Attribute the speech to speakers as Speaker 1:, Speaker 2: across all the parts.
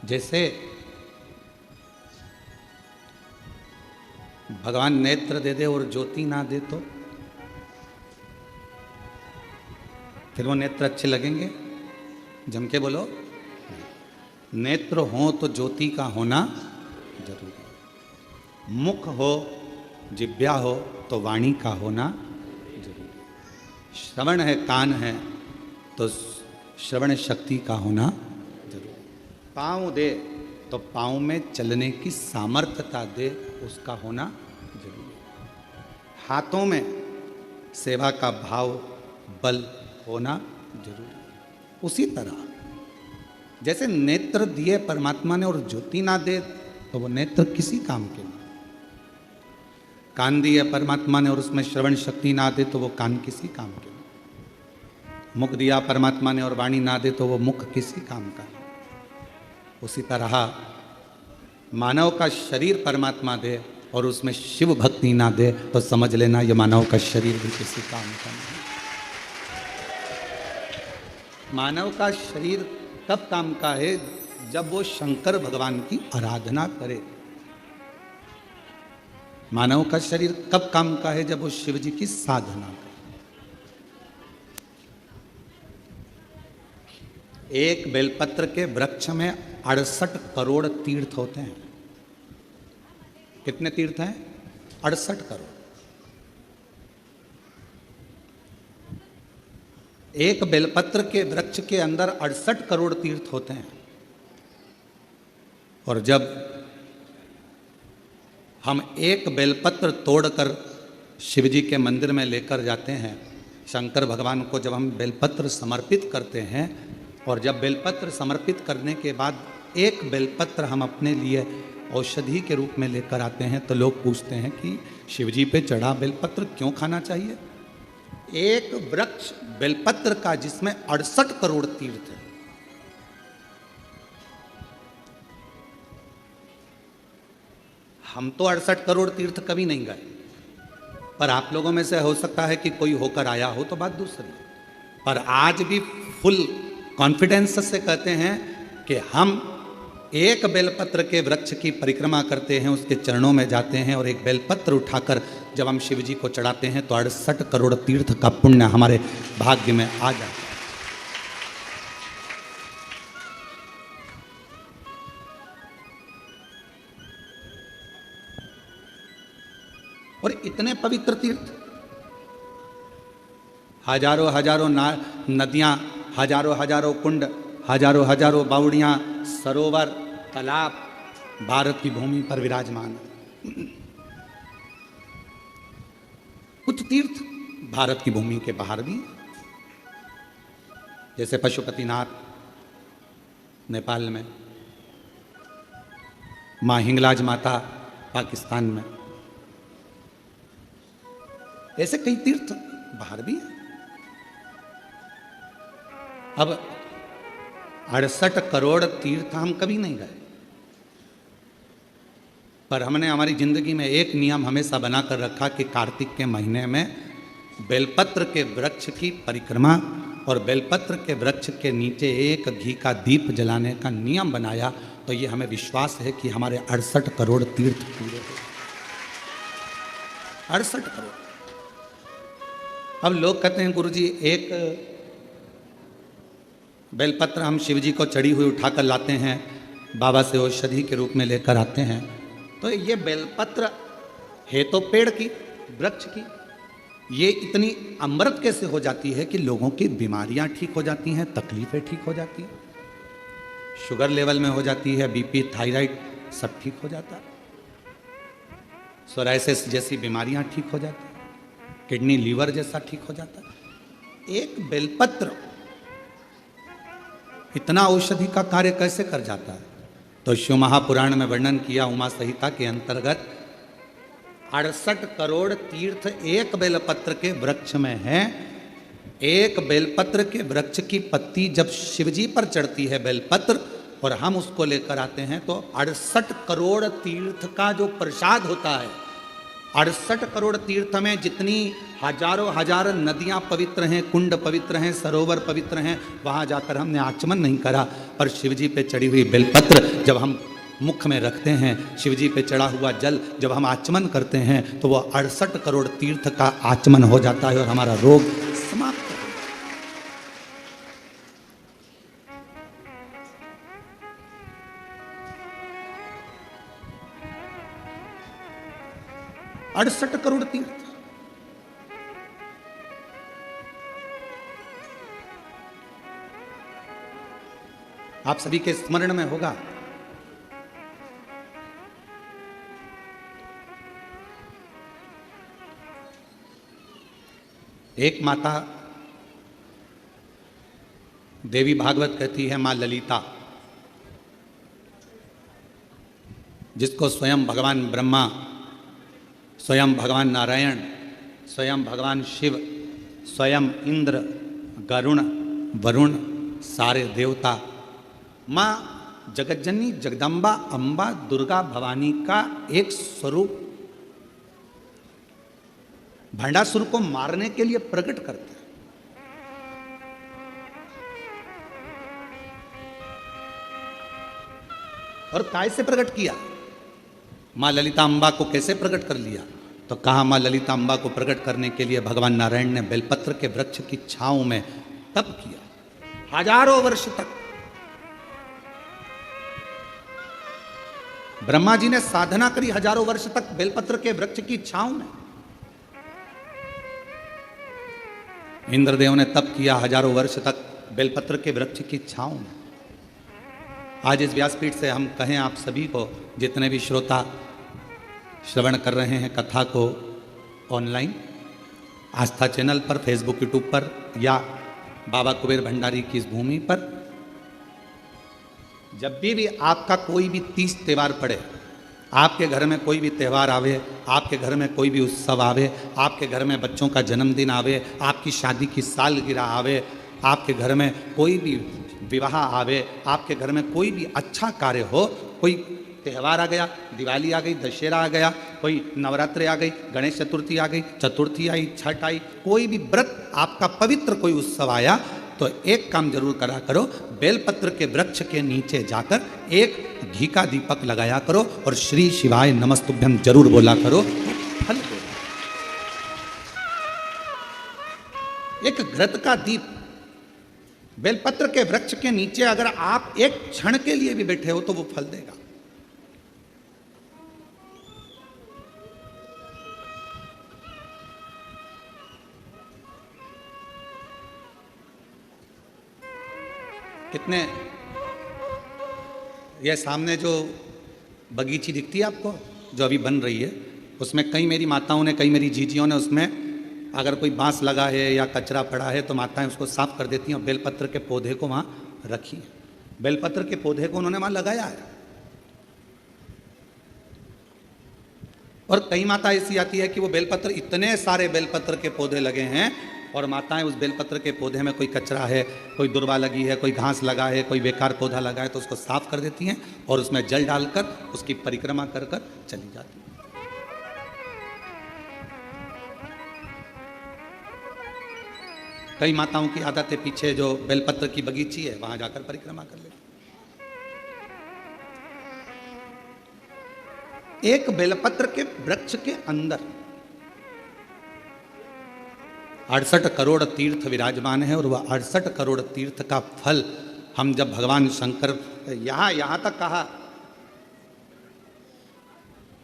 Speaker 1: जैसे भगवान नेत्र दे दे और ज्योति ना दे तो फिर वो नेत्र अच्छे लगेंगे? जम के बोलो। नेत्र हो तो ज्योति का होना जरूरी। मुख हो, जिह्वा हो तो वाणी का होना जरूरी। श्रवण है, कान है तो श्रवण शक्ति का होना जरूरी। पाँव दे तो पाँव में चलने की सामर्थ्यता दे, उसका होना जरूरी। हाथों में सेवा का भाव, बल होना जरूरी। उसी तरह जैसे नेत्र दिए परमात्मा ने और ज्योति ना दे तो वो नेत्र किसी काम के नहीं। कान दिए परमात्मा ने और उसमें श्रवण शक्ति ना दे तो वो कान किसी काम के नहीं। मुख दिया परमात्मा ने और वाणी ना दे तो वो मुख किसी काम का नहीं। उसी तरह मानव का शरीर परमात्मा दे और उसमें शिव भक्ति ना दे तो समझ लेना ये मानव का शरीर भी किसी काम का नहीं। मानव का शरीर तब काम का है जब वो शंकर भगवान की आराधना करे। मानव का शरीर कब काम का है? जब वो शिव जी की साधना करे। एक बेलपत्र के वृक्ष में 68 करोड़ तीर्थ होते हैं। कितने तीर्थ हैं? 68 करोड़। एक बेलपत्र के वृक्ष के अंदर 68 करोड़ तीर्थ होते हैं। और जब हम एक बेलपत्र तोड़कर शिव जी के मंदिर में लेकर जाते हैं, शंकर भगवान को जब हम बेलपत्र समर्पित करते हैं और जब बेलपत्र समर्पित करने के बाद एक बेलपत्र हम अपने लिए औषधि के रूप में लेकर आते हैं तो लोग पूछते हैं कि शिव जी पे चढ़ा बेलपत्र क्यों खाना चाहिए? एक वृक्ष बेलपत्र का जिसमें 68 करोड़ तीर्थ है। हम तो 68 करोड़ तीर्थ कभी नहीं गए, पर आप लोगों में से हो सकता है कि कोई होकर आया हो तो बात दूसरी। पर आज भी फुल कॉन्फिडेंस से कहते हैं कि हम एक बेलपत्र के वृक्ष की परिक्रमा करते हैं, उसके चरणों में जाते हैं और एक बेलपत्र उठाकर जब हम शिव जी को चढ़ाते हैं तो 68 करोड़ तीर्थ का पुण्य हमारे भाग्य में आ जाता है। और इतने पवित्र तीर्थ, हजारों हजारों नदियां, हजारों हजारों कुंड, हजारों हजारों बावड़ियां, सरोवर, तालाब भारत की भूमि पर विराजमान है। कुछ तीर्थ भारत की भूमि के बाहर भी, जैसे पशुपतिनाथ नेपाल में, मां हिंगलाज माता पाकिस्तान में, ऐसे कई तीर्थ बाहर भी हैं। अब 68 करोड़ तीर्थ हम कभी नहीं गए, पर हमने हमारी जिंदगी में एक नियम हमेशा बनाकर रखा कि कार्तिक के महीने में बेलपत्र के वृक्ष की परिक्रमा और बेलपत्र के वृक्ष के नीचे एक घी का दीप जलाने का नियम बनाया। तो ये हमें विश्वास है कि हमारे 68 करोड़ तीर्थ पूरे हो। 68 करोड़। अब लोग कहते हैं गुरुजी एक बेलपत्र हम शिव जी को चढ़ी हुई उठाकर लाते हैं, बाबा से औषधि के रूप में लेकर आते हैं, तो ये बेलपत्र है तो पेड़ की, वृक्ष की, ये इतनी अमृत कैसे हो जाती है कि लोगों की बीमारियां ठीक हो जाती हैं, तकलीफें ठीक हो जाती हैं, शुगर लेवल में हो जाती है, बीपी, थायराइड सब ठीक हो जाता है, सोराइसिस जैसी बीमारियां ठीक हो जाती हैं, किडनी लीवर जैसा ठीक हो जाता है। एक बेलपत्र इतना औषधि का कार्य कैसे कर जाता है? तो शिव महापुराण में वर्णन किया, उमा संहिता के अंतर्गत 68 करोड़ तीर्थ एक बेलपत्र के वृक्ष में है। एक बेलपत्र के वृक्ष की पत्ती जब शिवजी पर चढ़ती है बेलपत्र और हम उसको लेकर आते हैं तो 68 करोड़ तीर्थ का जो प्रसाद होता है, 68 करोड़ तीर्थ में जितनी हजारों हजार नदियां पवित्र हैं, कुंड पवित्र हैं, सरोवर पवित्र हैं, वहां जाकर हमने आचमन नहीं करा। पर शिवजी पे चढ़ी हुई बेलपत्र जब हम मुख में रखते हैं, शिवजी पे चढ़ा हुआ जल जब हम आचमन करते हैं, तो वो 68 करोड़ तीर्थ का आचमन हो जाता है और हमारा रोग समाप्त। 68 करोड़ तीर्थ। आप सभी के स्मरण में होगा, एक माता देवी भागवत कहती है, मां ललिता, जिसको स्वयं भगवान ब्रह्मा, स्वयं भगवान नारायण, स्वयं भगवान शिव, स्वयं इंद्र, गरुण, वरुण, सारे देवता, मां जगज्जननी जगदम्बा अंबा दुर्गा भवानी का एक स्वरूप भंडासुर को मारने के लिए प्रकट करते हैं। और काय से प्रकट किया? मां ललिता अंबा को कैसे प्रकट कर लिया? तो कहा, मां ललिता अंबा को प्रकट करने के लिए भगवान नारायण ने बेलपत्र के वृक्ष की छांव में तप किया हजारों वर्ष तक। ब्रह्मा जी ने साधना करी हजारों वर्ष तक बेलपत्र के वृक्ष की छांव में। इंद्रदेव ने तप किया हजारों वर्ष तक बेलपत्र के वृक्ष की छांव में। आज इस व्यासपीठ से हम कहें आप सभी को, जितने भी श्रोता श्रवण कर रहे हैं कथा को ऑनलाइन, आस्था चैनल पर, फेसबुक, यूट्यूब पर या बाबा कुबेर भंडारी की इस भूमि पर, जब भी आपका कोई भी तीज त्यौहार पड़े, आपके घर में कोई भी त्यौहार आवे, आपके घर में कोई भी उत्सव आवे, आपके घर में बच्चों का जन्मदिन आवे, आपकी शादी की सालगिरह आवे, आपके घर में कोई भी विवाह आवे, आपके घर में कोई भी अच्छा कार्य हो, कोई त्यौहार आ गया, दिवाली आ गई, दशहरा आ गया, कोई नवरात्रि आ गई, गणेश चतुर्थी आ गई, चतुर्थी आई, छठ आई, कोई भी व्रत आपका पवित्र कोई उत्सव आया, तो एक काम जरूर करा करो, बेलपत्र के वृक्ष के नीचे जाकर एक घी का दीपक लगाया करो और श्री शिवाय नमस्तुभ्यम जरूर बोला करो, फल दो। एक घृत का दीप बेलपत्र के वृक्ष के नीचे अगर आप एक क्षण के लिए भी बैठे हो तो वो फल देगा। कितने, ये सामने जो बगीची दिखती है आपको, जो अभी बन रही है, उसमें कई मेरी माताओं ने, कई मेरी जीजियों ने, उसमें अगर कोई बांस लगा है या कचरा पड़ा है तो माताएं उसको साफ कर देती हैं और बेलपत्र के पौधे को वहाँ रखी है। बेलपत्र के पौधे को उन्होंने वहाँ लगाया है। और कई माता ऐसी आती है कि वो बेलपत्र, इतने सारे बेलपत्र के पौधे लगे हैं और माताएं उस बेलपत्र के पौधे में कोई कचरा है, कोई दुर्वा लगी है, कोई घास लगा है, कोई बेकार पौधा लगा है, तो उसको साफ कर देती हैं और उसमें जल डालकर उसकी परिक्रमा कर कर चली जाती हैं। कई माताओं की आदत है, पीछे जो बेलपत्र की बगीची है वहां जाकर परिक्रमा कर लेती। एक बेलपत्र के वृक्ष के अंदर 68 करोड़ तीर्थ विराजमान है और वह 68 करोड़ तीर्थ का फल हम जब भगवान शंकर, यहां तक कहा,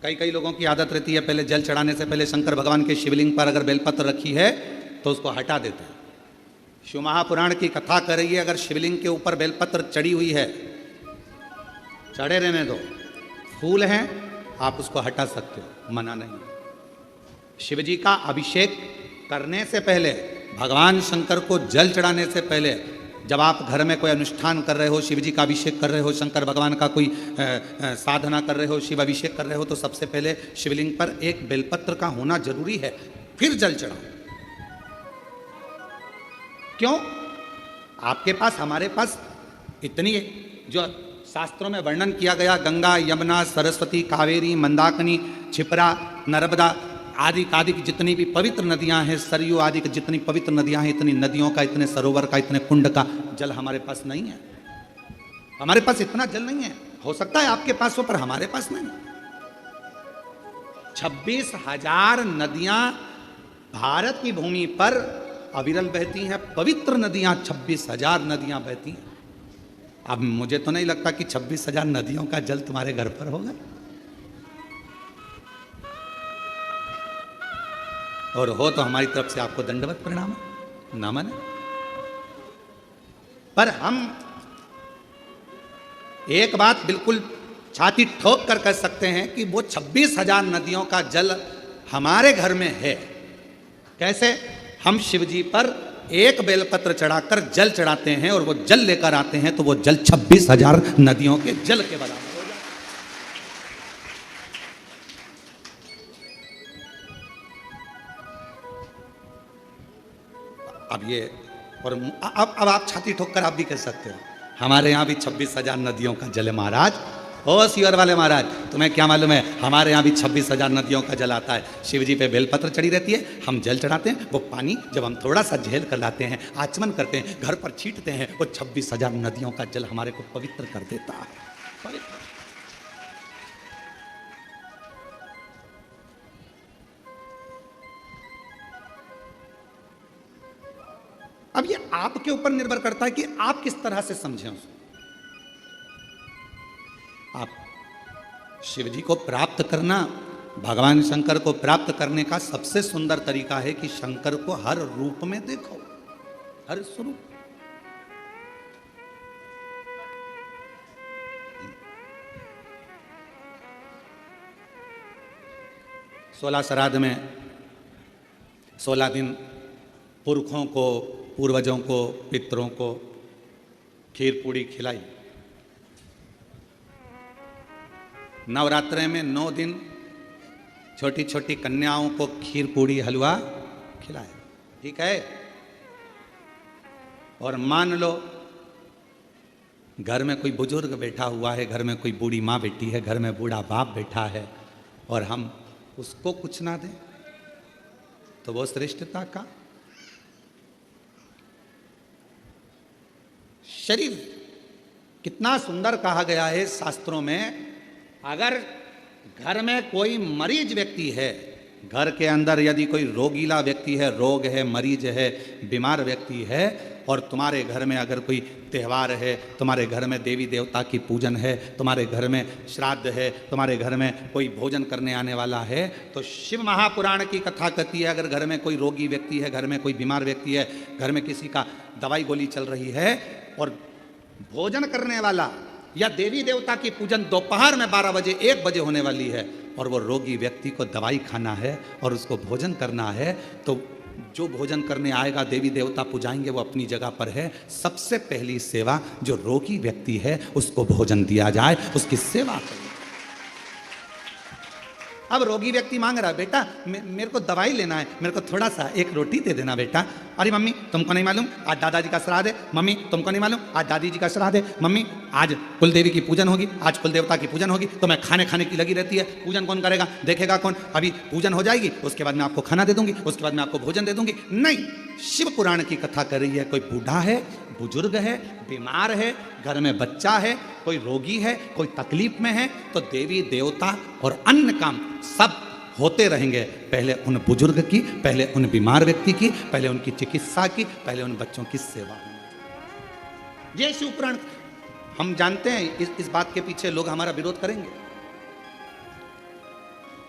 Speaker 1: कई लोगों की आदत रहती है पहले जल चढ़ाने से पहले शंकर भगवान के शिवलिंग पर अगर बेलपत्र रखी है तो उसको हटा देते हैं। शिव महापुराण की कथा कर रही है, अगर शिवलिंग के ऊपर बेलपत्र चढ़ी हुई है, चढ़े रहने दो, फूल हैं, आप उसको हटा सकते हो, मना नहीं। शिव जी का अभिषेक करने से पहले, भगवान शंकर को जल चढ़ाने से पहले, जब आप घर में कोई अनुष्ठान कर रहे हो, शिव जी का अभिषेक कर रहे हो, शंकर भगवान का कोई साधना कर रहे हो, शिव अभिषेक कर रहे हो, तो सबसे पहले शिवलिंग पर एक बेलपत्र का होना जरूरी है, फिर जल चढ़ाओ। क्यों? आपके पास, हमारे पास इतनी जो शास्त्रों में वर्णन किया गया, गंगा, यमुना, सरस्वती, कावेरी, मंदाकिनी, क्षिप्रा, नर्मदा, आदि कादि की जितनी भी पवित्र नदियां हैं, सरयू आदि की जितनी पवित्र नदियां हैं, इतनी नदियों का, इतने सरोवर का, इतने कुंड का जल हमारे पास नहीं है। हमारे पास इतना जल नहीं है। हो सकता है आपके पास हो, पर हमारे पास नहीं। 26,000 नदियां भारत की भूमि पर अविरल बहती हैं। पवित्र नदियां 26,000 नदियां बहती हैं। अब मुझे तो नहीं लगता कि 26,000 नदियों का जल तुम्हारे घर पर होगा, और हो तो हमारी तरफ से आपको दंडवत प्रणाम, नमन। पर हम एक बात बिल्कुल छाती ठोक कर कह सकते हैं कि वो 26,000 नदियों का जल हमारे घर में है। कैसे? हम शिव जी पर एक बेलपत्र चढ़ाकर जल चढ़ाते हैं और वो जल लेकर आते हैं, तो वो जल 26,000 नदियों के जल के बराबर हो जाता है। अब ये, और अब आप छाती ठोक कर आप भी कह सकते हो हमारे यहाँ भी 26,000 नदियों का जल है महाराज। ओ सीवर वाले महाराज, तुम्हें क्या मालूम है, हमारे यहाँ भी 26,000 नदियों का जल आता है। शिव जी पे बेलपत्र चढ़ी रहती है, हम जल चढ़ाते हैं। वो पानी जब हम थोड़ा सा झेल कर लाते हैं, आचमन करते हैं, घर पर छींटते हैं, वो 26,000 नदियों का जल हमारे को पवित्र कर देता है। पवित्र। अब ये आपके ऊपर निर्भर करता है कि आप किस तरह से समझें उसको। आप शिव जी को प्राप्त करना, भगवान शंकर को प्राप्त करने का सबसे सुंदर तरीका है कि शंकर को हर रूप में देखो, हर स्वरूप। सोलह श्राद्ध में 16 दिन पुरखों को, पूर्वजों को, पितरों को खीर पूड़ी खिलाई। नवरात्रे में 9 दिन छोटी छोटी कन्याओं को खीर पूड़ी हलवा खिलाया। ठीक है? और मान लो घर में कोई बुजुर्ग बैठा हुआ है, घर में कोई बूढ़ी माँ बैठी है, घर में बूढ़ा बाप बैठा है, और हम उसको कुछ ना दें, तो वो श्रेष्ठता का। शरीर कितना सुंदर कहा गया है शास्त्रों में। अगर घर में कोई मरीज व्यक्ति है, घर के अंदर यदि कोई रोगीला व्यक्ति है, रोग है, मरीज है, बीमार व्यक्ति है, और तुम्हारे घर में अगर कोई त्यौहार है, तुम्हारे घर में देवी देवता की पूजन है, तुम्हारे घर में श्राद्ध है, तुम्हारे घर में कोई भोजन करने आने वाला है, तो शिव महापुराण की कथा कहती है, अगर घर में कोई रोगी व्यक्ति है, घर में कोई बीमार व्यक्ति है, घर में किसी का दवाई गोली चल रही है, और भोजन करने वाला या देवी देवता की पूजन दोपहर में 12 बजे 1 बजे होने वाली है, और वो रोगी व्यक्ति को दवाई खाना है और उसको भोजन करना है, तो जो भोजन करने आएगा, देवी देवता पुजाएंगे, वो अपनी जगह पर है। सबसे पहली सेवा जो रोगी व्यक्ति है उसको भोजन दिया जाए, उसकी सेवा करें। अब रोगी व्यक्ति मांग रहा है, बेटा मेरे को दवाई लेना है, मेरे को थोड़ा सा एक रोटी दे देना बेटा। अरे मम्मी तुमको नहीं मालूम आज दादाजी का श्राद्ध है, मम्मी तुमको नहीं मालूम आज दादी जी का श्राद्ध है, मम्मी आज कुलदेवी की पूजन होगी, आज कुल देवता की पूजन होगी, तो मैं खाने की लगी रहती है। पूजन कौन करेगा, देखेगा कौन? अभी पूजन हो जाएगी, उसके बाद मैं आपको खाना दे दूंगी, उसके बाद मैं आपको भोजन दे दूंगी। नहीं, शिव पुराण की कथा कर रही है। कोई बूढ़ा है, बुजुर्ग है, बीमार है, घर में बच्चा है, कोई रोगी है, कोई तकलीफ में है, तो देवी देवता और अन्य काम सब होते रहेंगे। पहले उन बुजुर्ग की, पहले उन बीमार व्यक्ति की, पहले उनकी चिकित्सा की, पहले उन बच्चों की सेवा। ये शिव पुराण। हम जानते हैं इस बात के पीछे लोग हमारा विरोध करेंगे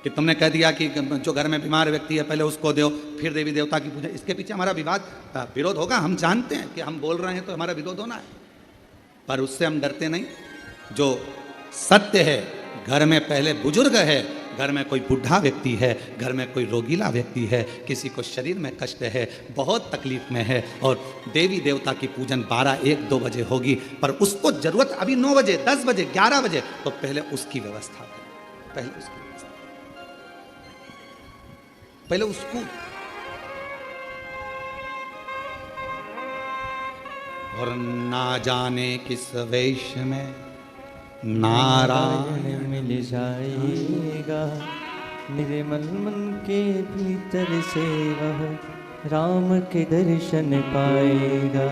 Speaker 1: कि तुमने कह दिया कि जो घर में बीमार व्यक्ति है पहले उसको दो, फिर देवी देवता की पूजा। इसके पीछे हमारा विरोध होगा। हम जानते हैं कि हम बोल रहे हैं तो हमारा विरोध होना है, पर उससे हम डरते नहीं। जो सत्य है, घर में पहले बुजुर्ग है, घर में कोई बूढ़ा व्यक्ति है, घर में कोई रोगीला व्यक्ति है, किसी को शरीर में कष्ट है, बहुत तकलीफ में है, और देवी देवता की पूजन 12, 1, 2 बजे होगी, पर उसको जरूरत अभी 9 बजे, 10 बजे, 11 बजे, तो पहले उसकी व्यवस्था करें, पहले उसकी व्यवस्था, पहले उसको। और ना जाने किस वेश में नारायण
Speaker 2: मिल जाएगा, निर्मल मन के भीतर से वह राम के दर्शन पाएगा।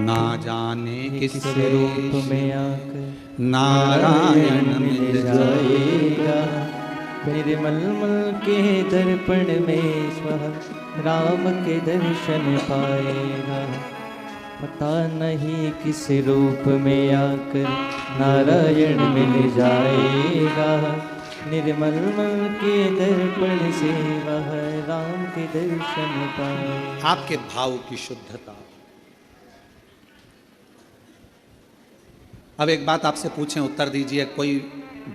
Speaker 1: ना जाने
Speaker 2: किस
Speaker 1: किस
Speaker 2: रूप में आकर
Speaker 1: नारायण मिल
Speaker 2: जाएगा। निर्मल मन के दर्पण में स्वः राम के दर्शन पाएगा। पता नहीं किस रूप में आकर नारायण मिल जाएगा। निर्मल मन के दर्पण से वह राम के दर्शन पाएगा।
Speaker 1: आपके भाव की शुद्धता। अब एक बात आपसे पूछें, उत्तर दीजिए। कोई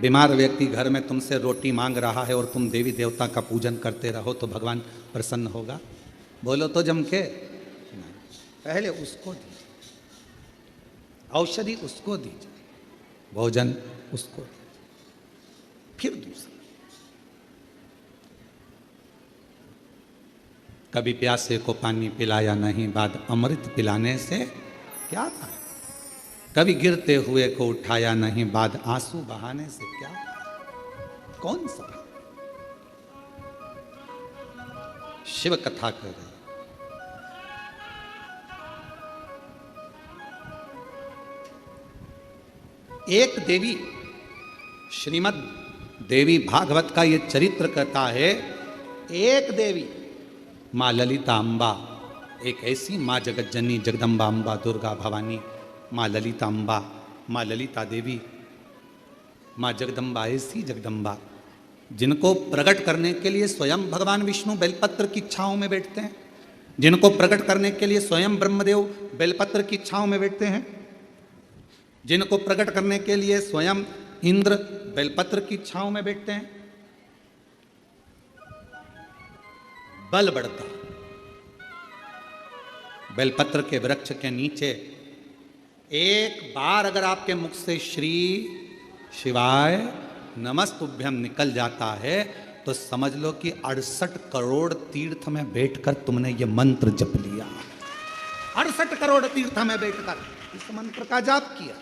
Speaker 1: बीमार व्यक्ति घर में तुमसे रोटी मांग रहा है और तुम देवी देवता का पूजन करते रहो तो भगवान प्रसन्न होगा? बोलो तो जम के। पहले उसको दीजिए, औषधि उसको दीजिए, भोजन उसको दीजिए, फिर दूसरा। कभी प्यासे को पानी पिलाया नहीं, बाद अमृत पिलाने से क्या था? कभी गिरते हुए को उठाया नहीं, बाद आंसू बहाने से क्या? कौन सा? शिव कथा कर रहे। एक देवी, श्रीमद् देवी भागवत का ये चरित्र कहता है, एक देवी माँ ललिता अम्बा, एक ऐसी माँ जगत जननी जगदम्बा अम्बा दुर्गा भवानी, माँ ललिता अम्बा, माँ ललिता देवी, माँ जगदम्बा, ऐसी जगदम्बा जिनको प्रकट करने के लिए स्वयं भगवान विष्णु बेलपत्र की छांव में बैठते हैं, जिनको प्रकट करने के लिए स्वयं ब्रह्मदेव बेलपत्र की छांव में बैठते हैं, जिनको प्रकट करने के लिए स्वयं इंद्र बेलपत्र की छांव में बैठते हैं। बल बढ़ता। बेलपत्र के वृक्ष के नीचे एक बार अगर आपके मुख से श्री शिवाय नमस्तुभ्यम निकल जाता है तो समझ लो कि 68 करोड़ तीर्थ में बैठकर तुमने ये मंत्र जप लिया। 68 करोड़ तीर्थ में बैठकर इस मंत्र का जाप किया।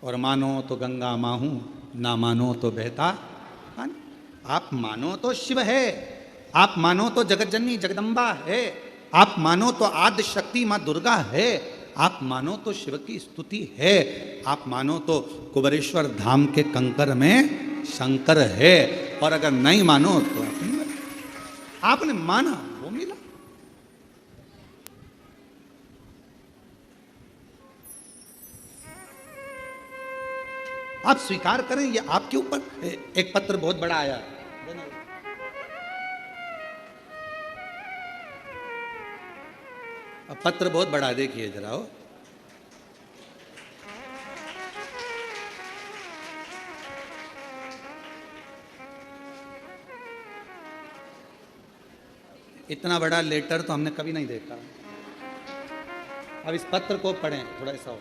Speaker 1: और मानो तो गंगा माहू, ना मानो तो बहता पानी। आप मानो तो शिव है, आप मानो तो जगत जननी जगदम्बा है, आप मानो तो आद्य शक्ति माँ दुर्गा है, आप मानो तो शिव की स्तुति है, आप मानो तो कुबेरेश्वर धाम के कंकर में शंकर है, और अगर नहीं मानो तो आपने माना वो मिला। आप स्वीकार करें, ये आपके ऊपर। एक पत्र बहुत बड़ा आया, अब पत्र बहुत बड़ा, देखिए जरा। हो इतना बड़ा लेटर तो हमने कभी नहीं देखा। अब इस पत्र को पढ़ें थोड़ा सा। हो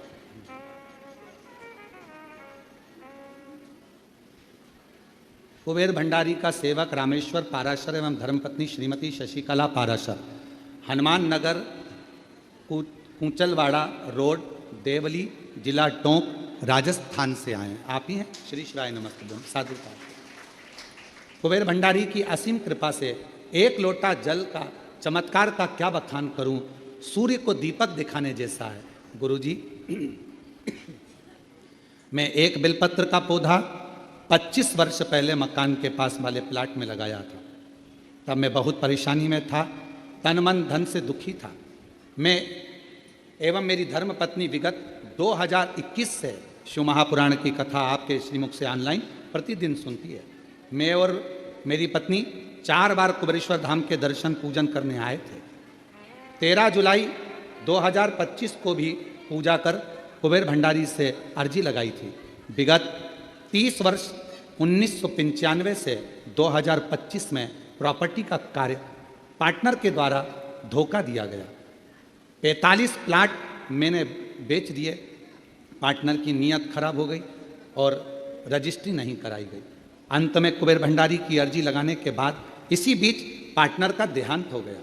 Speaker 1: कुबेर भंडारी का सेवक रामेश्वर पाराशर एवं धर्मपत्नी श्रीमती शशिकला पाराशर, हनुमान नगर, कूचलवाड़ा रोड, देवली, जिला टोंक, राजस्थान से आए हैं। आप ही हैं? श्री शिवाय नमस्ते। साधु का कुबेर भंडारी की असीम कृपा से एक लोटा जल का चमत्कार का क्या बखान करूं, सूर्य को दीपक दिखाने जैसा है। गुरुजी, मैं एक बेलपत्र का पौधा 25 वर्ष पहले मकान के पास वाले प्लाट में लगाया था। तब मैं बहुत परेशानी में था, तन मन धन से दुखी था। मैं एवं मेरी धर्मपत्नी विगत 2021 से शिव महापुराण की कथा आपके श्रीमुख से ऑनलाइन प्रतिदिन सुनती है। मैं और मेरी पत्नी 4 बार कुबेरेश्वर धाम के दर्शन पूजन करने आए थे। 13 जुलाई 2025 को भी पूजा कर कुबेर भंडारी से अर्जी लगाई थी। विगत 30 वर्ष 1995 से 2025 में प्रॉपर्टी का कार्य पार्टनर के द्वारा धोखा दिया गया। 45 प्लाट मैंने बेच दिए। पार्टनर की नीयत खराब हो गई और रजिस्ट्री नहीं कराई गई। अंत में कुबेर भंडारी की अर्जी लगाने के बाद इसी बीच पार्टनर का देहांत हो गया।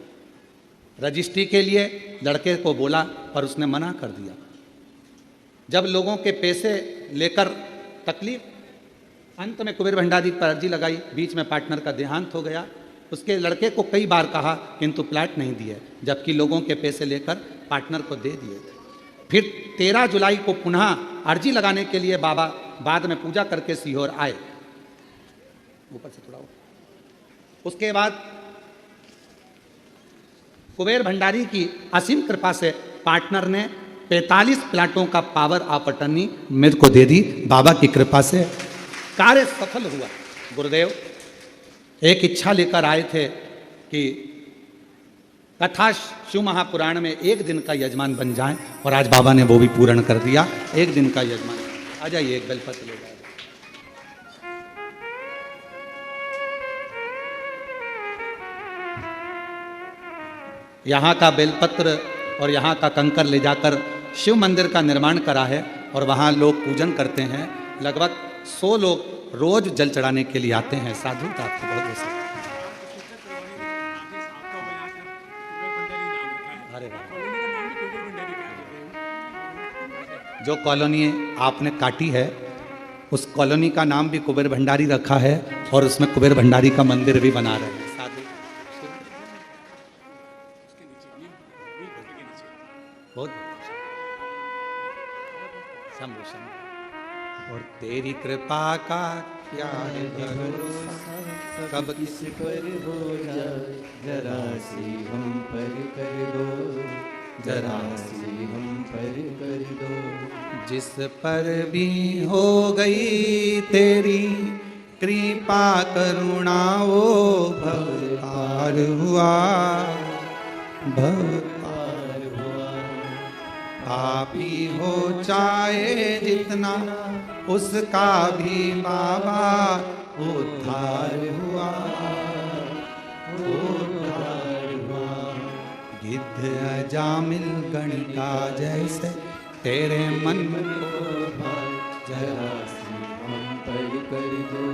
Speaker 1: रजिस्ट्री के लिए लड़के को बोला पर उसने मना कर दिया। जब लोगों के पैसे लेकर तकलीफ, अंत में कुबेर भंडारी पर अर्जी लगाई, बीच में पार्टनर का देहांत हो गया। उसके लड़के को कई बार कहा किंतु प्लाट नहीं दिए, जबकि लोगों के पैसे लेकर पार्टनर को दे दिए थे। फिर 13 जुलाई को पुनः अर्जी लगाने के लिए बाबा बाद में पूजा करके सीहोर आए। ऊपर से थोड़ा उसके बाद कुबेर भंडारी की असीम कृपा से पार्टनर ने 45 प्लाटों का पावर ऑफ अटर्नी मेरे को दे दी। बाबा की कृपा से कार्य सफल हुआ। गुरुदेव एक इच्छा लेकर आए थे कि कथा शिव महापुराण में एक दिन का यजमान बन जाए, और आज बाबा ने वो भी पूर्ण कर दिया। एक दिन का यजमान। आ जाइए, एक बेलपत्र ले जाए। यहाँ का बेलपत्र और यहाँ का कंकर ले जाकर शिव मंदिर का निर्माण करा है और वहाँ लोग पूजन करते हैं। लगभग 100 लोग रोज जल चढ़ाने के लिए आते हैं। साधु का आपको बहुत बहुत अरे जो कॉलोनी आपने काटी है उस कॉलोनी का नाम भी कुबेर भंडारी रखा है और उसमें कुबेर भंडारी का मंदिर भी बना रहे हैं। साधु बहुत शंभु शंभु। और तेरी कृपा का क्या है भरोसा, कब किस
Speaker 2: पर हो जाए, जरा सी हम पर कर दो, जरा सी हम पर कर दो।
Speaker 1: जिस पर भी हो गई तेरी कृपा करुणा वो भव पार हुआ, भव पार हुआ। पापी हो चाहे जितना उसका भी बाबा उद्धार हुआ, उद्धार हुआ। गिद्ध अजामिल गणिका जैसे तेरे मन को
Speaker 2: जरा सी हम पर कर दो,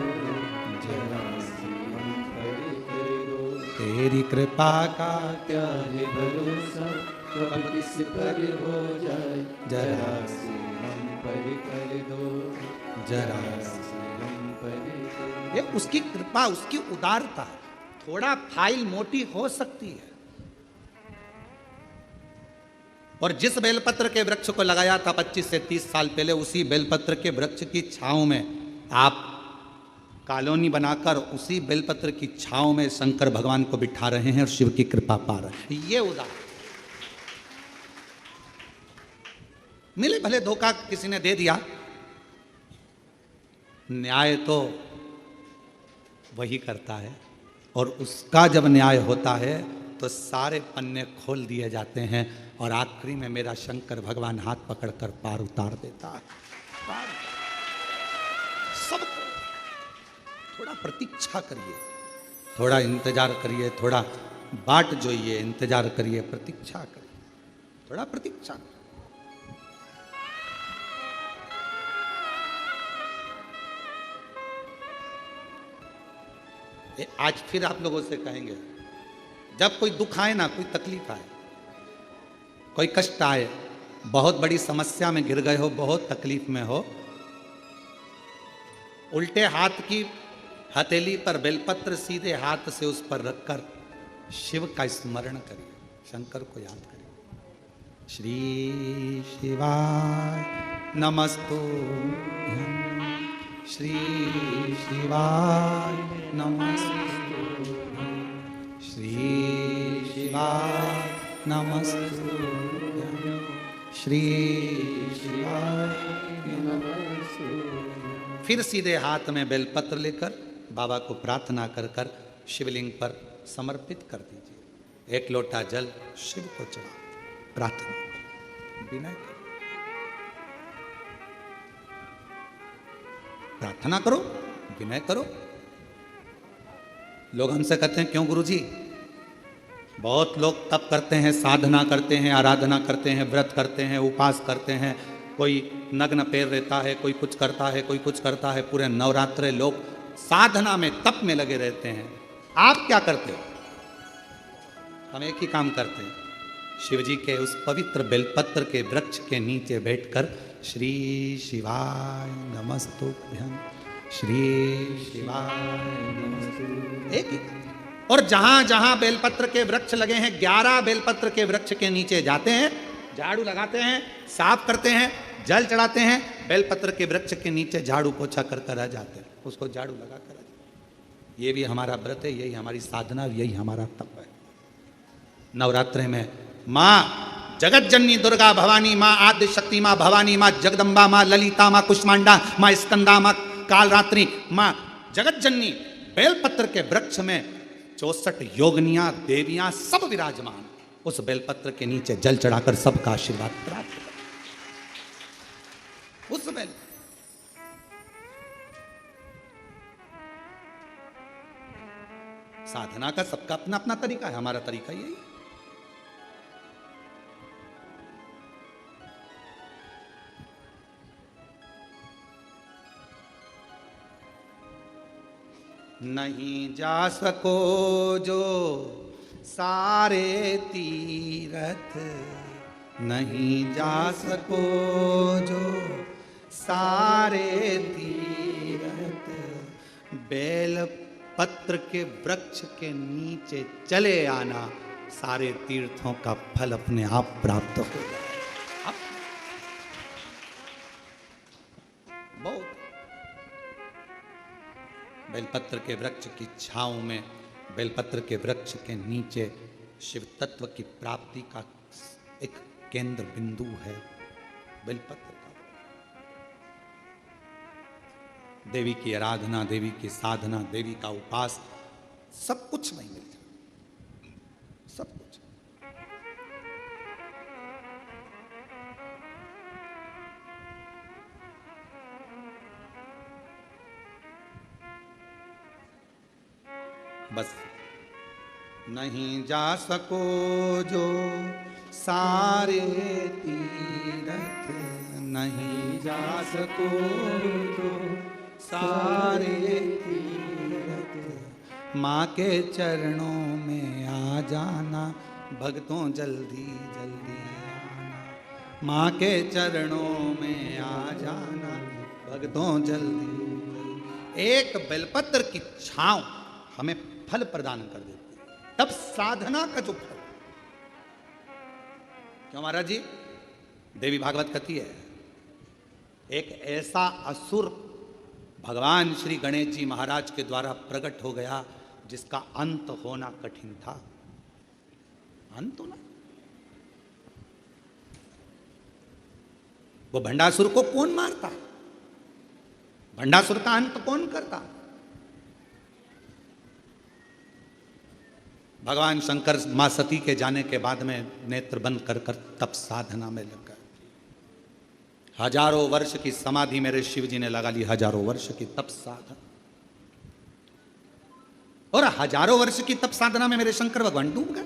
Speaker 2: जरा सी हम पर कर दो।
Speaker 1: तेरी कृपा का
Speaker 2: क्या है भरोसा, कब किस पर हो जाए, जरा सी हम पर कर दो,
Speaker 1: जरा
Speaker 2: सी हम पर कर दो।
Speaker 1: ये उसकी कृपा, उसकी उदारता। थोड़ा फाइल मोटी हो सकती है। और जिस बेलपत्र के वृक्ष को लगाया था 25 से 30 साल पहले, उसी बेलपत्र के वृक्ष की छांव में आप कॉलोनी बनाकर उसी बेलपत्र की छांव में शंकर भगवान को बिठा रहे हैं और शिव की कृपा पा रहे हैं। ये उदाहरण। मिले भले धोखा किसी ने दे दिया, न्याय तो वही करता है, और उसका जब न्याय होता है तो सारे पन्ने खोल दिए जाते हैं और आखिरी में मेरा शंकर भगवान हाथ पकड़कर पार उतार देता है। सब थोड़ा प्रतीक्षा करिए, थोड़ा इंतजार करिए, थोड़ा बाट जोइए, इंतजार करिए, प्रतीक्षा करिए, थोड़ा प्रतीक्षा करिए। आज फिर आप लोगों से कहेंगे, जब कोई दुख आए ना, कोई तकलीफ आए, कोई कष्ट आए, बहुत बड़ी समस्या में गिर गए हो, बहुत तकलीफ में हो, उल्टे हाथ की हथेली पर बेलपत्र सीधे हाथ से उस पर रखकर शिव का स्मरण करिए, शंकर को याद करिए। श्री शिवाय नमस्तुभ्यं, श्री शिवाय नमस्तुभ्यं, श्री शिवाय नमस्तुभ्यं, श्री शिवाय नमस्तुभ्यं। फिर सीधे हाथ में बेलपत्र लेकर बाबा को प्रार्थना कर कर शिवलिंग पर समर्पित कर दीजिए। एक लोटा जल शिव को चढ़ा, प्रार्थना विनय करो, प्रार्थना करो, विनय करो। लोग हमसे कहते हैं, क्यों गुरुजी? बहुत लोग तप करते हैं, साधना करते हैं, आराधना करते हैं, व्रत करते हैं, उपवास करते हैं, कोई नग्न पैर रहता है, कोई कुछ करता है, कोई कुछ करता है। पूरे नवरात्रे लोग साधना में, तप में लगे रहते हैं। आप क्या करते हो? हम एक ही काम करते हैं, शिव जी के उस पवित्र बेलपत्र के वृक्ष के नीचे बैठकर श्री शिवाय नमस्तुभ्यं, श्री शिवाय नमस्तुभ्यं, एक ही। और जहां जहां बेलपत्र के वृक्ष लगे हैं, 11 बेलपत्र के वृक्ष के नीचे जाते हैं, झाड़ू लगाते हैं, साफ करते हैं, जल चढ़ाते हैं, बेलपत्र के वृक्ष के नीचे झाड़ू पोछा कर कर आ जाते हैं, उसको झाड़ू लगा कर आ जाते हैं। ये भी हमारा व्रत है, यही हमारी साधना, यही हमारा तप है। नवरात्रि में माँ जगत जननी दुर्गा भवानी, माँ आद्य शक्ति, माँ भवानी, माँ जगदम्बा, माँ ललिता, माँ कुष्मांडा, माँ स्कंदा, माँ कालरात्रि, माँ जगत जननी बेलपत्र के वृक्ष में 64 योगनियां देवियां सब विराजमान, उस बेलपत्र के नीचे जल चढ़ाकर सबका आशीर्वाद प्राप्त कर। उस बेल साधना का सबका अपना अपना तरीका है, हमारा तरीका यही है। नहीं जा सको जो सारे तीरथ, नहीं जा सको जो सारे तीरथ, बेल पत्र के वृक्ष के नीचे चले आना, सारे तीर्थों का फल अपने आप प्राप्त हो जाए। बहुत बेलपत्र के वृक्ष की छांव में, बेलपत्र के वृक्ष के नीचे शिव तत्व की प्राप्ति का एक केंद्र बिंदु है बेलपत्र का। देवी की आराधना, देवी की साधना, देवी का उपास, सब कुछ वहीं मिल जाए, सब कुछ। बस नहीं जा सको जो सारे तीरथ, नहीं जा सको जो सारे तीरथ, माँ के चरणों में आ जाना, भक्तों जल्दी जल्दी आना, माँ के चरणों में आ जाना, भक्तों जल्दी जल्दी। एक बेलपत्र की छांव हमें फल प्रदान कर देती है, तब साधना का जो फल। क्यों महाराज जी? देवी भागवत कहती है, एक ऐसा असुर भगवान श्री गणेश जी महाराज के द्वारा प्रकट हो गया जिसका अंत होना कठिन था। अंत होना, वो भंडासुर को कौन मारता? भंडासुर का अंत कौन करता? भगवान शंकर मां सती के जाने के बाद में नेत्र बंद कर कर तप साधना में लग गए। हजारों वर्ष की समाधि मेरे शिव जी ने लगा ली, हजारों वर्ष की तप साधना। और हजारों वर्ष की तप साधना में मेरे शंकर भगवान डूब गए।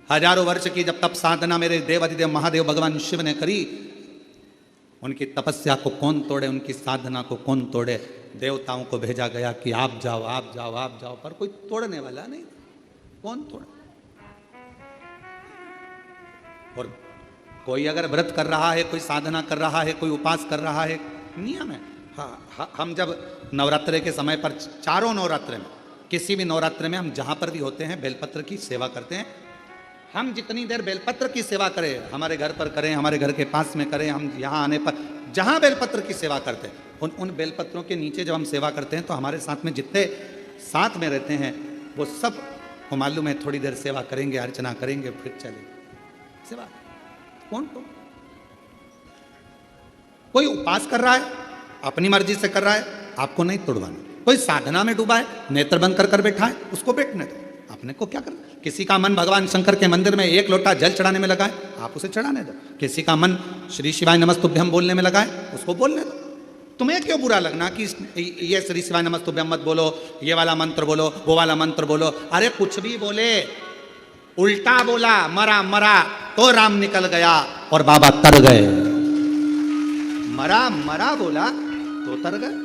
Speaker 1: हजारों वर्ष की जब तप साधना मेरे देवाधिदेव महादेव भगवान शिव ने करी, उनकी तपस्या को कौन तोड़े, उनकी साधना को कौन तोड़े? देवताओं को भेजा गया कि आप जाओ आप जाओ आप जाओ, पर कोई तोड़ने वाला नहीं। कौन तोड़ा? और कोई अगर व्रत कर रहा है, कोई साधना कर रहा है, कोई उपास कर रहा है, नियम है। हाँ, हम जब नवरात्रे के समय पर, चारों नवरात्रे में, किसी भी नवरात्रे में हम जहां पर भी होते हैं बेलपत्र की सेवा करते हैं। हम जितनी देर बेलपत्र की सेवा करें, हमारे घर पर करें, हमारे घर के पास में करें, हम यहाँ आने पर जहां बेलपत्र की सेवा करते हैं, उन बेलपत्रों के नीचे जब हम सेवा करते हैं तो हमारे साथ में जितने साथ में रहते हैं वो सब को मालूम है, थोड़ी देर सेवा करेंगे, अर्चना करेंगे, फिर चलेंगे सेवा। कौन तो कोई उपास कर रहा है, अपनी मर्जी से कर रहा है, आपको नहीं तोड़वाना। कोई साधना में डूबा है, नेत्र बंद कर कर बैठा है, उसको बैठने दो, आपने को क्या करना। किसी का मन भगवान शंकर के मंदिर में एक लोटा जल चढ़ाने में लगा है, आप उसे चढ़ाने दो। किसी का मन श्री शिवाय नमस्तुभ्यम बोलने में लगा है, उसको बोलने दो। तुम्हें क्यों बुरा लगना कि ये श्री शिवाय नमस्तुभ्यम मत बोलो, ये वाला मंत्र बोलो, वो वाला मंत्र बोलो। अरे कुछ भी बोले, उल्टा बोला, मरा मरा तो राम निकल गया और बाबा तर गए। मरा मरा बोला तो तर गए।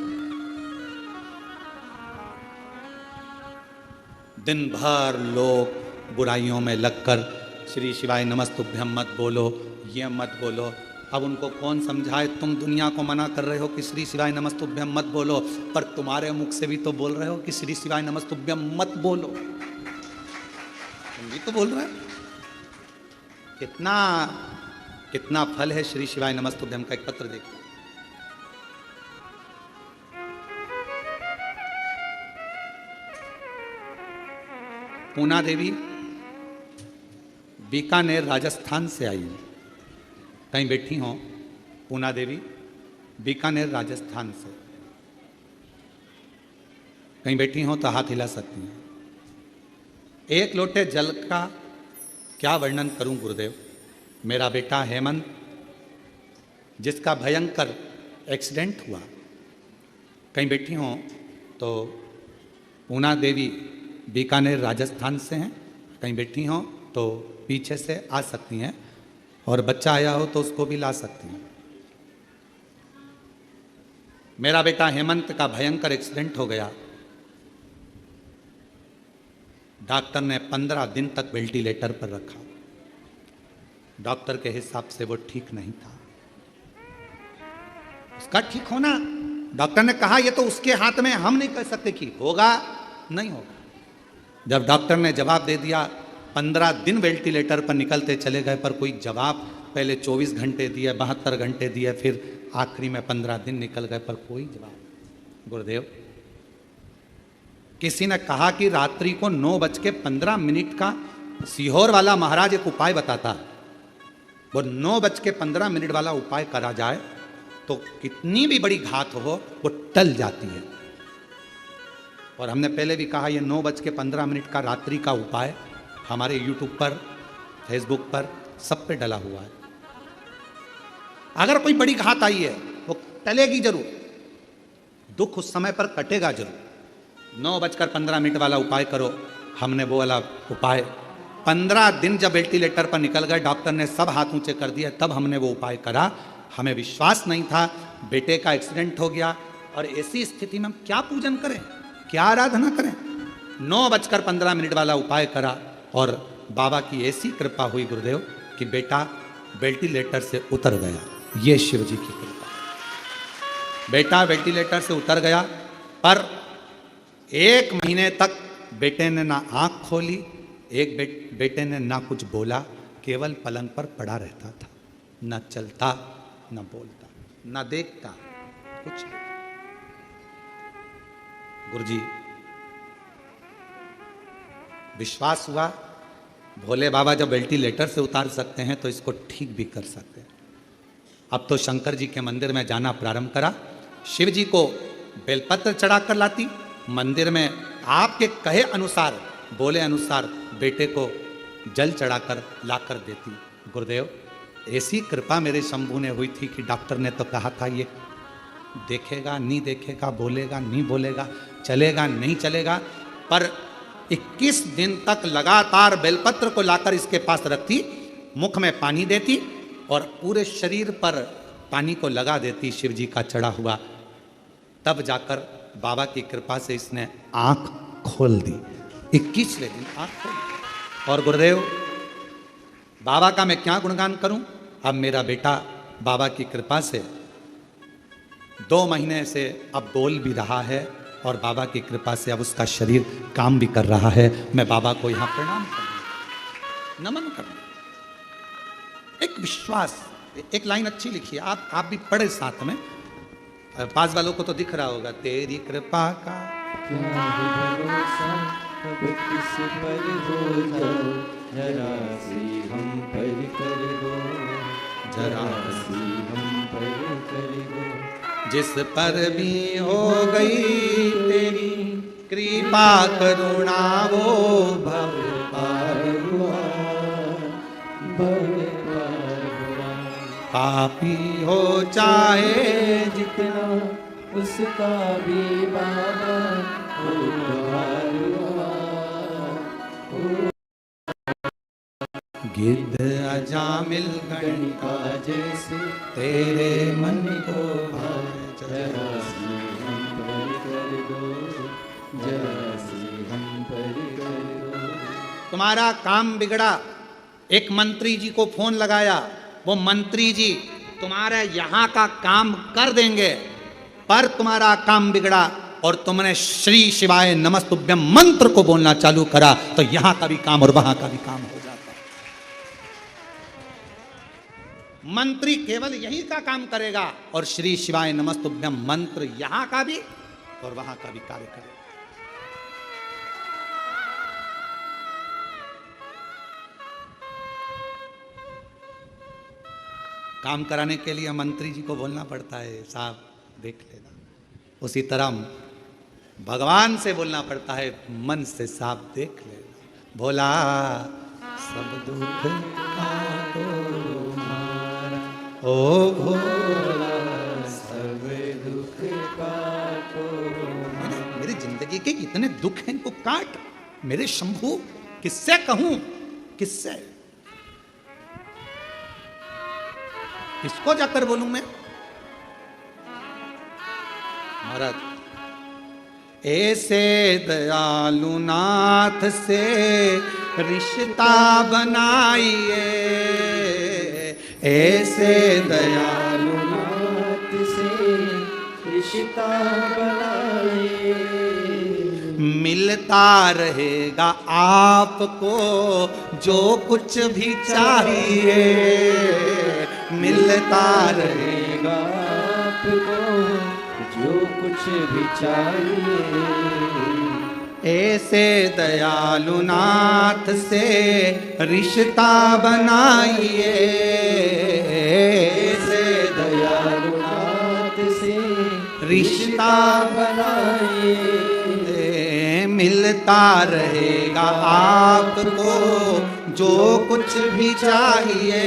Speaker 1: दिन भर लोग बुराइयों में लगकर श्री शिवाय नमस्तुभ्यम मत बोलो, ये मत बोलो। अब उनको कौन समझाए, तुम दुनिया को मना कर रहे हो कि श्री शिवाय नमस्तुभ्यम मत बोलो, पर तुम्हारे मुख से भी तो बोल रहे हो कि श्री शिवाय नमस्तुभ्यम मत बोलो, तुम भी तो बोल रहे हो। कितना कितना फल है श्री शिवाय नमस्तुभ्यम का। एक पत्र देखो, पूना देवी बीकानेर राजस्थान से आई, कहीं बैठी हो पूना देवी बीकानेर राजस्थान से, कहीं बैठी हो तो हाथ हिला सकती हैं। एक लोटे जल का क्या वर्णन करूं गुरुदेव। मेरा बेटा हेमंत, जिसका भयंकर एक्सीडेंट हुआ, कहीं बैठी हो तो पूना देवी बीकानेर राजस्थान से हैं, कहीं बैठी हो तो पीछे से आ सकती हैं, और बच्चा आया हो तो उसको भी ला सकती हैं। मेरा बेटा हेमंत का भयंकर एक्सीडेंट हो गया, डॉक्टर ने 15 दिन तक वेंटिलेटर पर रखा। डॉक्टर के हिसाब से वो ठीक नहीं था। उसका ठीक होना, डॉक्टर ने कहा ये तो उसके हाथ में, हम नहीं कह सकते कि होगा नहीं होगा। जब डॉक्टर ने जवाब दे दिया, 15 दिन वेंटिलेटर पर निकलते चले गए, पर कोई जवाब, पहले 24 घंटे दिए, 72 घंटे दिए, फिर आखिरी में 15 दिन निकल गए, पर कोई जवाब। गुरुदेव, किसी ने कहा कि रात्रि को 9:15 का सीहोर वाला महाराज एक उपाय बताता है, वो 9:15 वाला उपाय करा जाए तो कितनी भी बड़ी घात हो वो टल जाती है। और हमने पहले भी कहा, ये 9:15 का रात्रि का उपाय हमारे YouTube पर, फेसबुक पर, सब पे डला हुआ है। अगर कोई बड़ी घात आई है वो टलेगी जरूर, दुख उस समय पर कटेगा जरूर। 9:15 वाला उपाय करो। हमने वो वाला उपाय 15 दिन जब वेंटिलेटर पर निकल गए, डॉक्टर ने सब हाथ ऊंचे कर दिए, तब हमने वो उपाय करा। हमें विश्वास नहीं था, बेटे का एक्सीडेंट हो गया, और ऐसी स्थिति में हम क्या पूजन करें, क्या आराधना करें। 9:15 वाला उपाय करा, और बाबा की ऐसी कृपा हुई गुरुदेव कि बेटा वेंटिलेटर से उतर गया। ये शिव जी की कृपा। बेटा वेंटिलेटर से उतर गया, पर 1 महीने तक बेटे ने ना आंख खोली, बेटे ने ना कुछ बोला, केवल पलंग पर पड़ा रहता था, न चलता, न बोलता, न देखता, कुछ नहीं। गुरुजी, विश्वास हुआ भोले बाबा जब वेंटिलेटर से उतार सकते हैं तो इसको ठीक भी कर सकते हैं। अब तो शंकर जी के मंदिर में जाना प्रारंभ करा, शिव जी को बेलपत्र चढ़ाकर लाती, मंदिर में आपके कहे अनुसार, बोले अनुसार बेटे को जल चढ़ाकर लाकर देती। गुरुदेव, ऐसी कृपा मेरे शंभू ने हुई थी कि डॉक्टर ने तो कहा था ये देखेगा नहीं देखेगा, बोलेगा नहीं बोलेगा, चलेगा नहीं चलेगा, पर 21 दिन तक लगातार बेलपत्र को लाकर इसके पास रखती, मुख में पानी देती और पूरे शरीर पर पानी को लगा देती शिव जी का चढ़ा हुआ। तब जाकर बाबा की कृपा से इसने आंख खोल दी, 21वें दिन आंख खोल। और गुरुदेव, बाबा का मैं क्या गुणगान करूं। अब मेरा बेटा बाबा की कृपा से 2 महीने से अब बोल भी रहा है, और बाबा की कृपा से अब उसका शरीर काम भी कर रहा है। मैं बाबा को यहाँ प्रणाम करूँ, नमन करूँ। एक विश्वास, एक लाइन अच्छी लिखी है, आप भी पढ़े साथ में, पास वालों को तो दिख रहा होगा। तेरी कृपा का
Speaker 2: क्या भरोसा, अब किस पर हो जाओ, जरा सी हम पर कर दो, जरा सी हम पर कर दो।
Speaker 1: जिस पर भी हो गई तेरी कृपा करुणा, वो
Speaker 2: भव पार हुआ, भव पार हुआ।
Speaker 1: पापी हो चाहे
Speaker 2: जितना उसका भी बाबा उद्धार हुआ।
Speaker 1: गिद्ध अजामिल
Speaker 2: गणिका जैसे
Speaker 1: तेरे मन को
Speaker 2: भाए, जरा सी हम पर कर दो, जरा सी हम पर कर दो।
Speaker 1: तुम्हारा काम बिगड़ा, एक मंत्री जी को फोन लगाया, वो मंत्री जी तुम्हारे यहां का काम कर देंगे, पर तुम्हारा काम बिगड़ा और तुमने श्री शिवाय नमस्तुभ्यम मंत्र को बोलना चालू करा, तो यहां का भी काम और वहां का भी काम हो जाता। मंत्री केवल यही का काम करेगा और श्री शिवाय नमस्तुभ्यम मंत्र यहां का भी और वहां का भी कार्य करेगा। काम कराने के लिए मंत्री जी को बोलना पड़ता है, साहब देख लेना। उसी तरह भगवान से बोलना पड़ता है, मन से साहब देख लेना। भोला सब दुख काटो हमारा, ओ भोला सब दुख काटो। मेरी जिंदगी के कितने दुख हैं, इनको काट मेरे शंभू। किससे कहूं, किससे, किसको जाकर बोलूं मैं? महाराज, ऐसे दयालु नाथ से रिश्ता बनाइए, ऐसे दयालु
Speaker 2: नाथ से रिश्ता बनाइए,
Speaker 1: मिलता रहेगा आपको जो कुछ भी चाहिए, मिलता रहेगा
Speaker 2: आपको जो कुछ भी चाहिए।
Speaker 1: ऐसे दयालु नाथ से रिश्ता बनाइए, ऐसे
Speaker 2: दयालु नाथ से
Speaker 1: रिश्ता
Speaker 2: बनाइए,
Speaker 1: मिलता रहेगा आपको जो कुछ भी चाहिए,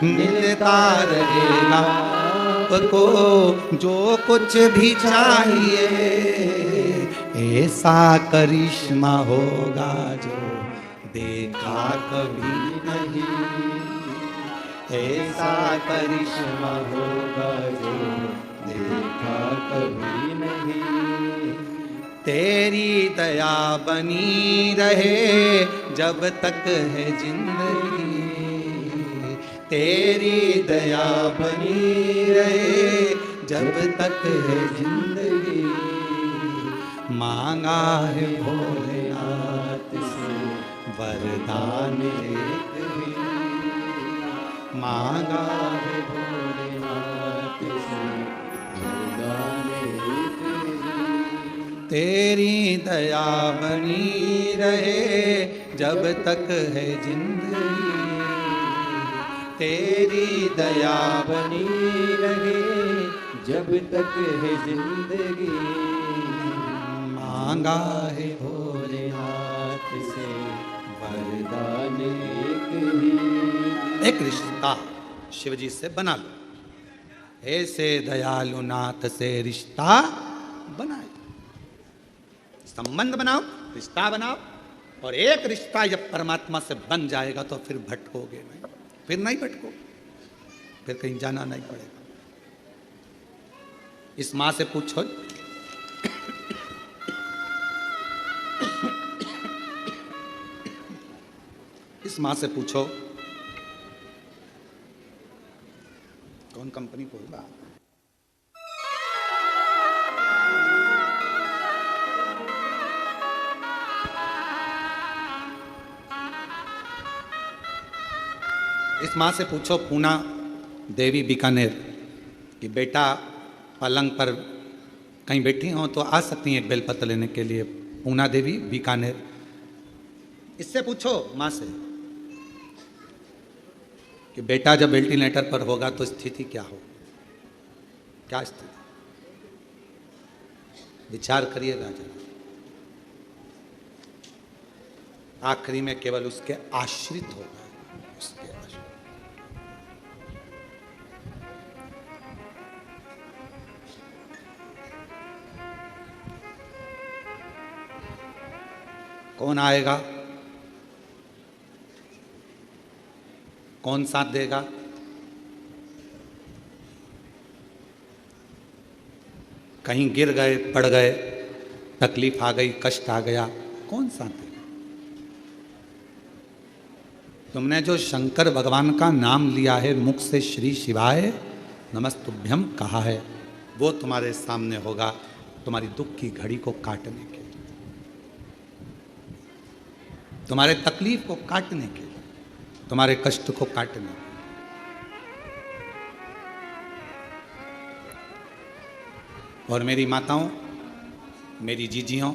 Speaker 1: मिलता रहेगा आपको जो कुछ भी चाहिए। ऐसा करिश्मा होगा जो देखा कभी नहीं, ऐसा करिश्मा होगा जो देखा कभी नहीं। तेरी दया बनी रहे जब तक है जिंदगी, तेरी दया बनी रहे जब तक है जिंदगी। मांगा है भोलेनाथ से वरदान एक भी, मांगा है भोलेनाथ से वरदान एक भी। तेरी दया बनी रहे जब तक है जिंदगी, तेरी दया
Speaker 2: बनी रहे जब तक है जिंदगी।
Speaker 1: मांगा है
Speaker 2: भोलेनाथ से वरदान एक ही,
Speaker 1: एक रिश्ता शिव जी से बना लो, ऐसे दयालु नाथ से रिश्ता बनाए, संबंध बनाओ, रिश्ता बनाओ। और एक रिश्ता जब परमात्मा से बन जाएगा तो फिर भटकोगे नहीं, फिर नहीं भटको, फिर कहीं जाना नहीं पड़ेगा। इस माँ से पूछो, इस माँ से पूछो कौन कंपनी को होगा। इस माँ से पूछो पूना देवी बीकानेर कि बेटा पलंग पर कहीं बैठी हो तो आ सकती हैं एक बेलपत्र लेने के लिए, पूना देवी बीकानेर। इससे पूछो माँ से कि बेटा जब वेंटिलेटर पर होगा तो स्थिति क्या हो, क्या स्थिति, विचार करिएगा जरा। आखिरी में केवल उसके आश्रित होगा, उसके आश्रित। कौन आएगा, कौन साथ देगा? कहीं गिर गए, पड़ गए, तकलीफ आ गई, कष्ट आ गया, कौन साथ देगा? तुमने जो शंकर भगवान का नाम लिया है, मुख से श्री शिवाय नमस्तुभ्यम कहा है, वो तुम्हारे सामने होगा तुम्हारी दुख की घड़ी को काटने के लिए, तुम्हारे तकलीफ को काटने के लिए, तुम्हारे कष्ट को काटने के लिए। और मेरी माताओं, मेरी जीजियों,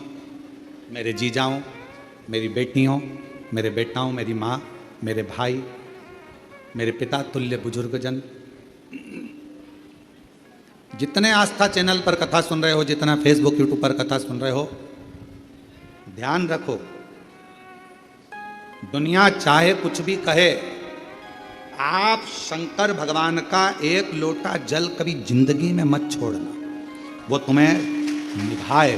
Speaker 1: मेरे जीजाओं, मेरी बेटियों, मेरे बेटाओं, मेरी माँ, मेरे भाई, मेरे पिता तुल्य बुजुर्गजन, जितने आस्था चैनल पर कथा सुन रहे हो, जितना फेसबुक यूट्यूब पर कथा सुन रहे हो, ध्यान रखो, दुनिया चाहे कुछ भी कहे, आप शंकर भगवान का एक लोटा जल कभी जिंदगी में मत छोड़ना। वो तुम्हें निभाए,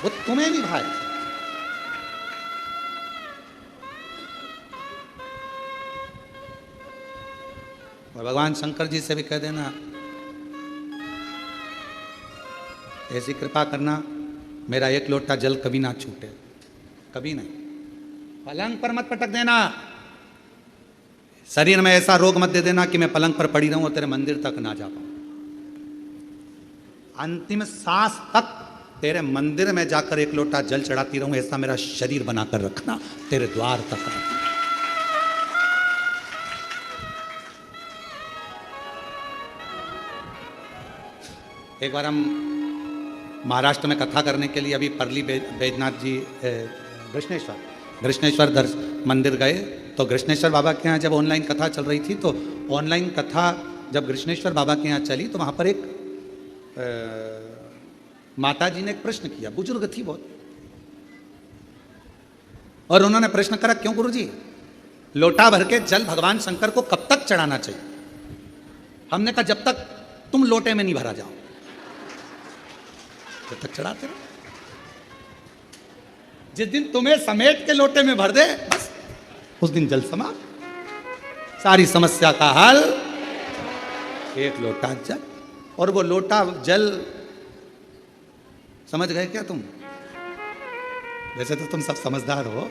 Speaker 1: वो तुम्हें निभाए। और भगवान शंकर जी से भी कह देना, ऐसी कृपा करना मेरा एक लोटा जल कभी ना छूटे, कभी नहीं। पलंग पर मत पटक देना, शरीर में ऐसा रोग मत दे देना कि मैं पलंग पर पड़ी रहूं और तेरे मंदिर तक ना जा पाऊं। अंतिम सांस तक तेरे मंदिर में जाकर एक लोटा जल चढ़ाती रहूं, ऐसा मेरा शरीर बनाकर रखना, तेरे द्वार तक रखना। एक बार हम महाराष्ट्र में कथा करने के लिए अभी परली बैजनाथ जी कृष्णेश्वर मंदिर गए, तो कृष्णेश्वर बाबा के यहाँ जब ऑनलाइन कथा चल रही थी, तो ऑनलाइन कथा जब कृष्णेश्वर बाबा के यहाँ चली, तो वहाँ पर एक माता जी ने एक प्रश्न किया, बुजुर्ग थी बहुत, और उन्होंने प्रश्न करा, क्यों गुरुजी लोटा भर के जल भगवान शंकर को कब तक चढ़ाना चाहिए? हमने कहा जब तक तुम लोटे में नहीं भरा जाओ, जब तक चढ़ाते रहो। जिस दिन तुम्हें समेट के लोटे में भर दे, बस उस दिन जल समाप्त, सारी समस्या का हल, एक लोटा जल। और वो लोटा जल, समझ गए क्या तुम? वैसे तो तुम सब समझदार हो।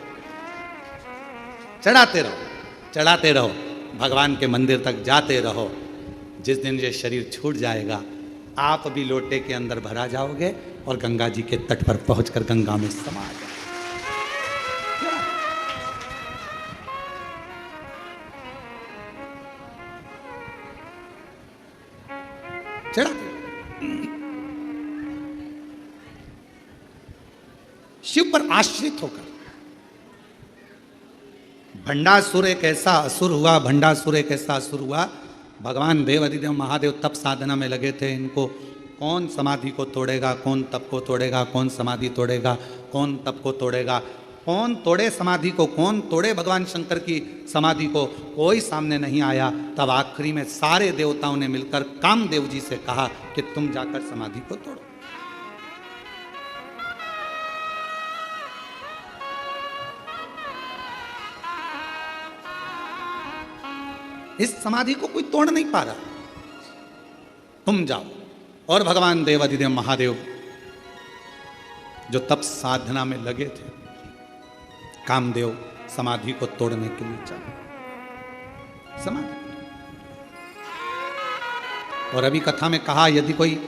Speaker 1: चढ़ाते रहो, चढ़ाते रहो, भगवान के मंदिर तक जाते रहो। जिस दिन ये शरीर छूट जाएगा, आप भी लोटे के अंदर भरा जाओगे और गंगा जी के तट पर पहुंचकर गंगा में समा जाओगे। चढ़ाते शिव पर आश्रित होकर। भंडासुर एक ऐसा असुर हुआ, भंडासुर एक ऐसा असुर हुआ, भगवान देव अधिदेव महादेव तप साधना में लगे थे। इनको कौन समाधि को तोड़ेगा, कौन तप को तोड़ेगा, कौन समाधि तोड़ेगा, कौन तप को तोड़ेगा, कौन तोड़े समाधि को, कौन तोड़े भगवान शंकर की समाधि को, कोई सामने नहीं आया। तब आखिरी में सारे देवताओं ने मिलकर कामदेव जी से कहा कि तुम जाकर समाधि को तोड़ो। इस समाधि को कोई तोड़ नहीं पा रहा, तुम जाओ। और भगवान देव अधिदेव महादेव जो तप साधना में लगे थे, कामदेव समाधि को तोड़ने के लिए चले समाधि। और अभी कथा में कहा, यदि कोई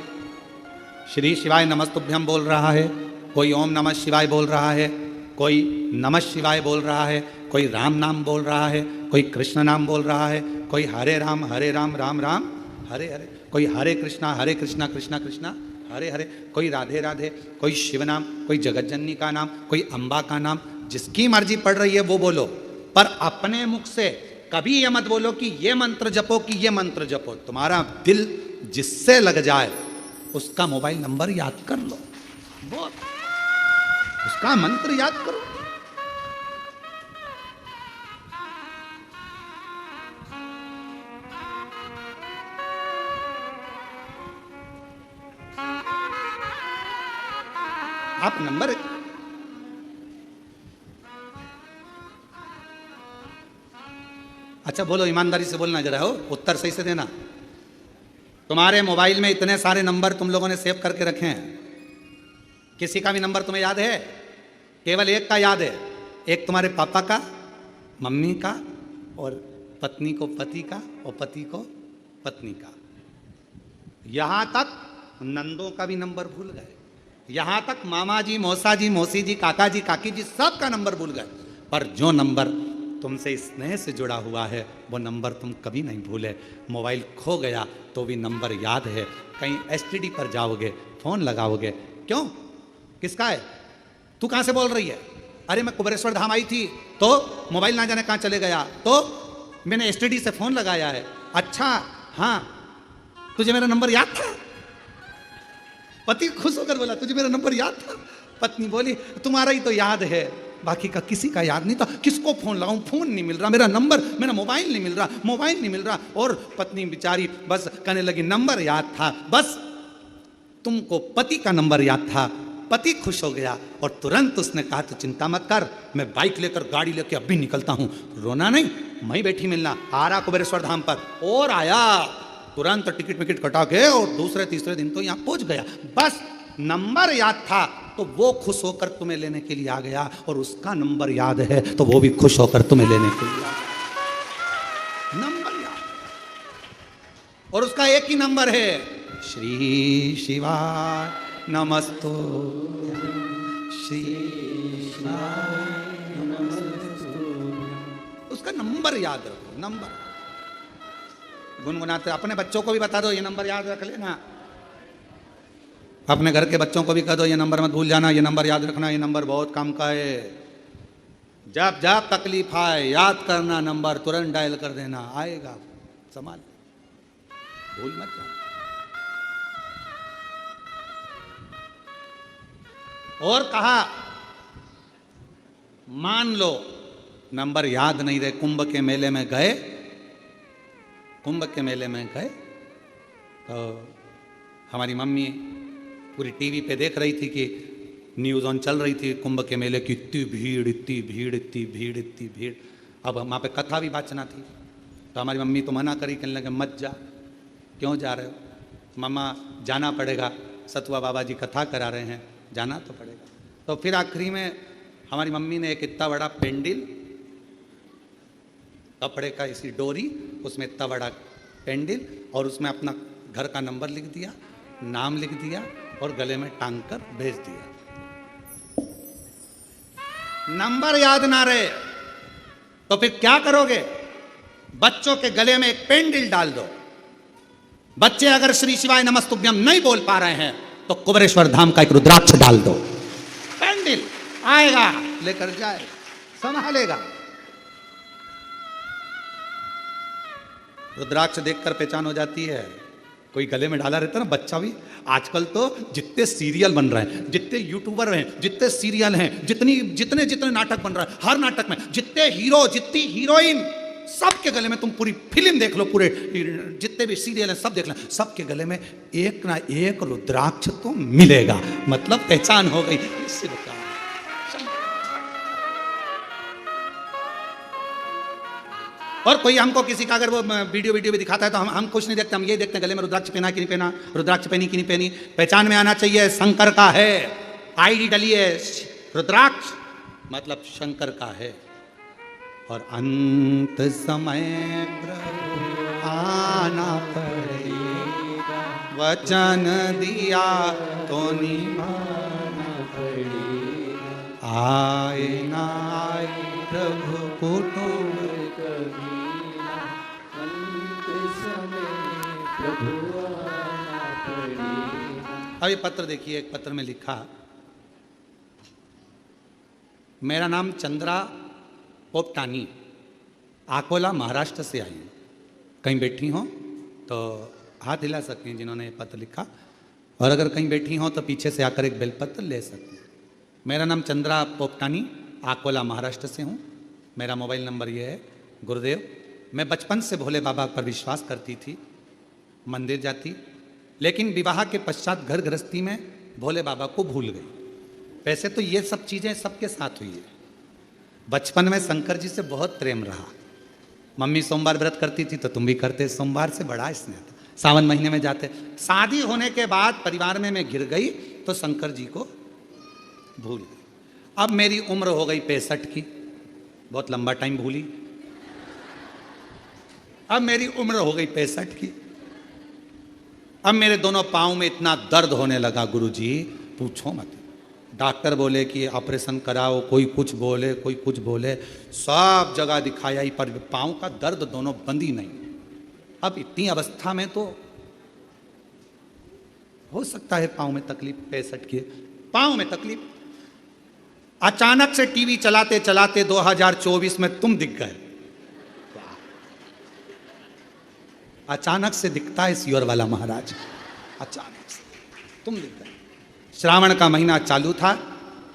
Speaker 1: श्री शिवाय नमस्तुभ्यम बोल रहा है, कोई ओम नमः शिवाय बोल रहा है, कोई नमः शिवाय बोल रहा है, कोई राम नाम बोल रहा है, कोई कृष्ण नाम बोल रहा है, कोई हरे राम राम राम हरे हरे, कोई हरे कृष्णा कृष्णा कृष्णा हरे हरे, कोई राधे राधे, कोई शिव नाम, कोई जगतजननी का नाम, कोई अम्बा का नाम, जिसकी मर्जी पड़ रही है वो बोलो। पर अपने मुख से कभी ये मत बोलो कि ये मंत्र जपो, कि ये मंत्र जपो। तुम्हारा दिल जिससे लग जाए उसका मोबाइल नंबर याद कर लो, बोल, उसका मंत्र याद करो। आप नंबर अच्छा बोलो, ईमानदारी से बोलना जरा, हो उत्तर सही से देना। तुम्हारे मोबाइल में इतने सारे नंबर तुम लोगों ने सेव करके रखे हैं, किसी का भी नंबर तुम्हें याद है? केवल एक का याद है, एक तुम्हारे पापा का, मम्मी का, और पत्नी को पति का और पति को पत्नी का। यहां तक नंदों का भी नंबर भूल गए, यहां तक मामा जी, मौसा जी, मौसी जी, काका जी, काकी जी सबका नंबर भूल गए। पर जो नंबर तुमसे स्नेह से जुड़ा हुआ है वो नंबर तुम कभी नहीं भूले। मोबाइल खो गया तो भी नंबर याद है। कहीं एसटीडी पर जाओगे, फोन लगाओगे, क्यों, किसका है, तू कहां से बोल रही है? अरे मैं कुबेरेश्वर धाम आई थी तो मोबाइल ना जाने कहां चले गया, तो मैंने एसटीडी से फोन लगाया है। अच्छा हाँ, तुझे मेरा नंबर याद था? पति खुश होकर बोला तुझे मेरा नंबर याद था? पत्नी बोली तुम्हारा ही तो याद है, बाकी का किसी का याद नहीं था। किसको फोन लगाऊं, फोन नहीं मिल रहा, मेरा नंबर, मेरा मोबाइल नहीं मिल रहा, मोबाइल नहीं मिल रहा। और पत्नी बेचारी बस कहने लगी नंबर याद था, बस तुमको पति का नंबर याद था। पति खुश हो गया और तुरंत उसने कहा तो चिंता मत कर, मैं बाइक लेकर गाड़ी लेकर अभी निकलता हूं। रोना नहीं, मैं बैठी मिलना, आ रहा कुबेरेश्वर धाम पर। और आया तुरंत टिकट विकेट कटा के और दूसरे तीसरे दिन तो यहां पहुंच गया। बस नंबर याद था तो वो खुश होकर तुम्हें लेने के लिए आ गया, और उसका नंबर याद है तो वो भी खुश होकर तुम्हें लेने के लिए आ गया। नंबर याद, और उसका एक ही नंबर है, श्री शिवाय नमस्तो, श्री शिवाय नमस्तो। उसका नंबर याद रखो, नंबर गुनगुनाते। अपने बच्चों को भी बता दो ये नंबर याद रख लेना, अपने घर के बच्चों को भी कह दो ये नंबर मत भूल जाना, ये नंबर याद रखना, ये नंबर बहुत काम का है। जब जब तकलीफ आए याद करना नंबर, तुरंत डायल कर देना, आएगा, संभाल, भूल मत जाना। और कहा मान लो नंबर याद नहीं रहे, कुंभ के मेले में गए, कुंभ के मेले में गए तो हमारी मम्मी पूरी टीवी पे देख रही थी कि न्यूज़ ऑन चल रही थी कुंभ के मेले की, इतनी भीड़, इतनी भीड़, इतनी भीड़, इतनी भीड़। अब वहाँ पे कथा भी वाचना थी तो हमारी मम्मी तो मना करी, कहने लगे मत जा। क्यों जा रहे हो? मम्मा जाना पड़ेगा, सतुआ बाबा जी कथा करा रहे हैं, जाना तो पड़ेगा। तो फिर आखिरी में हमारी मम्मी ने एक इतना बड़ा पेंडिल, कपड़े का इसी डोरी, उसमें इतना बड़ा पेंडिल और उसमें अपना घर का नंबर लिख दिया, नाम लिख दिया और गले में टांग कर भेज दिया। नंबर याद ना रहे तो फिर क्या करोगे? बच्चों के गले में एक पेंडिल डाल दो। बच्चे अगर श्री शिवाय नमस्तुभ्यम नहीं बोल पा रहे हैं तो कुबेरेश्वर धाम का एक रुद्राक्ष डाल दो, पेंडिल आएगा लेकर जाए, संभालेगा। रुद्राक्ष देखकर पहचान हो जाती है, कोई गले में डाला रहता है ना बच्चा भी। आजकल तो जितने सीरियल बन रहे हैं, जितने यूट्यूबर हैं, जितने सीरियल हैं, जितने जितने नाटक बन रहे हैं, हर नाटक में जितने हीरो, जितनी हीरोइन, सबके गले में, तुम पूरी फिल्म देख लो, पूरे जितने भी सीरियल हैं सब देख लो, सबके गले में एक ना एक रुद्राक्ष तो मिलेगा। मतलब पहचान हो गई। और कोई हमको किसी का अगर वो वीडियो भी दिखाता है तो हम कुछ नहीं देखते, हम ये देखते हैं गले में रुद्राक्ष पहना कि नहीं पहना, रुद्राक्ष पहनी कि नहीं पहनी। पहचान में आना चाहिए शंकर का है, आईडी डलिए रुद्राक्ष मतलब शंकर का है। और अंत समय प्रभु आना पड़ेगा, वचन दिया तो निभाना पड़ेगा, आए ना आए प्रभु कुटुंब अब ये पत्र देखिए, एक पत्र में लिखा, मेरा नाम चंद्रा पोपटानी, आकोला महाराष्ट्र से आई हूँ। कहीं बैठी हो तो हाथ हिला सकते हैं जिन्होंने ये पत्र लिखा, और अगर कहीं बैठी हो तो पीछे से आकर एक बेलपत्र ले सकते हैं। मेरा नाम चंद्रा पोपटानी, आकोला महाराष्ट्र से हूँ। मेरा मोबाइल नंबर ये है। गुरुदेव, मैं बचपन से भोले बाबा पर विश्वास करती थी, मंदिर जाती, लेकिन विवाह के पश्चात घर गृहस्थी में भोले बाबा को भूल गई। वैसे तो ये सब चीज़ें सबके साथ हुई है। बचपन में शंकर जी से बहुत प्रेम रहा। मम्मी सोमवार व्रत करती थी तो तुम भी करते, सोमवार से बड़ा स्नेह था। सावन महीने में जाते। शादी होने के बाद परिवार में मैं गिर गई तो शंकर जी को भूल गई। अब मेरी उम्र हो गई 65 की, बहुत लंबा टाइम भूली। अब मेरी उम्र हो गई 65 की। अब मेरे दोनों पाँव में इतना दर्द होने लगा गुरुजी, पूछो मत। डॉक्टर बोले कि ऑपरेशन कराओ, कोई कुछ बोले, कोई कुछ बोले, सब जगह दिखाया ही, पर पाँव का दर्द दोनों बंद ही नहीं। अब इतनी अवस्था में तो हो सकता है पाँव में तकलीफ, 65 की पाँव में तकलीफ। अचानक से टीवी चलाते चलाते 2024 में तुम दिख गए। अचानक से दिखता है सियोर वाला महाराज, अचानक से तुम दिख गए। श्रावण का महीना चालू था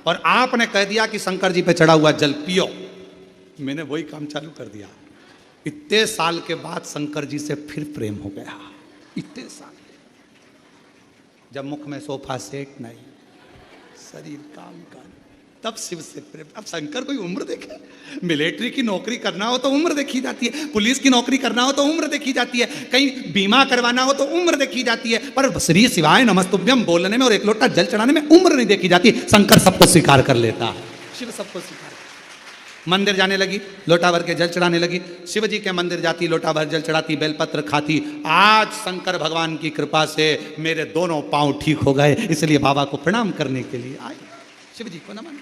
Speaker 1: और आपने कह दिया कि शंकर जी पे चढ़ा हुआ जल पियो। मैंने वही काम चालू कर दिया। इतने साल के बाद शंकर जी से फिर प्रेम हो गया। इतने साल जब मुख में सोफा सेट नहीं, शरीर काम का, तब शिव से प्रेम। अब शंकर कोई उम्र देखे? मिलिट्री की नौकरी करना हो तो उम्र देखी जाती है, पुलिस की नौकरी करना हो तो उम्र देखी जाती है, कहीं बीमा करवाना हो तो उम्र देखी जाती है, पर श्री शिवाय नमस्तुभ्यम बोलने में और एक लोटा जल चढ़ाने में उम्र नहीं देखी जाती। शंकर सबको स्वीकार कर लेता है, शिव सबको स्वीकार। मंदिर जाने लगी, लोटा भर के जल चढ़ाने लगी। शिव जी के मंदिर जाती, लोटा भर जल चढ़ाती, बेलपत्र खाती। आज शंकर भगवान की कृपा से मेरे दोनों पांव ठीक हो गए, इसलिए बाबा को प्रणाम करने के लिए आई, शिव जी को नमन।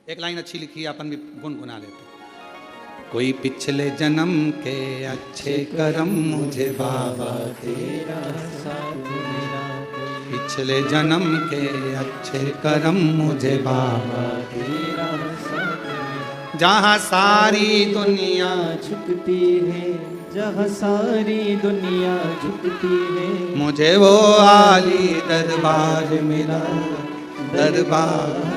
Speaker 1: एक लाइन अच्छी लिखी, अपन भी गुनगुना लेते। कोई पिछले जन्म के अच्छे कर्म मुझे बाबा
Speaker 2: तेरा साथ मेरा,
Speaker 1: पिछले जन्म के अच्छे कर्म मुझे बाबा
Speaker 2: तेरा साथ मेरा।
Speaker 1: जहाँ सारी दुनिया
Speaker 2: झुकती है, जहाँ सारी दुनिया झुकती है,
Speaker 1: मुझे वो आली दरबार मिला, दरबार।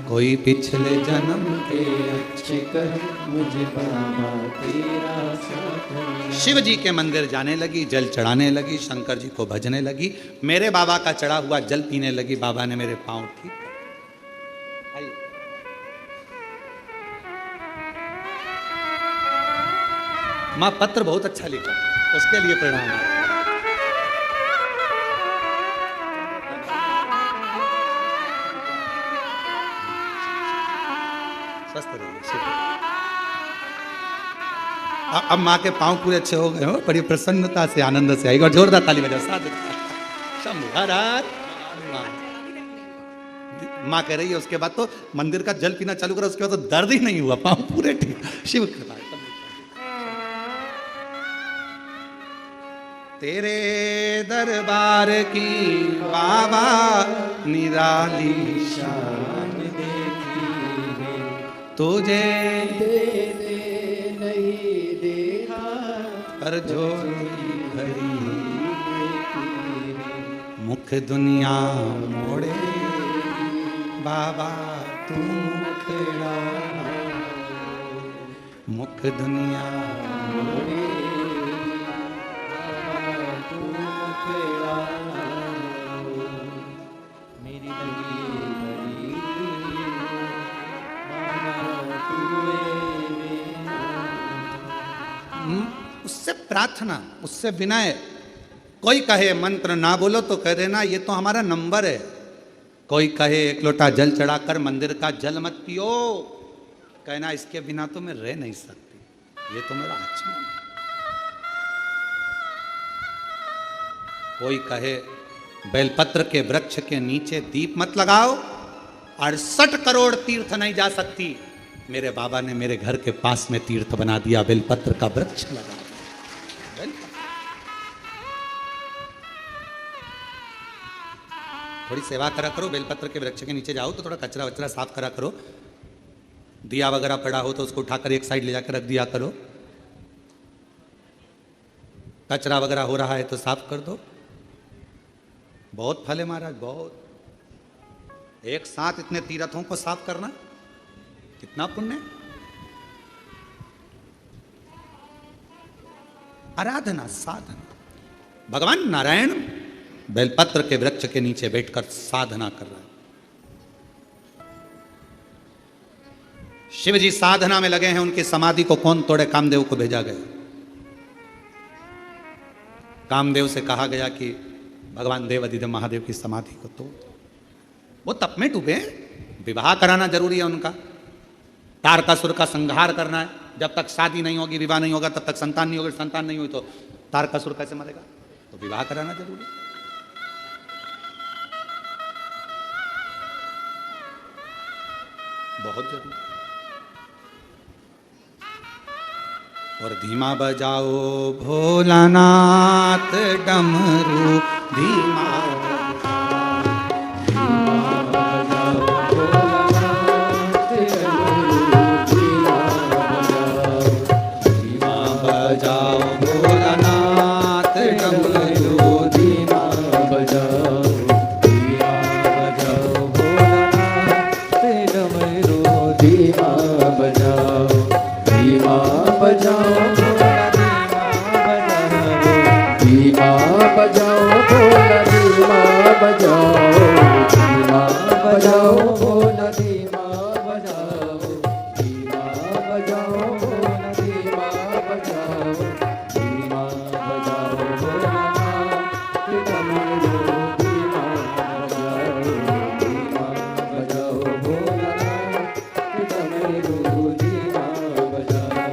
Speaker 1: कोई पिछले जन्म
Speaker 2: के अच्छे कर्म मुझे बाबा तेरा साथ मेरा।
Speaker 1: शिव जी के मंदिर जाने लगी, जल चढ़ाने लगी, शंकर जी को भजने लगी, मेरे बाबा का चढ़ा हुआ जल पीने लगी। बाबा ने मेरे पांव ठीक कर। आइए। माँ पत्र बहुत अच्छा लिखा, उसके लिए प्रणाम। स्वस्थ रहिए, शिव। अब माँ के पांव पूरे अच्छे हो गए हो, बड़ी प्रसन्नता से, आनंद से आएगा। और जोरदार ताली बजाओ, साथ माँ कह रही है। उसके बाद तो मंदिर का जल पीना चालू करा, उसके बाद तो दर्द ही नहीं हुआ, पांव पूरे ठीक। शिव कृपा। तेरे दरबार की बाबा निराली शान
Speaker 2: देखी है,
Speaker 1: तुझे
Speaker 2: तेरे नहीं देखा,
Speaker 1: पर झोली भरी
Speaker 2: देखी है।
Speaker 1: मुख दुनिया मोड़े बाबा तू मुखड़ा, मुख दुनिया
Speaker 2: मोड़े बाबा तू मुखड़ा, मेरी लगी बड़ी बाबा तू मेरा।
Speaker 1: उससे प्रार्थना, उससे विनय। कोई कहे मंत्र ना बोलो तो कह देना ये तो हमारा नंबर है। कोई कहे एक लोटा जल चढ़ाकर मंदिर का जल मत पियो, कहना इसके बिना तो मैं रह नहीं सकती, ये तो मेरा आचमन है। कोई कहे बेलपत्र के वृक्ष के नीचे दीप मत लगाओ, 68 करोड़ तीर्थ नहीं जा सकती। मेरे बाबा ने मेरे घर के पास में तीर्थ बना दिया, बेलपत्र का वृक्ष लगा। थोड़ी सेवा करा करो, बेलपत्र के वृक्ष के नीचे जाओ तो थोड़ा कचरा वचरा साफ करा करो, दिया वगैरह पड़ा हो तो उसको उठाकर एक साइड ले जाकर रख दिया करो, कचरा वगैरह हो रहा है तो साफ कर दो। बहुत फल है महाराज, बहुत। एक साथ इतने तीर्थों को साफ करना कितना पुण्य। आराधना, साधना। भगवान नारायण बेलपत्र के वृक्ष के नीचे बैठकर साधना कर रहे हैं। शिव जी साधना में लगे हैं, उनकी समाधि को कौन तोड़े? कामदेव को भेजा गया। कामदेव से कहा गया कि भगवान देव अधिदेव महादेव की समाधि को तोड़। वो तप में डूबे, विवाह कराना जरूरी है उनका, तारकासुर का संहार करना है, जब तक शादी नहीं होगी, विवाह नहीं होगा, तब तक संतान नहीं होगी, संतान नहीं हुई तो तारकासुर कैसे मरेगा? तो विवाह कराना जरूरी। बहुत जरूरी। और धीमा बजाओ भोलानाथ डमरू, धीमा बजाओ भोलानाथ डमरू, धीमा
Speaker 2: बजाओ, धीमा बजाओ भोलानाथ डमरू, धीमा बजाओ, धीमा बजाओ भोला, धीमा बजाओ भोला, धीमा बजाओ, धीमा बजाओ भोला, धीमा बजाओ, धीमा बजाओ भोला, धीमा बजाओ, धीमा बजाओ भोलानाथ डमरू, धीमा बजाओ, धीमा बजाओ भोलानाथ डमरू, धीमा बजाओ।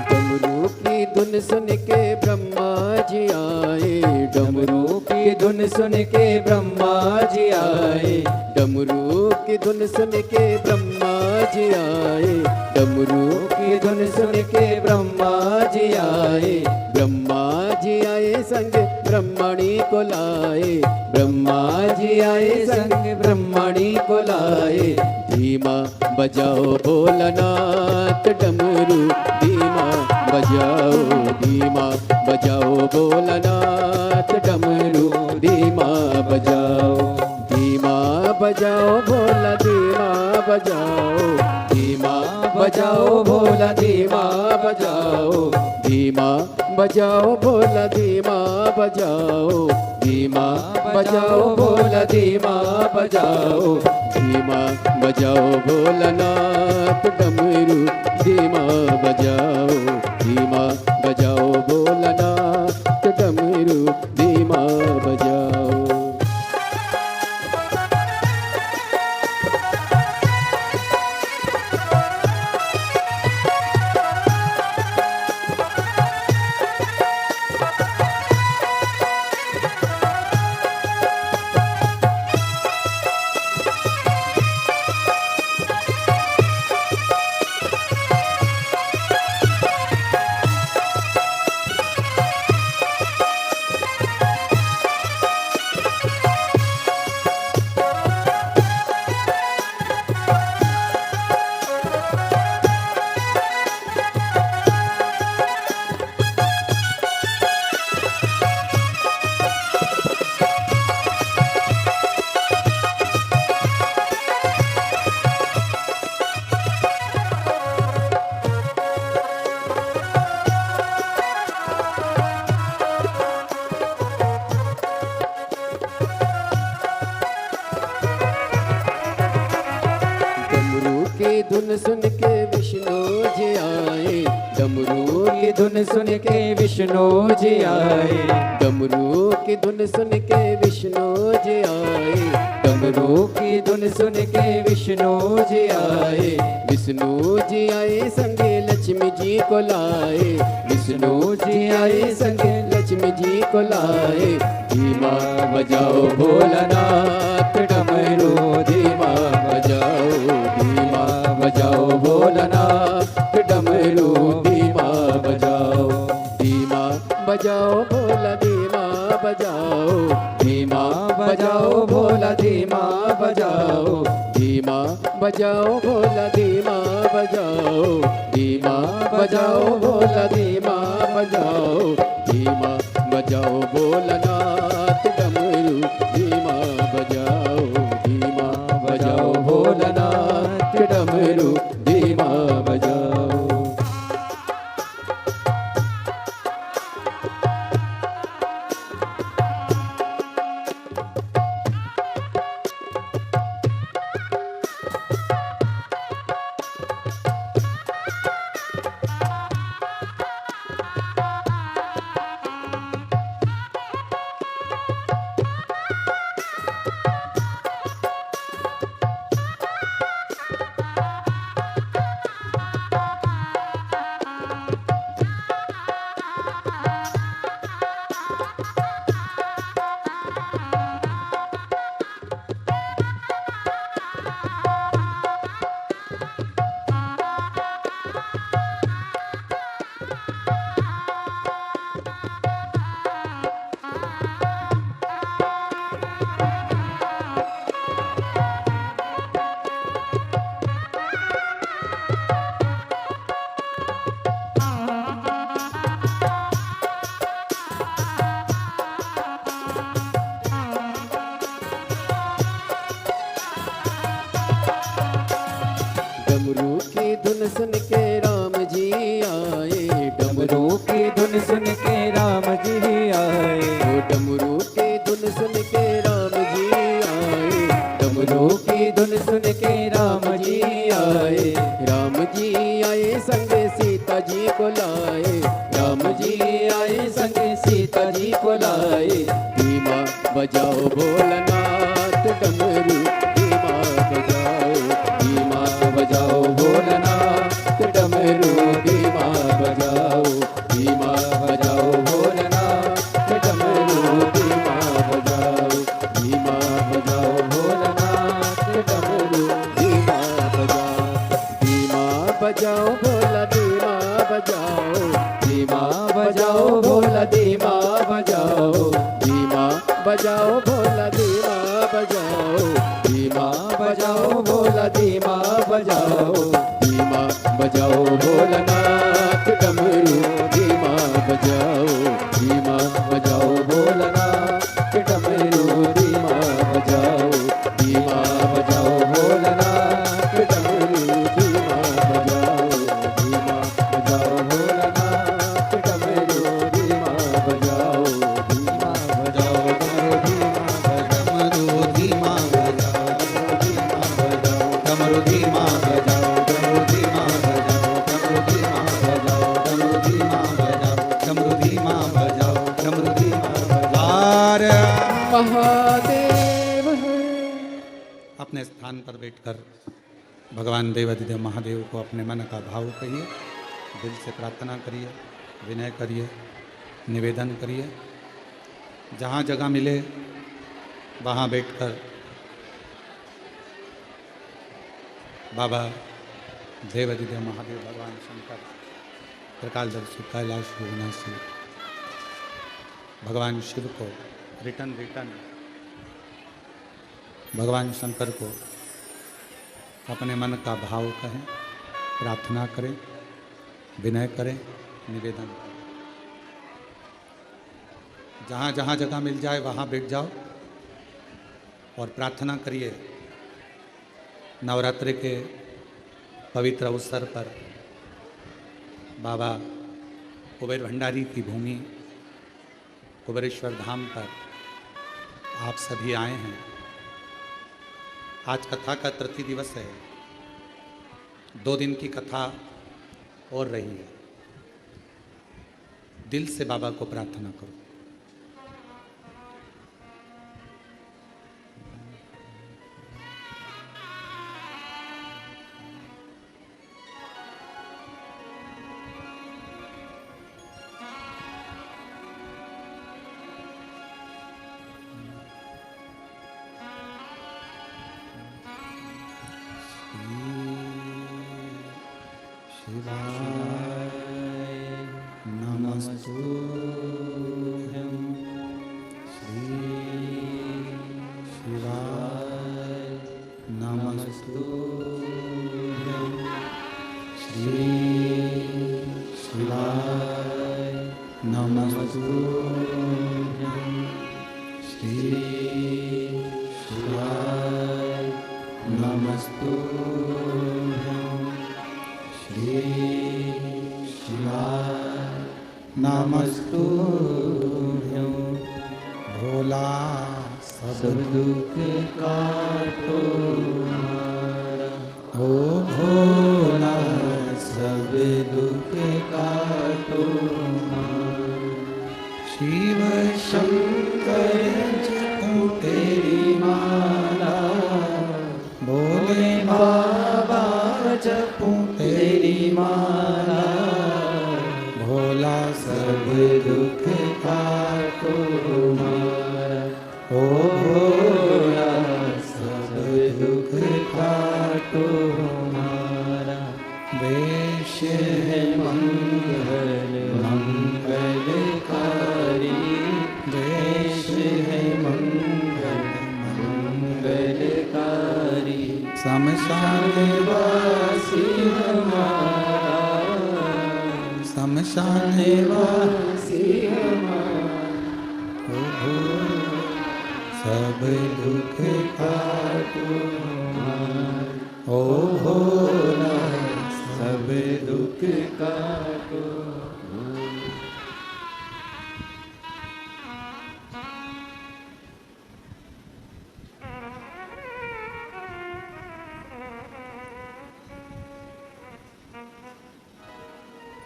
Speaker 2: डमरू की धुन सुन के ब्रह्मा जी आए, डमरू की धुन सुन के ब्रह्मा जी आए, डमरू की धुन सुन के ब्रह्मा जी आए, डमरू की धुन सुन के ब्रह्मा जी आए, ब्रह्मा जी आए संग ब्रह्मणी को लाए, ब्रह्मा जी आए संग ब्रह्मणी को लाए, धीमा बजाओ भोलानाथ डमरू, धीमा बजाओ, धीमा बजाओ भोलानाथ डमरू, धीमा बजाओ, धीमा बजाओ भोला, धीमा बजाओ, धीमा बजाओ भोला, धीमा बजाओ, धीमा बजाओ भोला, धीमा बजाओ, धीमा बजाओ भोला, धीमा बजाओ, धीमा बजाओ भोलानाथ डमरू, धीमा बजाओ, धीमा बजाओ भोलानाथ डमरू, धीमा बजाओ। धुन सुन के विष्णु जी आए, डमरू की धुन सुन के विष्णु जी आए, डमरू की धुन सुन के विष्णु जी आए, डमरू की धुन सुन के विष्णु जी आए, विष्णु जी आए संगे लक्ष्मी जी को लाए, विष्णु जी आए संगे लक्ष्मी जी को लाए। धीमा बजाओ भोलानाथ डमरू, धीमा बजाओ, धीमा बजाओ भोलानाथ डमरू, धीमा बजाओ, धीमा बजाओ भोला, धीमा बजाओ, धीमा बजाओ भोला, धीमा बजाओ, धीमा बजाओ भोला, धीमा बजाओ, धीमा बजाओ भोला, धीमा बजाओ, धीमा बजाओ भोलानाथ डमरू, धीमा बजाओ, धीमा बजाओ भोलानाथ डमरू, धीमा बजाओ। डमरू की धुन सुन के राम जी आए, डमरू की धुन सुन के राम जी आए, डमरू की धुन सुन के राम जी आए, डमरू की धुन सुन के राम जी आए, राम जी आए संगे सीता जी को लाए, राम जी आए संगे सीता जी को लाए। धीमा बजाओ भोलानाथ डमरू, धीमा बजाओ, धीमा बजाओ भोलानाथ डमरू, धीमा बजाओ, धीमा बजाओ भोलानाथ डमरू, धीमा बजाओ, धीमा बजाओ भोलानाथ डमरू, धीमा बजाओ, धीमा बजाओ भोला, धीमा बजाओ, धीमा बजाओ भोला, धीमा बजाओ, धीमा बजाओ भोला, धीमा बजाओ, धीमा बजाओ भोला, धीमा बजाओ, धीमा बजाओ भोलानाथ डमरू, धीमा बजाओ, धीमा बजाओ भोलानाथ डमरू, धीमा बजाओ, धीमा बजाओ भोलानाथ डमरू, धीमा बजाओ, धीमा बजाओ भोलानाथ डमरू, धीमा बजाओ, धीमा बजाओ डमरू, धीमा बजाओ, डमरू धीमा बजाओ, डमरू धीमा बजाओ, डमरू धीमा बजाओ, डमरू धीमा बजाओ, डमरू धीमा बजाओ, डमरू धीमा बजाओ। महादेव है। अपने स्थान पर बैठकर भगवान देवाधिदेव महादेव को अपने मन का भाव कहिए, दिल से प्रार्थना करिए, विनय करिए, निवेदन करिए। जहाँ जगह मिले वहाँ बैठकर बाबा देवाधिदेव महादेव, भगवान शंकर, त्रिकालदर्शी, कैलाश विनाशी भगवान शिव को रिटर्न भगवान शंकर को अपने मन का भाव कहें, प्रार्थना करें, विनय करें, निवेदन करें। जहाँ जहाँ जगह मिल जाए वहाँ बैठ जाओ और प्रार्थना करिए। नवरात्रि के पवित्र अवसर पर बाबा कुबेर भंडारी की भूमि कुबेरेश्वर धाम पर आप सभी आए हैं। आज कथा का तृतीय दिवस है।
Speaker 1: 2 दिन की कथा और रही है। दिल से बाबा को प्रार्थना करो।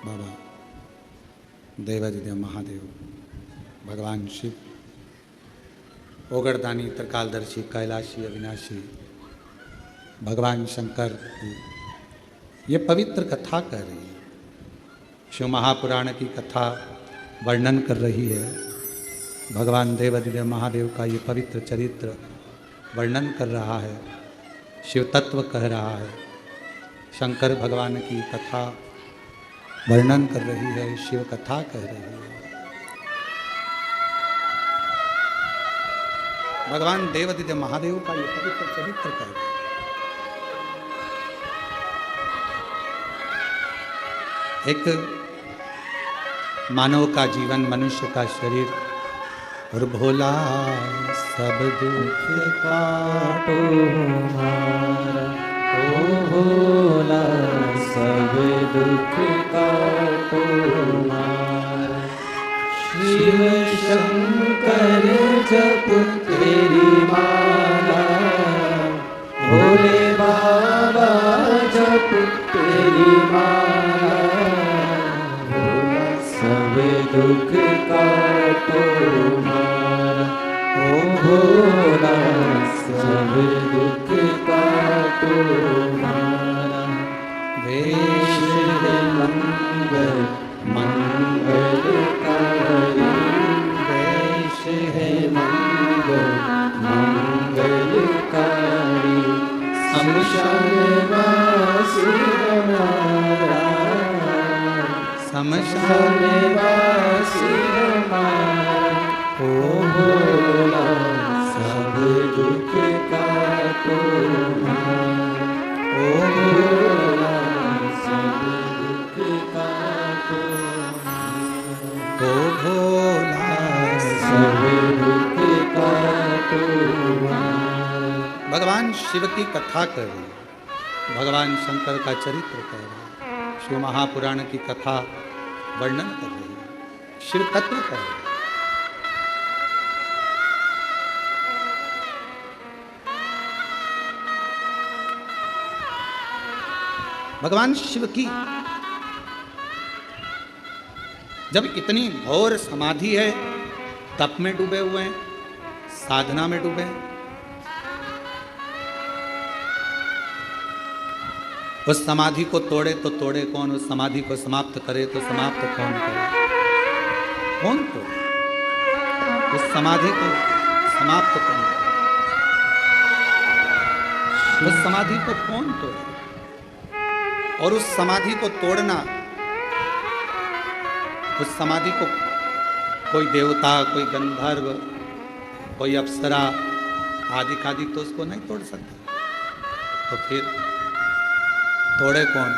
Speaker 1: बाबा देवादिदेव महादेव, भगवान शिव, ओगरदानी, त्रिकालदर्शी, कैलाशी, अविनाशी, भगवान शंकर की ये पवित्र कथा कह रही है। शिव महापुराण की कथा वर्णन कर रही है। भगवान देवादिदेव महादेव का ये पवित्र चरित्र वर्णन कर रहा है, शिव तत्व कह रहा है। शंकर भगवान की कथा वर्णन कर रही है, शिव कथा कह रही है। भगवान देवादिदेव महादेव का ये पवित्र चरित्र कह रहा है। एक मानव का जीवन, मनुष्य का शरीर और भोला सब दुख
Speaker 2: काटो हमारा, ओ भोला सब दुख काटो हमारा। शिव शंकर जप तेरी माला, भोले बाबा जप तेरी माला। भोला सब दुख काटो हमारा, ओ भोला सब दुख काटो हमारा। वेश है मंगल मंगलकारी, वेश है मंगल मंगलकारी। शमशानवासी हमारा, शमशानवासी हमारा। ओ भोला सब दुख काटो हमारा, ओ भोला सब दुख काटो हमारा।
Speaker 1: ओ भोला
Speaker 2: सब दुख काटो हमारा।
Speaker 1: भगवान शिव की कथा कर रही है, भगवान शंकर का चरित्र कह रहा है, शिव महापुराण की कथा वर्णन कर रही है, शिव तत्व कह रही है। भगवान शिव की जब इतनी घोर समाधि है, तप में डूबे हुए हैं, साधना में डूबे हैं, उस समाधि को तोड़े तो तोड़े कौन, उस समाधि को समाप्त करे तो समाप्त कौन करे? कौन तोड़े उस समाधि को? समाप्त कौन करे? उस समाधि को कौन तोड़े? और उस समाधि को तोड़ना, उस समाधि को कोई देवता, कोई गंधर्व, कोई अप्सरा आदि आदि तो उसको नहीं तोड़ सकता। तो फिर तोड़े कौन?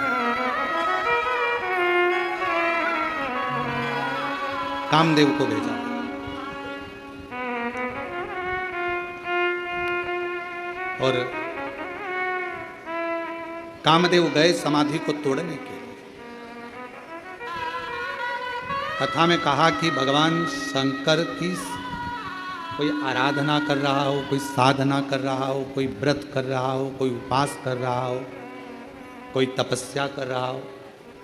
Speaker 1: कामदेव को भेजा। और कामदेव गए समाधि को तोड़ने के लिए। कथा में कहा कि भगवान शंकर की कोई आराधना कर रहा हो, कोई साधना कर रहा हो, कोई व्रत कर रहा हो, कोई उपास कर रहा हो, कोई तपस्या कर रहा हो,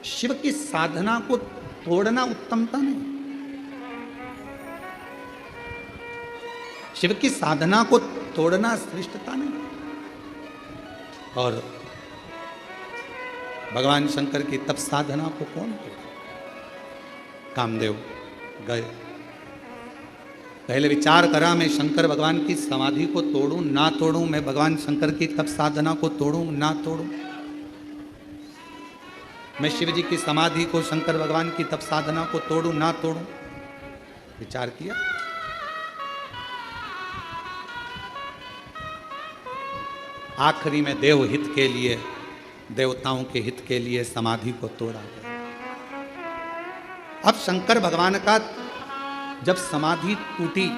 Speaker 1: शिव की साधना को तोड़ना उत्तमता नहीं। शिव की साधना को तोड़ना श्रेष्ठता नहीं। और भगवान शंकर की तप साधना को कौन तोड़े? कामदेव गए। पहले विचार करा, मैं शंकर भगवान की समाधि को तोड़ूं ना तोड़ूं, मैं भगवान शंकर की तप साधना को तोड़ूं ना तोड़ूं, मैं शिव जी की समाधि को, शंकर भगवान की तप साधना को तोड़ूं ना तोड़ूं। विचार किया। आखिरी में देव हित के लिए, देवताओं के हित के लिए समाधि को तोड़ा गया। अब शंकर भगवान का जब समाधि टूटी,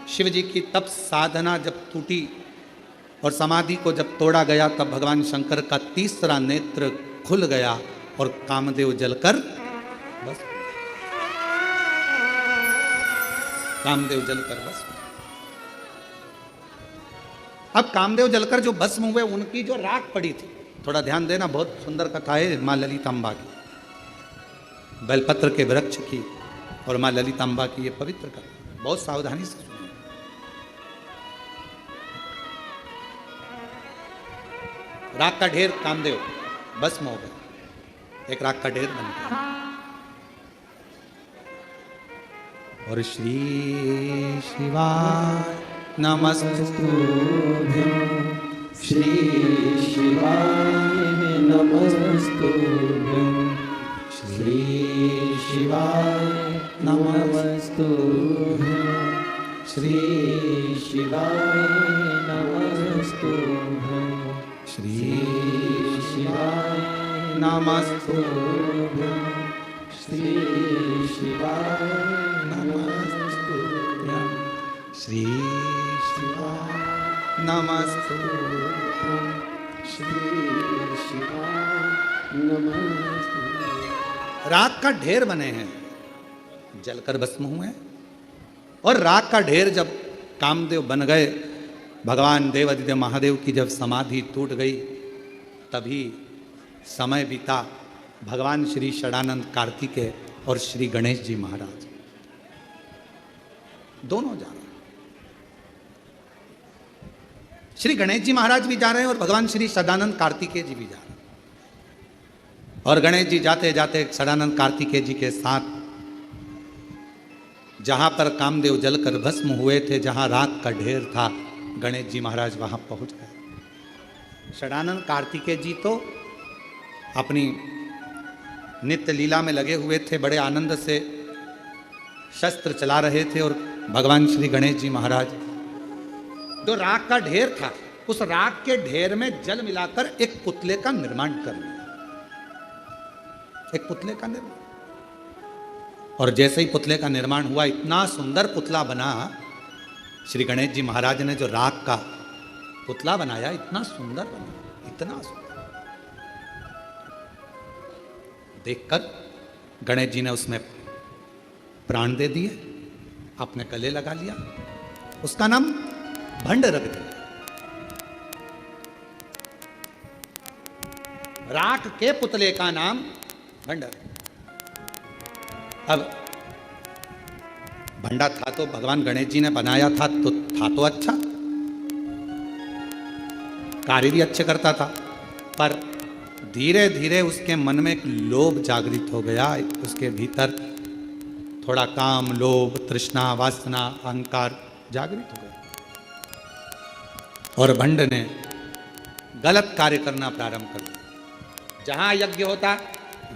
Speaker 1: शिव जी की तप साधना जब टूटी और समाधि को जब तोड़ा गया, तब भगवान शंकर का तीसरा नेत्र खुल गया और कामदेव जलकर बस, कामदेव जलकर बस। अब कामदेव जलकर जो भस्म हुए, उनकी जो राख पड़ी थी, थोड़ा ध्यान देना, बहुत सुंदर कथा है माँ ललितांबा की, बेलपत्र के वृक्ष की और माँ ललितांबा की ये पवित्र कथा, बहुत सावधानी से सुनिए। राख का ढेर कामदेव भस्म हो गए, एक राख का ढेर बन गया। और श्री शिवाय नमस्तुभ्यं,
Speaker 2: श्री शिवाय नमस्तुभ्यं, श्री शिवाय नमस्तुभ्यं, श्री शिवाय नमस्तुभ्यं, श्री शिवाय नमस्तुभ्यं, श्री शिवाय नमस्तुभ्यं,
Speaker 1: श्री शिवाय नमस्तुभ्यं,
Speaker 2: श्री शिवाय नमस्तुभ्यं।
Speaker 1: राख का ढेर बने हैं, जलकर भस्म हुए हैं। और राख का ढेर जब कामदेव बन गए, भगवान देवादिदेव महादेव की जब समाधि टूट गई, तभी समय बीता। भगवान श्री षडानंद कार्तिकेय और श्री गणेश जी महाराज दोनों जा रहे हैं। श्री गणेश जी महाराज भी जा रहे हैं और भगवान श्री षडानंद कार्तिकेय जी भी जा रहे हैं। और गणेश जी जाते जाते षडानंद कार्तिकेय जी के साथ जहां पर कामदेव जलकर भस्म हुए थे, जहां राख का ढेर था, गणेश जी महाराज वहां पहुंच गए। षडानंद कार्तिकेय जी तो अपनी नित्य लीला में लगे हुए थे, बड़े आनंद से शस्त्र चला रहे थे। और भगवान श्री गणेश जी महाराज जो राख का ढेर था, उस राख के ढेर में जल मिलाकर एक पुतले का निर्माण कर लिया, एक पुतले का निर्माण। और जैसे ही पुतले का निर्माण हुआ, इतना सुंदर पुतला बना। श्री गणेश जी महाराज ने जो राख का पुतला बनाया, इतना सुंदर बना, इतना सुंदर। देखकर गणेश जी ने उसमें प्राण दे दिए, अपने गले लगा लिया, उसका नाम भंड रख दिया। राख के पुतले का नाम भंडार। अब भंडा था तो भगवान गणेश जी ने बनाया था तो अच्छा, कार्य भी अच्छे करता था, पर धीरे धीरे उसके मन में एक लोभ जागृत हो गया। उसके भीतर थोड़ा काम, लोभ, तृष्णा, वासना, अहंकार जागृत हो गया और भंड ने गलत कार्य करना प्रारंभ कर दिया। जहां यज्ञ होता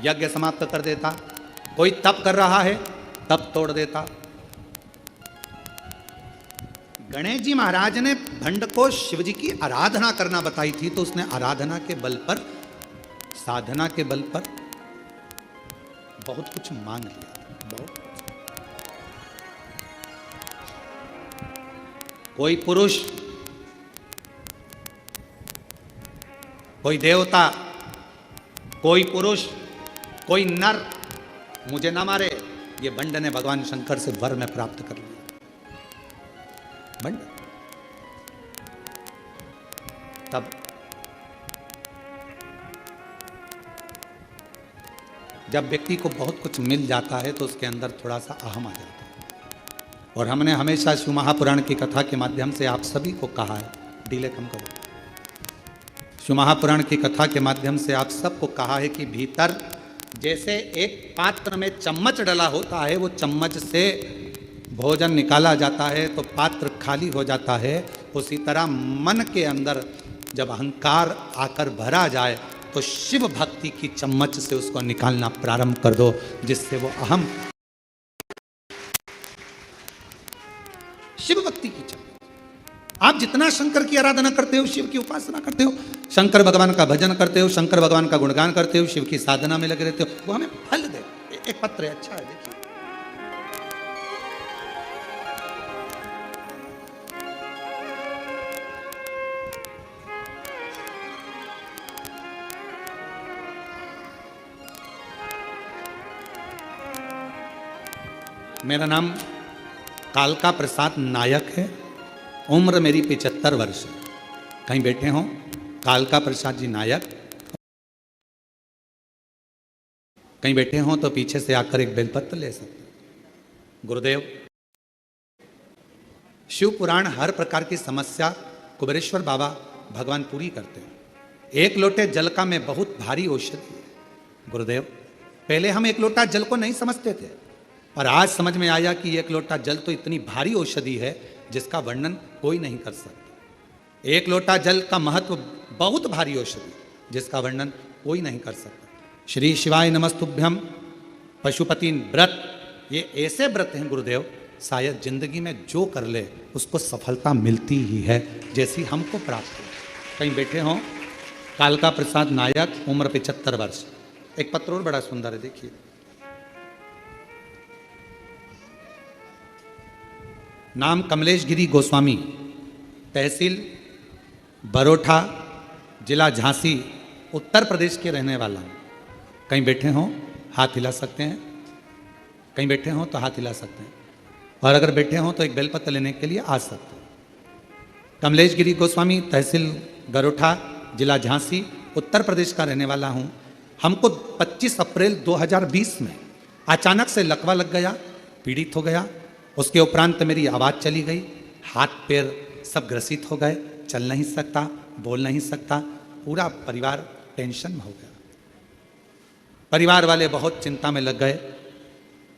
Speaker 1: यज्ञ समाप्त कर देता, कोई तप कर रहा है तप तोड़ देता। गणेश जी महाराज ने भंड को शिव जी की आराधना करना बताई थी, तो उसने आराधना के बल पर, साधना के बल पर बहुत कुछ मांग लिया। बहुत कोई पुरुष, कोई देवता, कोई पुरुष, कोई नर मुझे ना मारे, ये भंड ने भगवान शंकर से वर में प्राप्त कर लिया। भंड तब जब व्यक्ति को बहुत कुछ मिल जाता है तो उसके अंदर थोड़ा सा अहम आ जाता है। और हमने हमेशा शिव महापुराण की कथा के माध्यम से आप सभी को कहा है, डीले कम करो, शिव महापुराण की कथा के माध्यम से आप सबको कहा है कि भीतर जैसे एक पात्र में चम्मच डला होता है, वो चम्मच से भोजन निकाला जाता है तो पात्र खाली हो जाता है, उसी तरह मन के अंदर जब अहंकार आकर भरा जाए तो शिव भक्ति की चम्मच से उसको निकालना प्रारंभ कर दो, जिससे वो अहम, शिव भक्ति की चम्मच। आप जितना शंकर की आराधना करते हो, शिव की उपासना करते हो, शंकर भगवान का भजन करते हो, शंकर भगवान का गुणगान करते हो, शिव की साधना में लगे रहते हो, वो हमें फल दे। एक पत्र है, अच्छा है, देखिए। मेरा नाम कालका प्रसाद नायक है, उम्र मेरी 75 वर्ष है। कहीं बैठे हों कालका प्रसाद जी नायक, कहीं बैठे हों तो पीछे से आकर एक बेलपत्र ले सकते हैं। गुरुदेव, शिव पुराण हर प्रकार की समस्या कुबेरेश्वर बाबा भगवान पूरी करते हैं। एक लोटे जल का में बहुत भारी औषधि है। गुरुदेव, पहले हम एक लोटा जल को नहीं समझते थे, और आज समझ में आया कि एक लोटा जल तो इतनी भारी औषधि है जिसका वर्णन कोई नहीं कर सकता। एक लोटा जल का महत्व बहुत भारी औषधि जिसका वर्णन कोई नहीं कर सकता। श्री शिवाय नमस्तुभ्यम पशुपति व्रत, ये ऐसे व्रत हैं गुरुदेव, शायद जिंदगी में जो कर ले उसको सफलता मिलती ही है, जैसी हमको प्राप्त हो। कहीं बैठे हों कालका प्रसाद नायक, उम्र 75 वर्ष। एक पत्र और बड़ा सुंदर है, देखिए। नाम कमलेश गिरी गोस्वामी, तहसील बरोठा, जिला झांसी, उत्तर प्रदेश के रहने वाला हूँ। कहीं बैठे हों हाथ हिला सकते हैं, कहीं बैठे हों तो हाथ हिला सकते हैं, और अगर बैठे हों तो एक बेलपत्र लेने के लिए आ सकते हैं। कमलेश गिरी गोस्वामी, तहसील गरोठा, जिला झांसी, उत्तर प्रदेश का रहने वाला हूँ। हमको 25 अप्रैल 2020 में अचानक से लकवा लग गया, पीड़ित हो गया। उसके उपरांत मेरी आवाज़ चली गई, हाथ पैर सब ग्रसित हो गए, चल नहीं सकता, बोल नहीं सकता। पूरा परिवार टेंशन में हो गया, परिवार वाले बहुत चिंता में लग गए।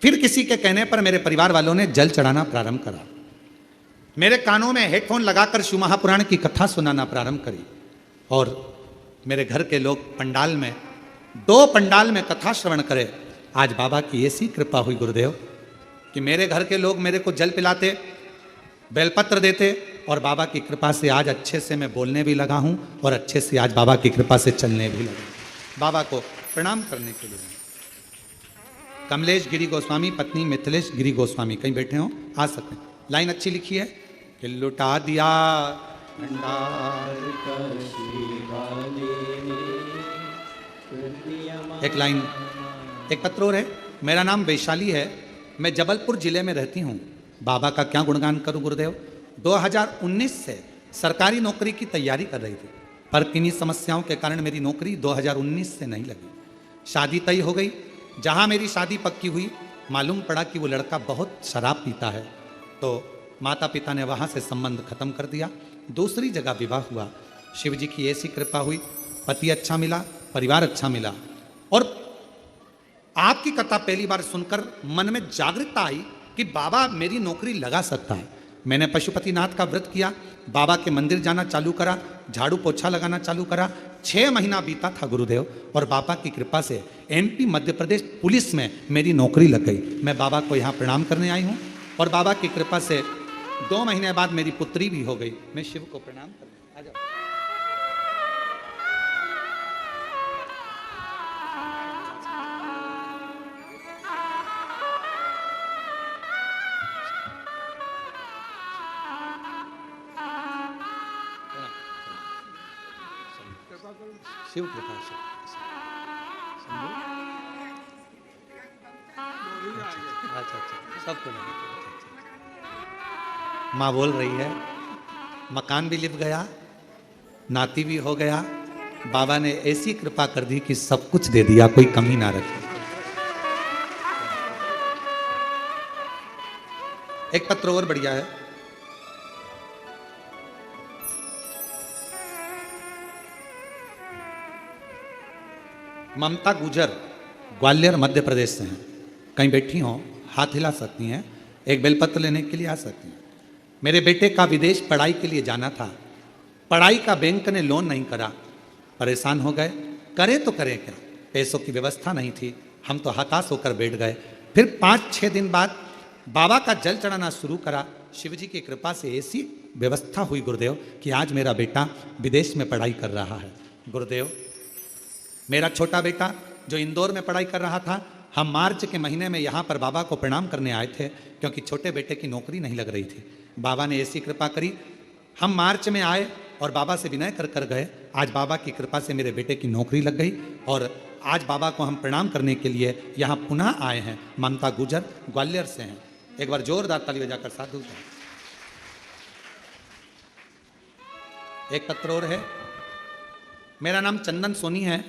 Speaker 1: फिर किसी के कहने पर मेरे परिवार वालों ने जल चढ़ाना प्रारंभ करा। मेरे कानों में हेडफोन लगाकर शिव महापुराण की कथा सुनाना प्रारंभ करी, और मेरे घर के लोग पंडाल में, 2 पंडाल में कथा श्रवण करे। आज बाबा की ऐसी कृपा हुई गुरुदेव कि मेरे घर के लोग मेरे को जल पिलाते, बेलपत्र देते, और बाबा की कृपा से आज अच्छे से मैं बोलने भी लगा हूँ, और अच्छे से आज बाबा की कृपा से चलने भी लगा। बाबा को प्रणाम करने के लिए। कमलेश गिरी गोस्वामी, पत्नी मिथिलेश गिरी गोस्वामी, कहीं बैठे हो आ सकते हैं। लाइन अच्छी लिखी है कि लुटा दिया भंडार का एक लाइन, एक पत्र और है। मेरा नाम वैशाली है, मैं जबलपुर जिले में रहती हूँ। बाबा का क्या गुणगान करूँ गुरुदेव। 2019 से सरकारी नौकरी की तैयारी कर रही थी, पर किन्हीं समस्याओं के कारण मेरी नौकरी 2019 से नहीं लगी। शादी तय हो गई। जहाँ मेरी शादी पक्की हुई, मालूम पड़ा कि वो लड़का बहुत शराब पीता है, तो माता पिता ने वहाँ से संबंध खत्म कर दिया। दूसरी जगह विवाह हुआ। शिव जी की ऐसी कृपा हुई, पति अच्छा मिला, परिवार अच्छा मिला। और आपकी कथा पहली बार सुनकर मन में जागरूकता आई कि बाबा मेरी नौकरी लगा सकता है। मैंने पशुपतिनाथ का व्रत किया, बाबा के मंदिर जाना चालू करा, झाड़ू पोछा लगाना चालू करा। 6 महीना बीता था गुरुदेव, और बाबा की कृपा से एमपी मध्य प्रदेश पुलिस में मेरी नौकरी लग गई। मैं बाबा को यहाँ प्रणाम करने आई हूँ, और बाबा की कृपा से 2 महीने बाद मेरी पुत्री भी हो गई। मैं शिव को प्रणाम करने आ जाओ। शिव कृपा से अच्छा सबको माँ बोल रही है, मकान भी लिप गया, नाती भी हो गया। बाबा ने ऐसी कृपा कर दी कि सब कुछ दे दिया, कोई कमी ना रखी। एक पत्र और बढ़िया है। ममता गुजर ग्वालियर मध्य प्रदेश से हैं। कहीं बैठी हो, हाथ हिला सकती हैं, एक बेलपत्र लेने के लिए आ सकती हैं। मेरे बेटे का विदेश पढ़ाई के लिए जाना था, पढ़ाई का बैंक ने लोन नहीं करा, परेशान हो गए। करें तो करें क्या, पैसों की व्यवस्था नहीं थी। हम तो हताश होकर बैठ गए। फिर 5-6 दिन बाद बाबा का जल चढ़ाना शुरू करा। शिव जी की कृपा से ऐसी व्यवस्था हुई गुरुदेव कि आज मेरा बेटा विदेश में पढ़ाई कर रहा है। गुरुदेव, मेरा छोटा बेटा जो इंदौर में पढ़ाई कर रहा था, हम मार्च के महीने में यहाँ पर बाबा को प्रणाम करने आए थे, क्योंकि छोटे बेटे की नौकरी नहीं लग रही थी। बाबा ने ऐसी कृपा करी, हम मार्च में आए और बाबा से विनय कर गए। आज बाबा की कृपा से मेरे बेटे की नौकरी लग गई, और आज बाबा को हम प्रणाम करने के लिए यहाँ पुनः आए हैं। ममता गुजर ग्वालियर से हैं। एक बार जोरदार ताली बजाकर साधु। एक पत्र और है। मेरा नाम चंदन सोनी है,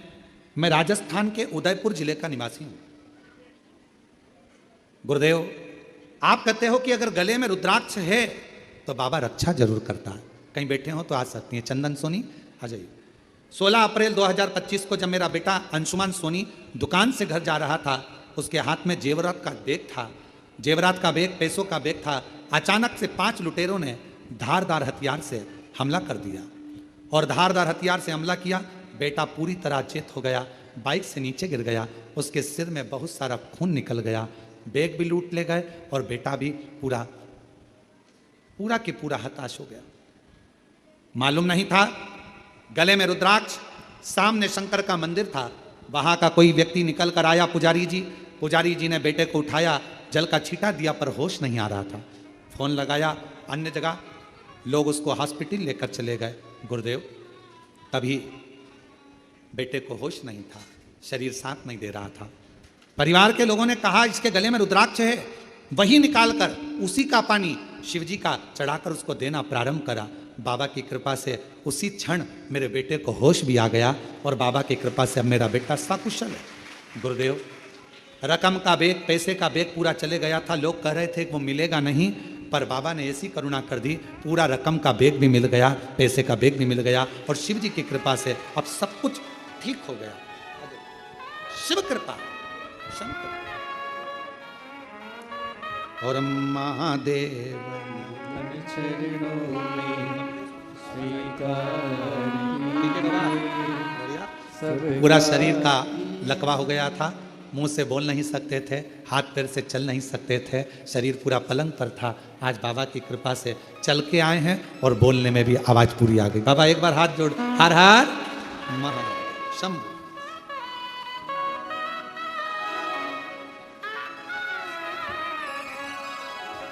Speaker 1: मैं राजस्थान के उदयपुर जिले का निवासी हूं। गुरुदेव, आप कहते हो कि अगर गले में रुद्राक्ष है तो बाबा रक्षा जरूर करता है। कहीं बैठे हो तो आ सकती हैं। चंदन सोनी आ जाइए। 16 अप्रैल 2025 को जब मेरा बेटा अंशुमान सोनी दुकान से घर जा रहा था, उसके हाथ में जेवरात का बैग था। जेवरात का बैग पैसों का बैग था। अचानक से 5 लुटेरों ने धारदार हथियार से हमला कर दिया, और धारदार हथियार से हमला किया। बेटा पूरी तरह चेत हो गया, बाइक से नीचे गिर गया, उसके सिर में बहुत सारा खून निकल गया। बैग भी लूट ले गए, और बेटा भी पूरा के पूरा हताश हो गया। मालूम नहीं था, गले में रुद्राक्ष, सामने शंकर का मंदिर था। वहां का कोई व्यक्ति निकल कर आया, पुजारी जी ने बेटे को उठाया, जल का छींटा दिया, पर होश नहीं आ रहा था। फोन लगाया अन्य जगह, लोग उसको हॉस्पिटल लेकर चले गए। गुरुदेव, तभी बेटे को होश नहीं था, शरीर साथ नहीं दे रहा था। परिवार के लोगों ने कहा इसके गले में रुद्राक्ष है, वही निकालकर उसी का पानी शिव जी का चढ़ाकर उसको देना प्रारंभ करा। बाबा की कृपा से उसी क्षण मेरे बेटे को होश भी आ गया, और बाबा की कृपा से अब मेरा बेटा सकुशल है। गुरुदेव, रकम का बैग, पैसे का बैग पूरा चले गया था। लोग कह रहे थे कि वो मिलेगा नहीं, पर बाबा ने ऐसी करुणा कर दी, पूरा रकम का बैग भी मिल गया, पैसे का बैग भी मिल गया, और शिव जी की कृपा से अब सब कुछ ठीक हो गया। शिव कृपा, शंकर और महादेव
Speaker 2: मन चरणों में स्वीकार कीजिए।
Speaker 1: पूरा शरीर का लकवा हो गया था, मुंह से बोल नहीं सकते थे, हाथ पैर से चल नहीं सकते थे, शरीर पूरा पलंग पर था। आज बाबा की कृपा से चल के आए हैं, और बोलने में भी आवाज पूरी आ गई। बाबा एक बार हाथ जोड़, हर हर शंभु।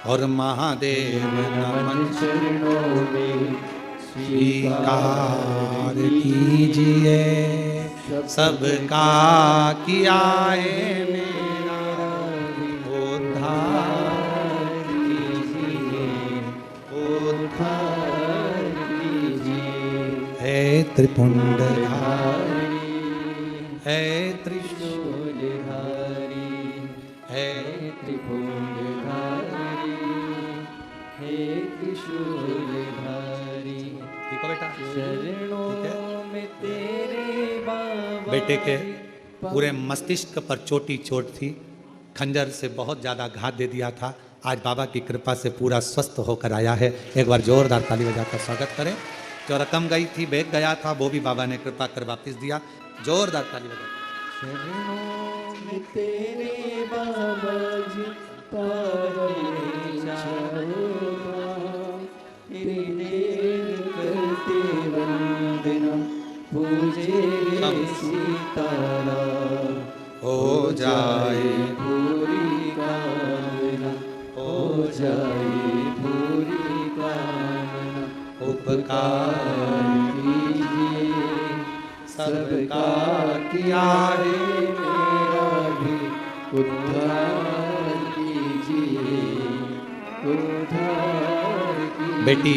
Speaker 1: और महादेव नमन
Speaker 2: चरणों में
Speaker 1: स्वीकार कीजिए, सबका किया है मेरा उद्धार कीजिए, उद्धार कीजिए। है त्रिपुंडधारी, है
Speaker 2: त्रिशूलधारी,
Speaker 1: है
Speaker 2: त्रिपुंडधारी, हे त्रिशूलधारी।
Speaker 1: ठीक हो बेटा?
Speaker 2: शरणों में तेरे बाबा
Speaker 1: बेटे के पूरे मस्तिष्क पर चोटी चोट थी, खंजर से बहुत ज़्यादा घात दे दिया था। आज बाबा की कृपा से पूरा स्वस्थ होकर आया है। एक बार जोरदार ताली बजाकर स्वागत करें। जो रकम गई थी, बैग गया था, वो भी बाबा ने कृपा कर वापस दिया। जोरदार ताली बजाकर।
Speaker 2: शरणों में तेरे बाबा जी पावे चारों, तेरी देर करते वंदना, पूजे सीताराम।
Speaker 1: हो जाए
Speaker 2: पूरी कामना, हो जाए पूरी कामना।
Speaker 1: उपकार
Speaker 2: कीजिए सबका किया है, मेरा भी उद्धार कीजिए, उद्धार कीजिए।
Speaker 1: बेटी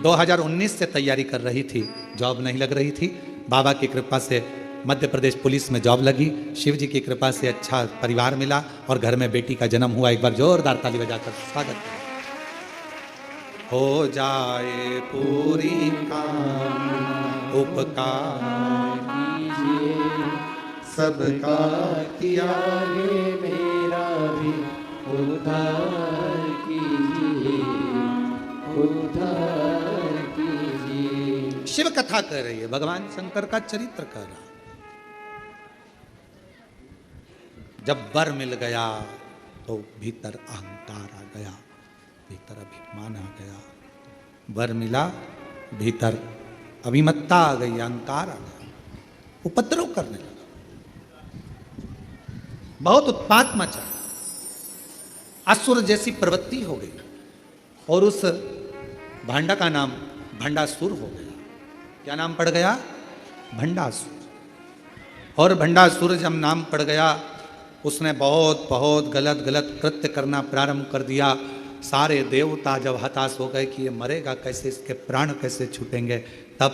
Speaker 1: 2019 से तैयारी कर रही थी, जॉब नहीं लग रही थी। बाबा की कृपा से मध्य प्रदेश पुलिस में जॉब लगी। शिव जी की कृपा से अच्छा परिवार मिला और घर में बेटी का जन्म हुआ। एक बार जोरदार ताली बजाकर स्वागत करें। हो जाए पूरी कामना, उपकार
Speaker 2: कीजिए
Speaker 1: सबका
Speaker 2: किया है, मेरा भी उद्धार कीजिए, उद्धार कीजिए।
Speaker 1: शिव कथा कर रही है, भगवान शंकर का चरित्र कर रहा। जब वर मिल गया तो भीतर अहंकार आ गया, भीतर अभिमान आ गया। वर मिला, भीतर अभिमत्ता आ गई, अहंकार आ गया, उपद्रव करने लगा, बहुत उत्पात मचा, असुर जैसी प्रवृत्ति हो गई और उस भांडा का नाम भंडासुर हो गया। क्या नाम पड़ गया? भंडासुर। और भंडासुर जब नाम पड़ गया, उसने बहुत बहुत गलत गलत कृत्य करना प्रारंभ कर दिया। सारे देवता जब हताश हो गए कि ये मरेगा कैसे, इसके प्राण कैसे छूटेंगे, तब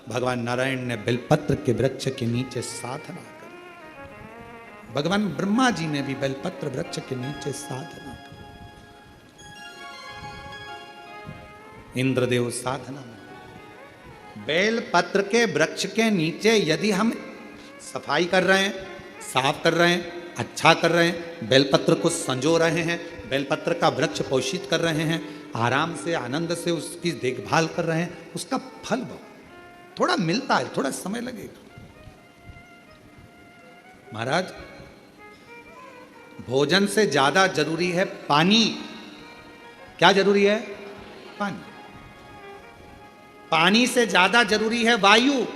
Speaker 1: भगवान नारायण ने बेलपत्र के वृक्ष के नीचे साधना कर। भगवान ब्रह्मा जी ने भी बेलपत्र वृक्ष के नीचे साधना कर। इंद्रदेव साधना में बेलपत्र के वृक्ष के नीचे यदि हम सफाई कर रहे हैं, साफ कर रहे हैं, अच्छा कर रहे हैं, बेलपत्र को संजो रहे हैं, बेलपत्र का वृक्ष पोषित कर रहे हैं, आराम से आनंद से उसकी देखभाल कर रहे हैं, उसका फल बहुत थोड़ा मिलता है, थोड़ा समय लगेगा। महाराज, भोजन से ज्यादा जरूरी है पानी। क्या जरूरी है? पानी। पानी से ज्यादा जरूरी है वायु।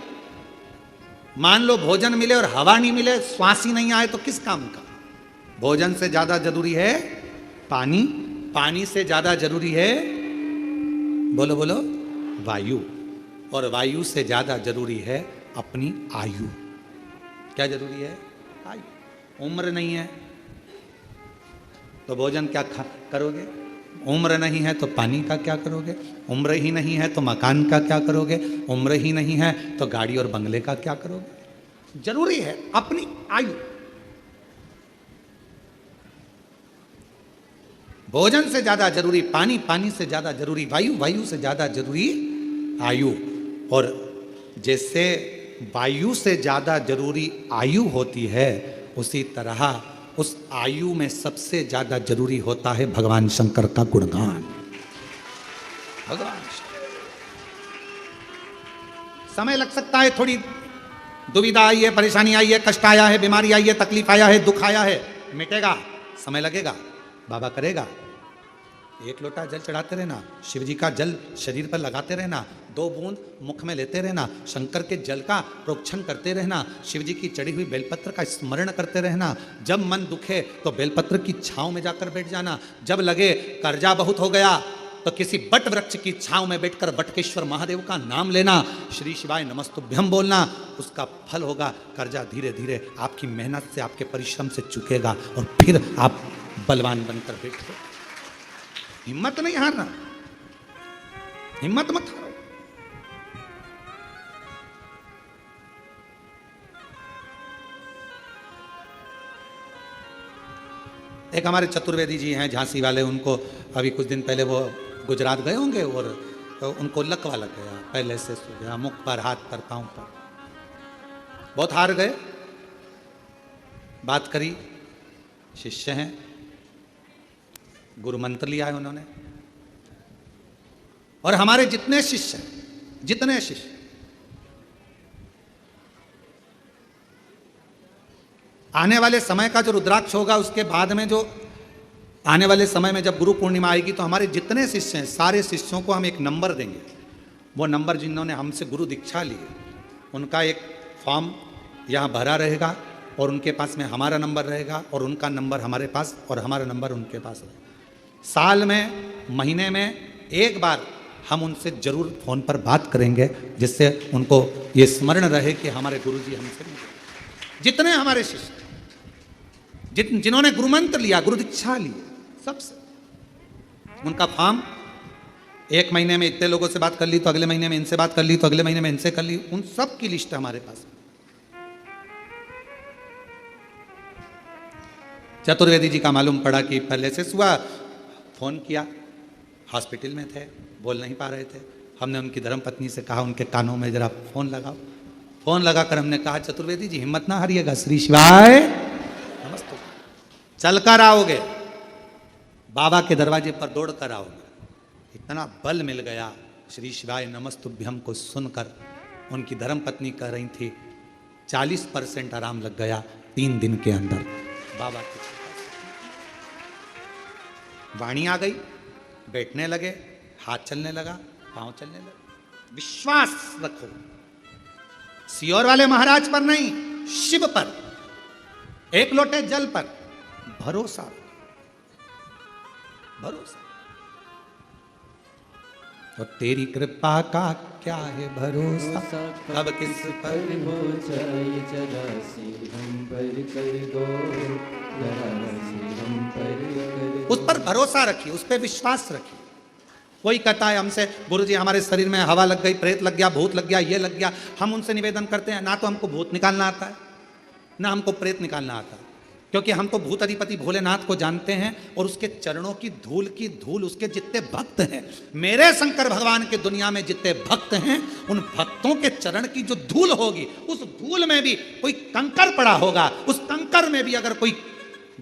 Speaker 1: मान लो भोजन मिले और हवा नहीं मिले, श्वास ही नहीं आए तो किस काम का? भोजन से ज्यादा जरूरी है पानी, पानी से ज्यादा जरूरी है, बोलो बोलो, वायु। और वायु से ज्यादा जरूरी है अपनी आयु। क्या जरूरी है? आयु। उम्र नहीं है तो भोजन क्या करोगे? उम्र नहीं है तो पानी का क्या करोगे? उम्र ही नहीं है तो मकान का क्या करोगे? उम्र ही नहीं है तो गाड़ी और बंगले का क्या करोगे? जरूरी है अपनी आयु। भोजन से ज्यादा जरूरी पानी, पानी से ज्यादा जरूरी वायु, वायु से ज्यादा जरूरी आयु। और जैसे वायु से ज्यादा जरूरी आयु होती है, उसी तरह उस आयु में सबसे ज्यादा जरूरी होता है भगवान शंकर का गुणगान। भगवान समय लग सकता है, थोड़ी दुविधा आई है, परेशानी आई है, कष्ट आया है, बीमारी आई है, तकलीफ आया है, दुख आया है, मिटेगा, समय लगेगा, बाबा करेगा। एक लोटा जल चढ़ाते रहना, शिव जी का जल शरीर पर लगाते रहना, 2 बूंद मुख में लेते रहना, शंकर के जल का प्रोक्षण करते रहना, शिव जी की चढ़ी हुई बेलपत्र का स्मरण करते रहना। जब मन दुखे तो बेलपत्र की छांव में जाकर बैठ जाना। जब लगे कर्जा बहुत हो गया तो किसी बट वृक्ष की छांव में बैठकर बटकेश्वर महादेव का नाम लेना, श्री शिवाय नमस्तुभ्यम बोलना, उसका फल होगा। कर्जा धीरे धीरे आपकी मेहनत से, आपके परिश्रम से चुकेगा और फिर आप बलवान बनकर बैठो। हिम्मत नहीं हारना, हिम्मत मत हारो। एक हमारे चतुर्वेदी जी हैं झांसी वाले, उनको अभी कुछ दिन पहले वो गुजरात गए होंगे और तो उनको लकवा लग गया, पहले से सो गया, मुख पर, हाथ पर, पाँव पर, बहुत हार गए। बात करी, शिष्य हैं, गुरु मंत्र लिया है उन्होंने। और हमारे जितने शिष्य हैं, जितने शिष्य, आने वाले समय का जो रुद्राक्ष होगा, उसके बाद में जो आने वाले समय में जब गुरु पूर्णिमा आएगी, तो हमारे जितने शिष्य हैं, सारे शिष्यों को हम एक नंबर देंगे। वो नंबर जिन्होंने हमसे गुरु दीक्षा ली, उनका एक फॉर्म यहाँ भरा रहेगा और उनके पास में हमारा नंबर रहेगा और उनका नंबर हमारे पास और हमारा नंबर उनके पास रहेगा। साल में, महीने में एक बार हम उनसे जरूर फोन पर बात करेंगे, जिससे उनको ये स्मरण रहे कि हमारे गुरु जी हमसे मिले। जितने हमारे शिष्य, जिन्होंने गुरु मंत्र लिया, गुरु दीक्षा ली, सबसे उनका फॉर्म, एक महीने में इतने लोगों से बात कर ली, तो अगले महीने में इनसे बात कर ली, तो अगले महीने में इनसे कर ली, उन सब की लिस्ट हमारे पास। चतुर्वेदी जी का मालूम पड़ा कि पहले से सुबह फोन किया, हॉस्पिटल में थे, बोल नहीं पा रहे थे। हमने उनकी धर्मपत्नी से कहा उनके कानों में जरा फोन लगाओ। फोन लगाकर हमने कहा, चतुर्वेदी जी हिम्मत ना हारिएगा, श्री शिवाय नमस्ते, चल कर आओगे, बाबा के दरवाजे पर दौड़ कर आओगे। इतना बल मिल गया श्री शिवाय नमस्तुभ्यम को सुनकर। उनकी धर्मपत्नी कह रही थी 40% आराम लग गया 3 दिन के अंदर। बाबा की वाणी आ गई, बैठने लगे, हाथ चलने लगा, पांव चलने लगे। विश्वास रखो, सियोर वाले महाराज पर नहीं, शिव पर, एक लोटे जल पर भरोसा, भरोसा। और तेरी कृपा का क्या है भरोसा, अब किस पर
Speaker 2: हो जाए, जरा सी हम पर कर दो, जरा सी हम पर कर दो।
Speaker 1: उस पर भरोसा रखिए, उस पर विश्वास रखिए। कोई कहता है हमसे, गुरु जी हमारे शरीर में हवा लग गई, प्रेत लग गया, भूत लग गया, ये लग गया। हम उनसे निवेदन करते हैं, ना तो हमको भूत निकालना आता है, ना हमको प्रेत निकालना आता है, क्योंकि हम तो भूत अधिपति भोलेनाथ को जानते हैं और उसके चरणों की धूल, उसके जितने भक्त हैं, मेरे शंकर भगवान के दुनिया में जितने भक्त हैं, उन भक्तों के चरण की जो धूल होगी, उस धूल में भी कोई कंकर पड़ा होगा, उस कंकर में भी अगर कोई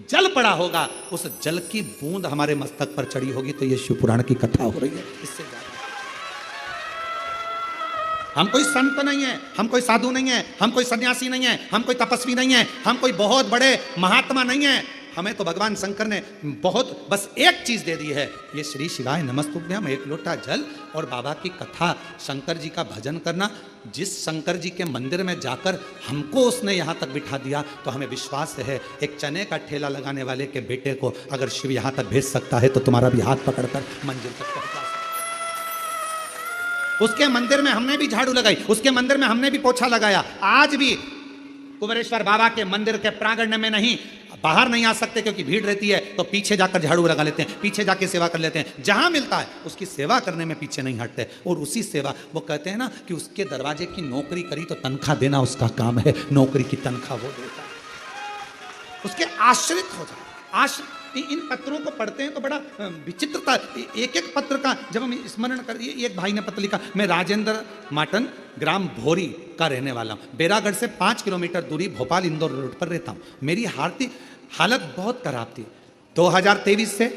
Speaker 1: जल पड़ा होगा, उस जल की बूंद हमारे मस्तक पर चढ़ी होगी, तो ये शिव पुराण की कथा हो रही है। इससे ज्यादा हम कोई संत नहीं है, हम कोई साधु नहीं है, हम कोई सन्यासी नहीं है, हम कोई तपस्वी नहीं है, हम कोई बहुत बड़े महात्मा नहीं है। हमें तो भगवान शंकर ने बहुत बस एक चीज दे दी है, ये श्री शिवाय नमस्तुभ्यम, एक लोटा जल और बाबा की कथा, शंकर जी का भजन करना। जिस शंकर जी के मंदिर में जाकर हमको उसने यहाँ तक बिठा दिया, तो हमें विश्वास है एक चने का ठेला लगाने वाले के बेटे को अगर शिव यहाँ तक भेज सकता है, तो तुम्हारा भी हाथ पकड़कर मंजिल तक पहुंचा सकता है। उसके मंदिर में हमने भी झाड़ू लगाई, उसके मंदिर में हमने भी पोछा लगाया। आज भी कुबेरेश्वर बाबा के मंदिर के प्रांगण में नहीं, बाहर नहीं आ सकते क्योंकि भीड़ रहती है, तो पीछे जाकर झाड़ू लगा लेते हैं, पीछे जाके सेवा कर लेते हैं। जहां मिलता है उसकी सेवा करने में पीछे नहीं हटते। और उसी सेवा, वो कहते हैं ना कि उसके दरवाजे की नौकरी करी तो तनख्वाह देना उसका काम है, नौकरी की तनख्वाह वो देता है। उसके आश्रित हो जाए। इन पत्रों को पढ़ते हैं तो बड़ा विचित्रता, एक एक पत्र का जब हम स्मरण कर, एक भाई ने पत्र लिखा, मैं राजेंद्र माटन, ग्राम भोरी का रहने वाला हूँ, बेरागढ़ से 5 किलोमीटर दूरी भोपाल इंदौर रोड पर रहता हूँ। मेरी हालत बहुत खराब थी। 2023 से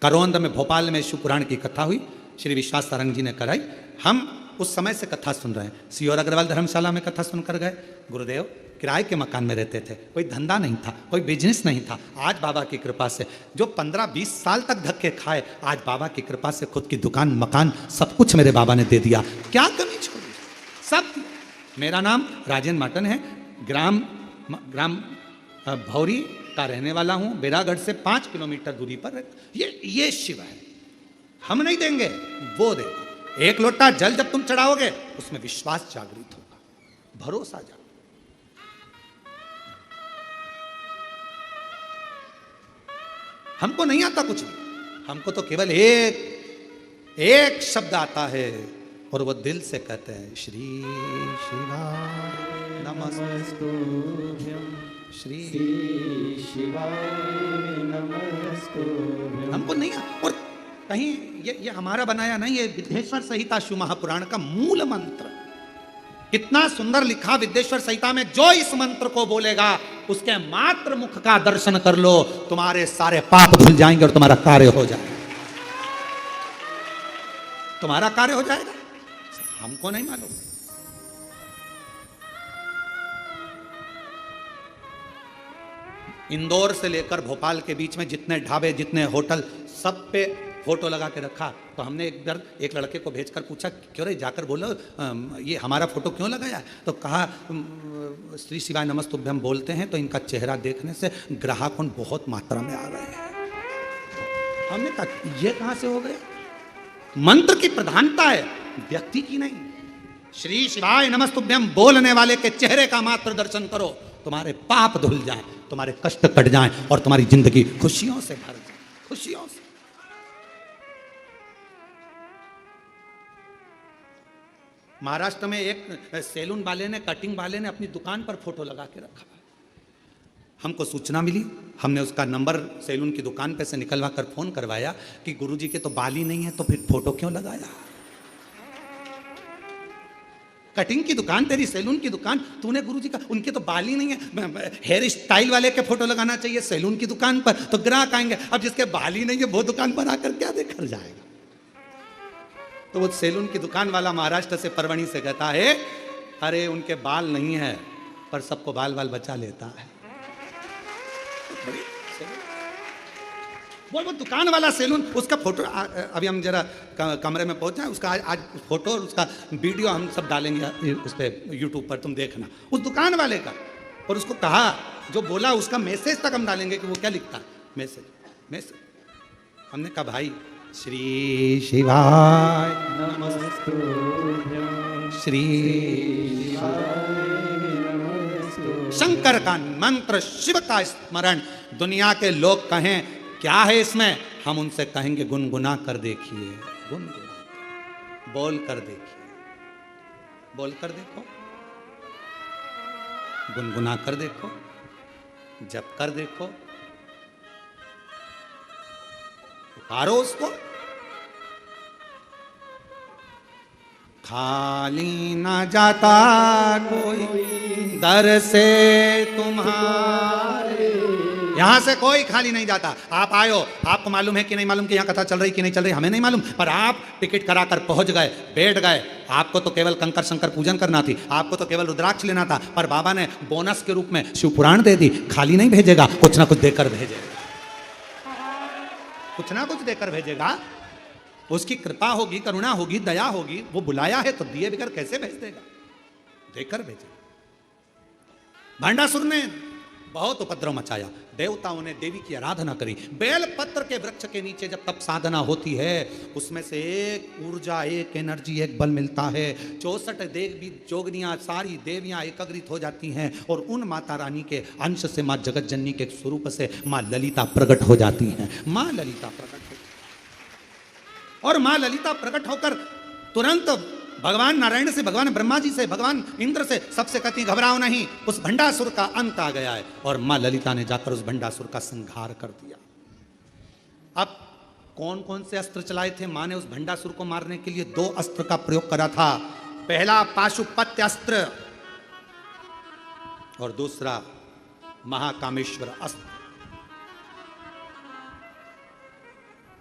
Speaker 1: करौंद में भोपाल में शिव पुराण की कथा हुई, श्री विश्वास सारंग जी ने कराई। हम उस समय से कथा सुन रहे हैं, सियोर अग्रवाल धर्मशाला में कथा सुनकर गए। गुरुदेव किराए के मकान में रहते थे, कोई धंधा नहीं था, कोई बिजनेस नहीं था। आज बाबा की कृपा से जो 15-20 साल तक धक्के खाए, आज बाबा की कृपा से खुद की दुकान, मकान, सब कुछ मेरे बाबा ने दे दिया। क्या कमी छोड़ी, सब। मेरा नाम राजेंद्र माटन है, ग्राम भौरी का रहने वाला हूँ, बेरागढ़ से 5 किलोमीटर दूरी पर। ये शिव है, हम नहीं देंगे, वो देगा। एक लोटा जल जब तुम चढ़ाओगे, उसमें विश्वास जागृत होगा, भरोसा जागृत। हमको नहीं आता कुछ भी, हमको तो केवल एक शब्द आता है और वो दिल से कहते हैं, श्री शिवाय नमस्तुभ्यम। श्री
Speaker 2: शिवाय नमस्तुभ्यं।
Speaker 1: हमको नहीं, और कहीं ये हमारा बनाया नहीं, ये विद्येश्वर संहिता शिव महापुराण का मूल मंत्र। कितना सुंदर लिखा विद्येश्वर संहिता में, जो इस मंत्र को बोलेगा उसके मात्र मुख का दर्शन कर लो, तुम्हारे सारे पाप धुल जाएंगे और तुम्हारा कार्य हो जाएगा। तुम्हारा कार्य हो जाएगा, हमको नहीं मालूम। इंदौर से लेकर भोपाल के बीच में जितने ढाबे, जितने होटल, सब पे फोटो लगा के रखा। तो हमने एक लड़के को भेजकर पूछा, क्यों रे, जाकर बोलो ये हमारा फोटो क्यों लगाया? तो कहा श्री शिवाय नमस्तुभ्यम बोलते हैं तो इनका चेहरा देखने से ग्राहक बहुत मात्रा में आ रहे हैं। हमने कहा ये कहां से हो गए? मंत्र की प्रधानता है, व्यक्ति की नहीं। श्री शिवाय नमस्तुभ्यम बोलने वाले के चेहरे का मात्र दर्शन करो, तुम्हारे पाप धुल जाएं, तुम्हारे कष्ट कट जाएं और तुम्हारी जिंदगी खुशियों से भर जाए, खुशियों से। महाराष्ट्र में एक सैलून वाले ने, कटिंग वाले ने अपनी दुकान पर फोटो लगा के रखा। हमको सूचना मिली, हमने उसका नंबर सैलून की दुकान पे से निकलवा कर फोन करवाया कि गुरुजी के तो बाल ही नहीं है, तो फिर फोटो क्यों लगाया? कटिंग की दुकान तेरी, सैलून की दुकान, तूने गुरुजी का, उनके तो बाल ही नहीं है, हेयर स्टाइल वाले के फोटो लगाना चाहिए सैलून की दुकान पर, तो ग्राहक आएंगे। अब जिसके बाल ही नहीं है वो दुकान पर आकर क्या देखकर जाएगा? तो वो सैलून की दुकान वाला महाराष्ट्र से, परवणी से कहता है, अरे उनके बाल नहीं है पर सबको बाल बाल बचा लेता है। वो दुकान वाला सैलून, उसका फोटो अभी हम जरा कमरे में पहुंच जाए, उसका आज फोटो और उसका वीडियो हम सब डालेंगे उस पर, यूट्यूब पर, तुम देखना उस दुकान वाले का। और उसको कहा, जो बोला उसका मैसेज तक हम डालेंगे कि वो क्या लिखता है, मैसेज। हमने कहा भाई श्री शिवाय
Speaker 2: नमस्तुभ्यं,
Speaker 1: श्री शंकर का मंत्र, शिव का स्मरण। दुनिया के लोग कहें क्या है इसमें, हम उनसे कहेंगे गुनगुना कर देखिए, गुनगुना बोल कर देखिए, बोल कर देखो, गुनगुना कर देखो, जप कर देखो, पुकारो उसको। खाली ना जाता कोई दर से तुम्हारे, यहां से कोई खाली नहीं जाता। आप आयो, आपको मालूम है कि नहीं मालूम कि यहां कथा चल रही कि नहीं चल रही, हमें नहीं मालूम, पर आप टिकट कराकर पहुंच गए, बैठ गए। आपको तो केवल कंकर शंकर पूजन करना थी, आपको तो केवल रुद्राक्ष लेना था, पर बाबा ने बोनस के रूप में शिव पुराण दे दी। खाली नहीं भेजेगा, कुछ ना कुछ देकर भेजेगा, कुछ ना कुछ देकर भेजेगा। उसकी कृपा होगी, करुणा होगी, दया होगी। वो बुलाया है तो दिए बगैर कैसे भेज देगा? देकर भेजेगा। भांडासुर ने बहुत उपद्रव मचाया, देवताओं ने देवी की आराधना करी। बेल पत्र के वृक्ष के नीचे जब तप साधना होती है, उसमें से एक ऊर्जा, एक एनर्जी, एक बल मिलता है। 64 देवी जोगनियां, सारी देवियां एकत्रित हो जाती हैं और उन माता रानी के अंश से, माँ जगत जननी के स्वरूप से माँ ललिता प्रकट हो जाती हैं। माँ ललिता प्रकट होती, और माँ ललिता प्रकट होकर तुरंत भगवान नारायण से, भगवान ब्रह्मा जी से, भगवान इंद्र से, सबसे कहती घबराओ नहीं, उस भंडासुर का अंत आ गया है। और माँ ललिता ने जाकर उस भंडासुर का संहार कर दिया। अब कौन कौन से अस्त्र चलाए थे? माँ ने उस भंडासुर को मारने के लिए 2 अस्त्र का प्रयोग करा था। पहला पाशुपत्य अस्त्र और दूसरा महाकामेश्वर अस्त्र।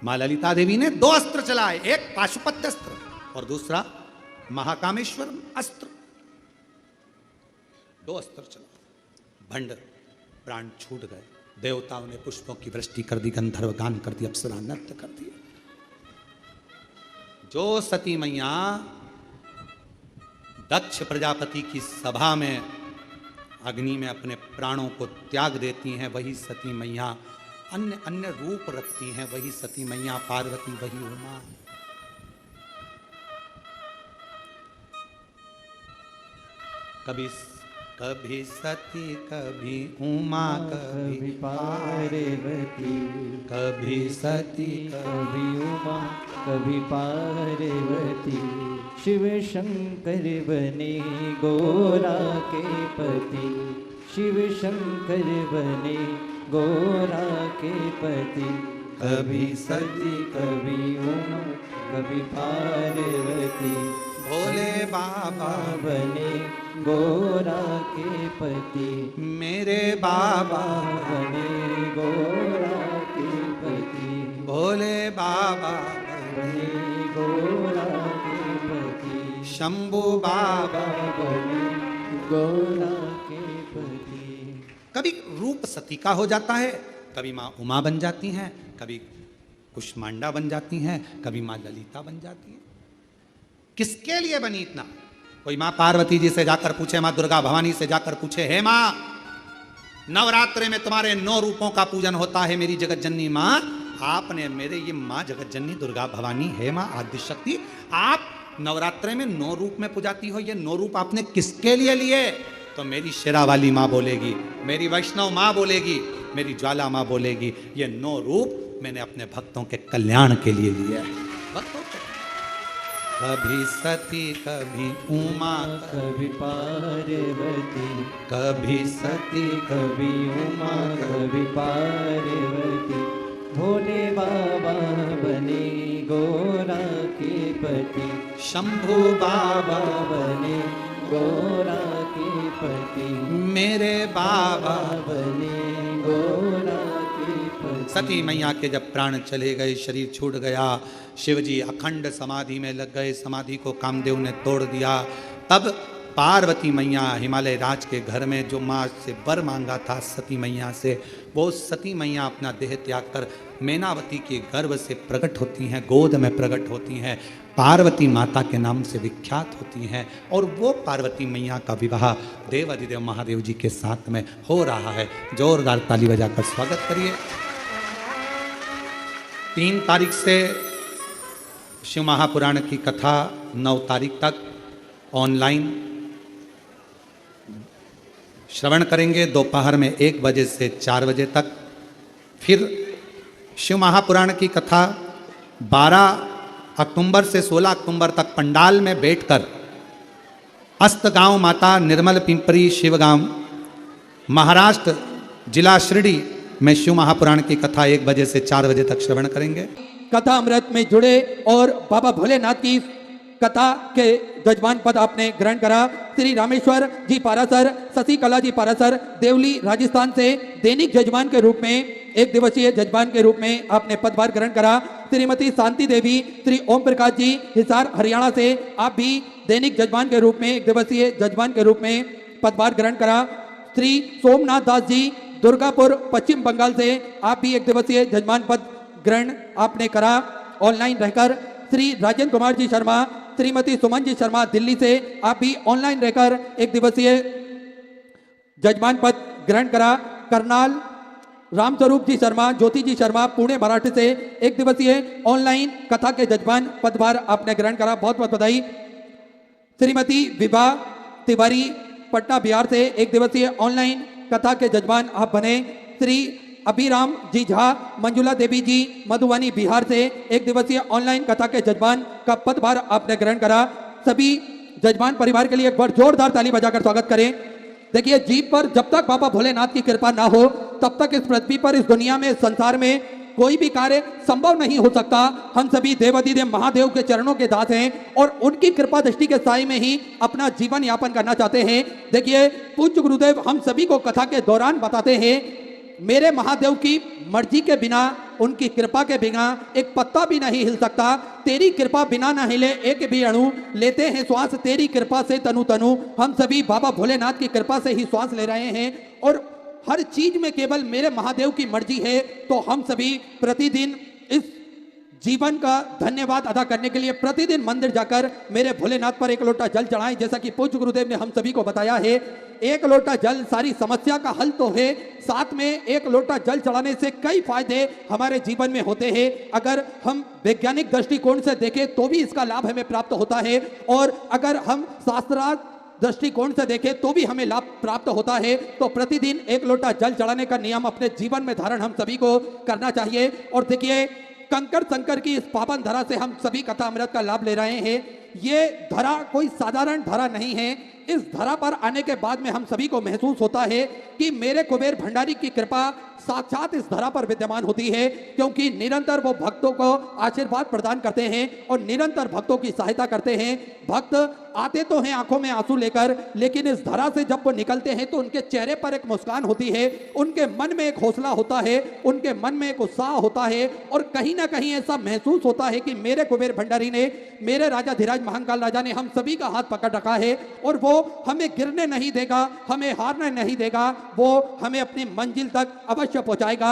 Speaker 1: माँ ललिता देवी ने 2 अस्त्र चलाए, एक पाशुपत्य अस्त्र और दूसरा महाकामेश्वर अस्त्र। 2 अस्त्र चला, भंड प्राण छूट गए। देवताओं ने पुष्पों की वृष्टि कर दी, गंधर्व गान कर दी, अप्सरा नृत्य कर दिए। जो सती मैया दक्ष प्रजापति की सभा में अग्नि में अपने प्राणों को त्याग देती हैं, वही सती मैया अन्य अन्य रूप रखती हैं। वही सती मैया पार्वती, वही उमा। कभी सती, कभी उमा, कभी
Speaker 2: पार्वती,
Speaker 1: कभी सती,
Speaker 2: कभी उमा, कभी पार्वती। शिव शंकर बने गोरा के पति, शिव शंकर बने गोरा के पति, कभी सती कभी उमा कभी पार्वती,
Speaker 1: भोले बाबा
Speaker 2: बने गोरा के पति,
Speaker 1: मेरे बाबा
Speaker 2: बने गोरा के पति,
Speaker 1: भोले बाबा
Speaker 2: बने गोरा के पति,
Speaker 1: शंभू बाबा
Speaker 2: बने गोरा के पति।
Speaker 1: कभी रूप सती का हो जाता है, कभी माँ उमा बन जाती हैं, कभी कुष्मांडा बन जाती हैं, कभी माँ ललिता बन जाती हैं। किसके लिए बनी इतना? कोई माँ पार्वती जी से जाकर पूछे, माँ दुर्गा भवानी से जाकर पूछे, हे माँ नवरात्रे में तुम्हारे 9 रूपों का पूजन होता है मेरी जगत जननी माँ, आपने मेरे ये माँ जगत जननी दुर्गा भवानी है माँ आदि शक्ति, आप नवरात्रे में 9 रूप में पुजाती हो, ये 9 रूप आपने किसके लिए लिए? तो मेरी शेरा वाली माँ बोलेगी, मेरी वैष्णव माँ बोलेगी, मेरी ज्वाला माँ बोलेगी, ये 9 रूप मैंने अपने भक्तों के कल्याण के लिए लिया है। भक्तों के कभी सती कभी उमा
Speaker 2: कभी पार्वती,
Speaker 1: कभी सती
Speaker 2: कभी उमा कभी पार्वती, भोले बाबा बने गोरा के पति,
Speaker 1: शंभू बाबा
Speaker 2: बने गोरा के पति,
Speaker 1: मेरे बाबा
Speaker 2: बने गोरा के पति।
Speaker 1: सती मैया के जब प्राण चले गए, शरीर छूट गया, शिवजी अखंड समाधि में लग गए, समाधि को कामदेव ने तोड़ दिया। तब पार्वती मैया हिमालय राज के घर में जो माँ से वर मांगा था सती मैया से, वो सती मैया अपना देह त्याग कर मैनावती के गर्भ से प्रकट होती हैं, गोद में प्रकट होती हैं, पार्वती माता के नाम से विख्यात होती हैं। और वो पार्वती मैया का विवाह देवाधिदेव महादेव जी के साथ में हो रहा है। जोरदार ताली बजाकर स्वागत करिए। 3 तारीख से शिव महापुराण की कथा 9 तारीख तक ऑनलाइन श्रवण करेंगे, दोपहर में 1 बजे से 4 बजे तक। फिर शिव महापुराण की कथा 12 अक्टूबर से 16 अक्टूबर तक पंडाल में बैठकर अस्तगांव माता निर्मल पिंपरी शिवगांव महाराष्ट्र जिला शिरडी में शिव महापुराण की कथा 1 बजे से 4 बजे तक श्रवण करेंगे।
Speaker 3: कथा अमृत में जुड़े और बाबा भोलेनाथ की कथा के जजमान पद आपने ग्रहण करा। श्री रामेश्वर जी पारासर, शशि कला जी पारासर, देवली राजस्थान से दैनिक जजमान के रूप में 1 दिवसीय जजमान के रूप में आपने पदभार ग्रहण करा। श्रीमती शांति देवी, श्री ओम प्रकाश जी हिसार हरियाणा से आप भी दैनिक जजमान के रूप में 1 दिवसीय जजमान के रूप में पदभार ग्रहण करा। श्री सोमनाथ दास जी दुर्गापुर पश्चिम बंगाल से आप भी 1 दिवसीय जजमान पद ग्रहण आपने करा ऑनलाइन रहकर। श्री राजेंद्र कुमार जी शर्मा, श्रीमती सुमन जी शर्मा दिल्ली से आप भी ऑनलाइन रहकर 1 दिवसीय जजमान पद ग्रहण करा। करनाल रामस्वरूप जी शर्मा, ज्योति जी शर्मा पुणे महाराष्ट्र से 1 दिवसीय ऑनलाइन कथा के जजमान पदभार आपने ग्रहण करा, बहुत बहुत बधाई। श्रीमती विभा तिवारी पटना बिहार से 1 दिवसीय ऑनलाइन कथा के जजमान आप बने। श्री अभिराम जी झा, मंजुला देवी जी मधुबनी बिहार से 1 दिवसीय ऑनलाइन कथा के जजमान का पदभार आपने ग्रहण करा। सभी जजमान परिवार के लिए एक बार जोरदार ताली बजाकर स्वागत करें। देखिए, जीव पर जब तक बाबा भोलेनाथ की कृपा ना हो तब तक इस पृथ्वी पर, इस दुनिया में, संसार में कोई भी कार्य संभव नहीं हो सकता। हम सभी देवाधिदेव महादेव के चरणों के दास हैं और उनकी कृपा दृष्टि के साय में ही अपना जीवन यापन करना चाहते हैं। देखिए, पूज्य गुरुदेव हम सभी को कथा के दौरान बताते हैं, मेरे महादेव की मर्जी के बिना, उनकी कृपा के बिना एक पत्ता भी नहीं हिल सकता। तेरी कृपा बिना न हिले एक भी अणु, लेते हैं श्वास तेरी कृपा से तनु तनु। हम सभी बाबा भोलेनाथ की कृपा से ही श्वास ले रहे हैं और हर चीज में केवल मेरे महादेव की मर्जी है। तो हम सभी प्रतिदिन इस जीवन का धन्यवाद अदा करने के लिए प्रतिदिन मंदिर जाकर मेरे भोलेनाथ पर 1 लोटा जल चढ़ाएं। जैसा कि पूज्य गुरुदेव ने हम सभी को बताया है, 1 लोटा जल सारी समस्या का हल तो है, साथ में 1 लोटा जल चढ़ाने से कई फायदे हमारे जीवन में होते हैं। अगर हम वैज्ञानिक दृष्टिकोण से देखें तो भी इसका लाभ हमें प्राप्त होता है और अगर हम शास्त्रार्थ दृष्टिकोण से देखें तो भी हमें लाभ प्राप्त होता है। तो प्रतिदिन 1 लोटा जल चढ़ाने का नियम अपने जीवन में धारण हम सभी को करना चाहिए। और देखिए, कंकर शंकर की इस पावन धरा से हम सभी कथा अमृत का लाभ ले रहे हैं। ये धरा कोई साधारण धरा नहीं है, इस धरा पर आने के बाद में हम सभी को महसूस होता है कि मेरे कुबेर भंडारी की कृपा साक्षात इस धरा पर विद्यमान होती है, क्योंकि निरंतर वो भक्तों को आशीर्वाद प्रदान करते हैं और निरंतर भक्तों की सहायता करते हैं। भक्त आते तो हैं आंखों में आंसू लेकर, लेकिन इस धरा से जब वो निकलते हैं तो उनके चेहरे पर एक मुस्कान होती है, उनके मन में एक हौसला होता है, उनके मन में एक उत्साह होता है और कहीं ना कहीं ऐसा महसूस होता है कि मेरे कुबेर भंडारी ने, मेरे राजा धीराज महाकाल राजा ने हम सभी का हाथ पकड़ रखा है और वो हमें गिरने नहीं देगा, हमें हारने नहीं देगा, वो हमें अपनी मंजिल तक अवश्य पहुंचाएगा।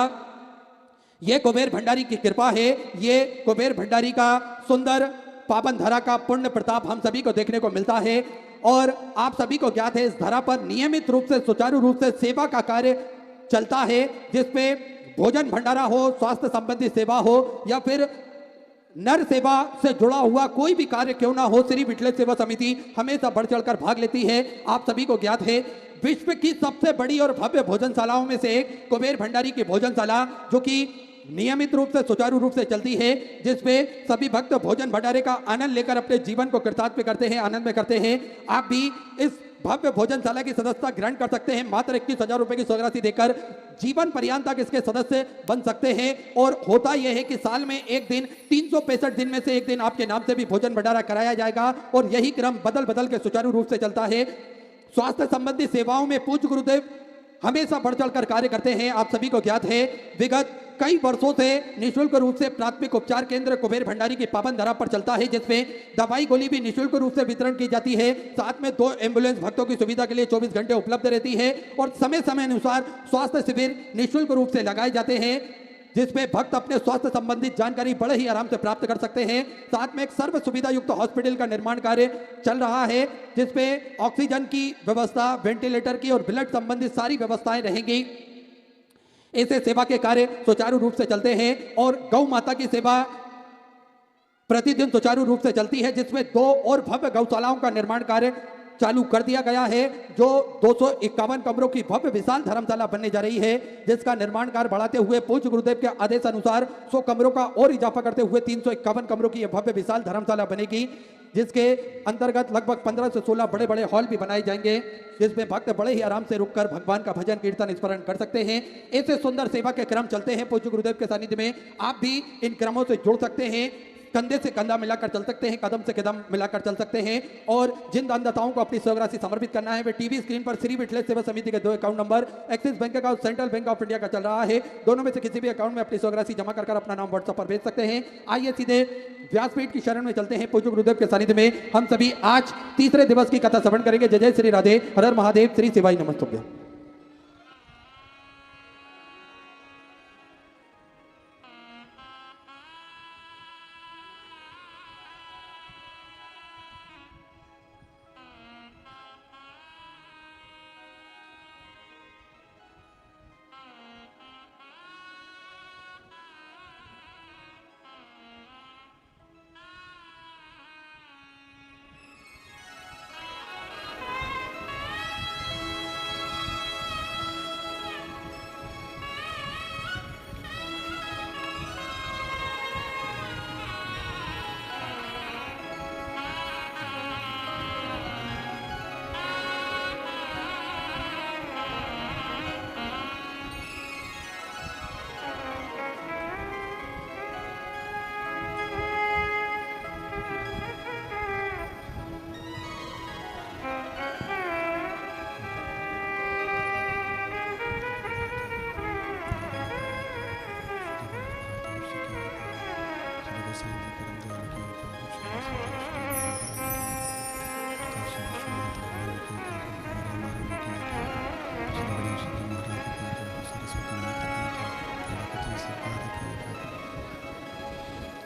Speaker 3: ये कुबेर भंडारी की कृपा है, ये कुबेर भंडारी का सुंदर पावन धरा का पुण्य प्रताप हम सभी को देखने को मिलता है। और आप सभी को ज्ञात है इस धरा पर नियमित रूप से सुचारू रूप से सेवा का कार्य चलता है, जिसमें भोजन भंडारा हो, स्वास्थ्य संबंधी सेवा हो या फिर नर सेवा से जुड़ा हुआ कोई भी कार्य क्यों ना हो, श्री विठल सेवा समिति हमेशा बढ़ चढ़कर भाग लेती है। आप सभी को ज्ञात है विश्व की सबसे बड़ी और भव्य भोजनशालाओं में से एक कुबेर भंडारी की भोजनशाला, जो कि नियमित रूप से सुचारू रूप से चलती है, जिसमें सभी भक्त भोजन भंडारे का आनंद लेकर अपने जीवन को कृतार्थ करते हैं, आनंद में करते हैं। आप भी इस भव्य भोजनशाला की सदस्यता ग्रहण कर सकते हैं। मात्र 21,000 रुपए की स्वर्गराशि देकर जीवन पर्यंत तक इसके सदस्य बन सकते हैं। और होता यह है कि साल में एक दिन 365 दिन में से एक दिन आपके नाम से भी भोजन भंडारा कराया जाएगा और यही क्रम बदल बदल के सुचारू रूप से चलता है। स्वास्थ्य संबंधी सेवाओं में पूज्य गुरुदेव हमेशा बढ़ चढ़कर कार्य करते हैं। आप सभी को ज्ञात है विगत कई वर्षों से निःशुल्क रूप से प्राथमिक उपचार केंद्र कुबेर भंडारी की पावन धरा पर चलता है, जिसमें दवाई गोली भी निःशुल्क रूप से वितरण की जाती है। साथ में 2 एम्बुलेंस भक्तों की सुविधा के लिए 24 घंटे उपलब्ध रहती है और समय समय अनुसार स्वास्थ्य शिविर निःशुल्क रूप से लगाए जाते हैं, जिसमें भक्त अपने स्वास्थ्य संबंधित जानकारी बड़े ही आराम से प्राप्त कर सकते हैं। साथ में एक सर्व सुविधा युक्त हॉस्पिटल का निर्माण कार्य चल रहा है, जिसमें ऑक्सीजन की व्यवस्था, वेंटिलेटर की और ब्लड संबंधित सारी व्यवस्थाएं रहेंगी। ऐसे सेवा के कार्य सुचारू रूप से चलते हैं और गौ माता की सेवा प्रतिदिन सुचारू रूप से चलती है, जिसमें 2 और भव्य गौशालाओं का निर्माण कार्य चालू कर दिया गया है, जो 251 कमरों की भव्य विशाल धर्मशाला बनने जा रही है, जिसका निर्माण कार्य बढ़ाते हुए पूज्य गुरुदेव के आदेश अनुसार 100 कमरों का और इजाफा करते हुए 351 कमरों की यह भव्य विशाल धर्मशाला बनेगी, जिसके अंतर्गत लगभग 15 से 16 बड़े बड़े हॉल भी बनाए जाएंगे, जिसमें भक्त बड़े ही आराम से रुककर भगवान का भजन कीर्तन स्मरण कर सकते हैं। ऐसे सुंदर सेवा के क्रम चलते हैं पूज्य गुरुदेव के सानिध्य में। आप भी इन क्रमों से जुड़ सकते हैं, कंधे से कंधा मिलाकर चल सकते हैं, कदम से कदम मिलाकर चल सकते हैं। और जिन दानदाताओं को अपनी स्वर्गराशि समर्पित करना है वे टीवी स्क्रीन पर श्री विठल सेवा समिति के 2 अकाउंट नंबर एक्सिस बैंक का और सेंट्रल बैंक ऑफ इंडिया का चल रहा है, दोनों में से किसी भी अकाउंट में अपनी स्वर्गराशि जमा कर अपना नाम व्हाट्सएप पर भेज सकते हैं। आइए सीधे व्यासपीठ की शरण में चलते हैं। पूज्य गुरुदेव के सानिध्य में हम सभी आज तीसरे दिवस की कथा श्रवण करेंगे। जय जय श्री राधे, हर हर महादेव, श्री शिवाय नमस्तुभ्यं।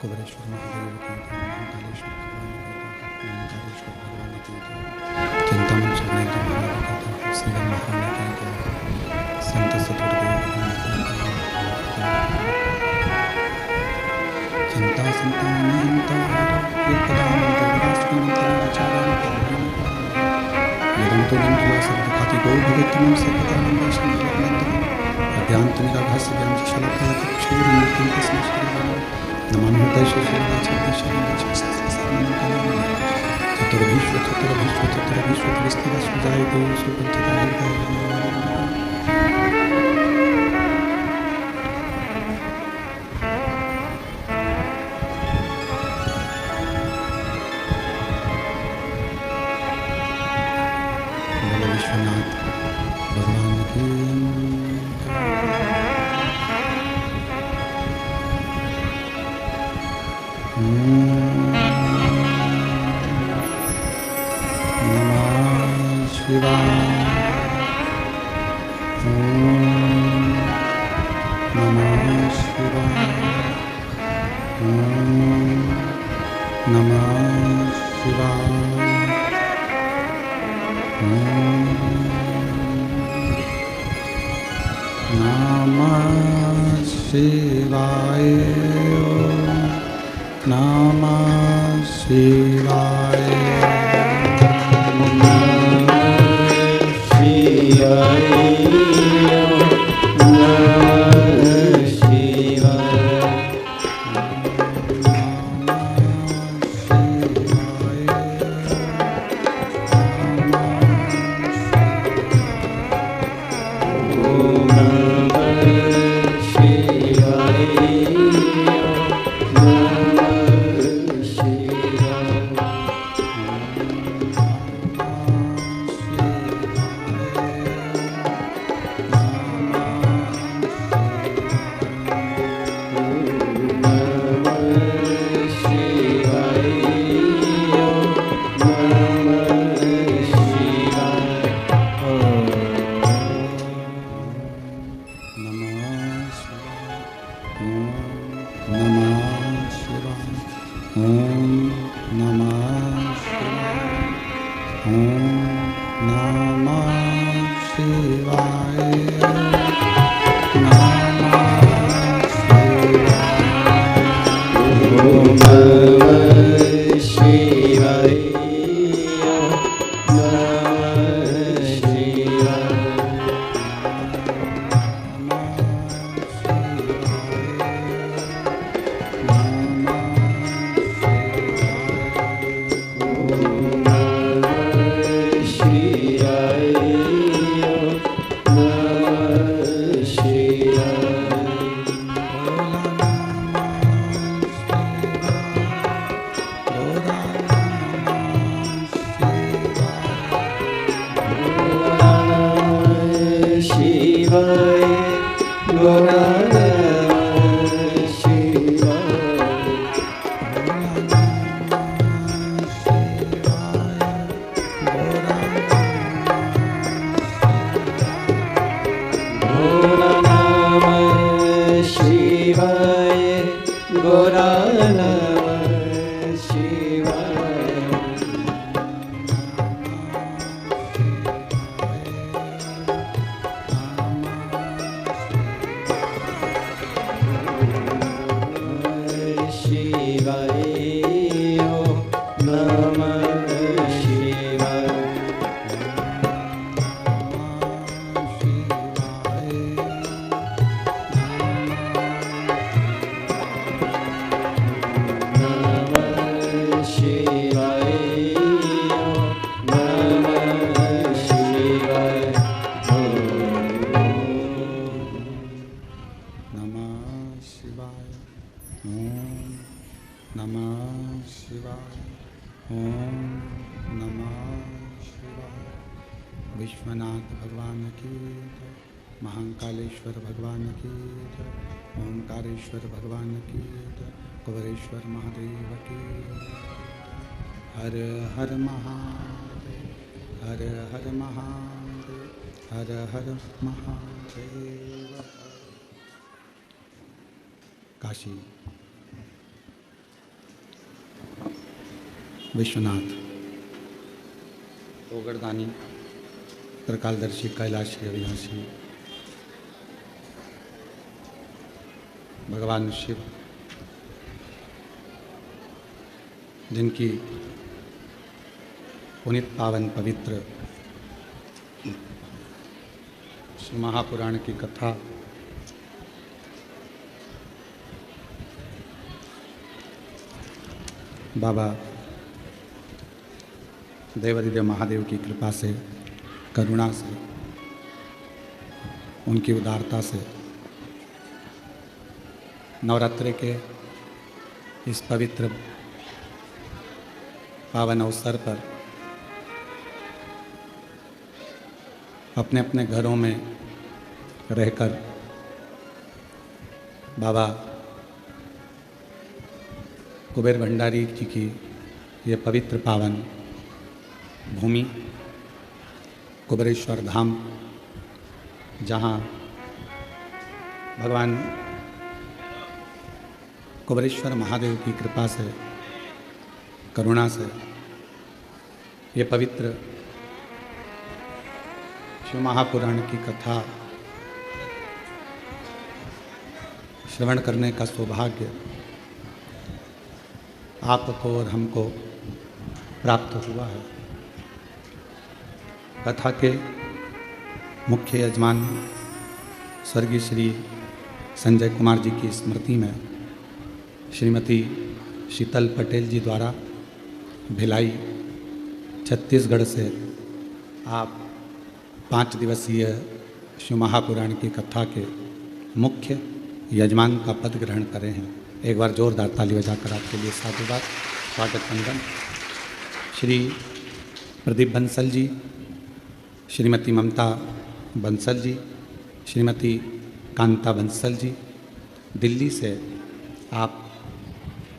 Speaker 4: कुबरेश्वर महादेव की महाकालेश्वर भगवान की चिंतामण शरणेन्द्र महाराज की श्री महाराज की संत सतगुरुदेव चिंता नमः चतुर्भीष्व चतुर्भीष्व चतुर्भीष्व विस्तृत सुजाय देव सुपंचता हृदय विश्वनाथ भगवान की नमः शिवाय नमः शिवाय नमः शिवाय नमः शिवाय नमः शिवाय विश्वनाथ भगवान की जय, महाकालेश्वर भगवान की जय, ओंकारेश्वर भगवान की जय, कुबेरेश्वर महादेव की जय। हर हर महादेव, हर हर महादेव, हर हर महादेव। काशी विश्वनाथ ओगरदानी त्रिकालदर्शी कैलाशी अविनाशी भगवान शिव, जिनकी पुनित पावन पवित्र महापुराण की कथा बाबा
Speaker 1: देवादिदेव महादेव की कृपा से, करुणा से, उनकी उदारता से नवरात्रि के इस पवित्र पावन अवसर पर अपने अपने घरों में रहकर बाबा कुबेर भंडारी जी की ये पवित्र पावन भूमि कुबेरेश्वर धाम, जहाँ भगवान कुबेरेश्वर महादेव की कृपा से, करुणा से ये पवित्र शिव महापुराण की कथा श्रवण करने का सौभाग्य आपको और हमको प्राप्त हुआ है। कथा के मुख्य यजमान स्वर्गीय श्री संजय कुमार जी की स्मृति में श्रीमती शीतल पटेल जी द्वारा भिलाई छत्तीसगढ़ से आप 5 दिवसीय शिव महापुराण की कथा के मुख्य यजमान का पद ग्रहण करे हैं। एक बार जोरदार ताली बजाकर आपके लिए साधुवाद, स्वागत वंदन। श्री प्रदीप बंसल जी, श्रीमती ममता बंसल जी, श्रीमती कांता बंसल जी, दिल्ली से आप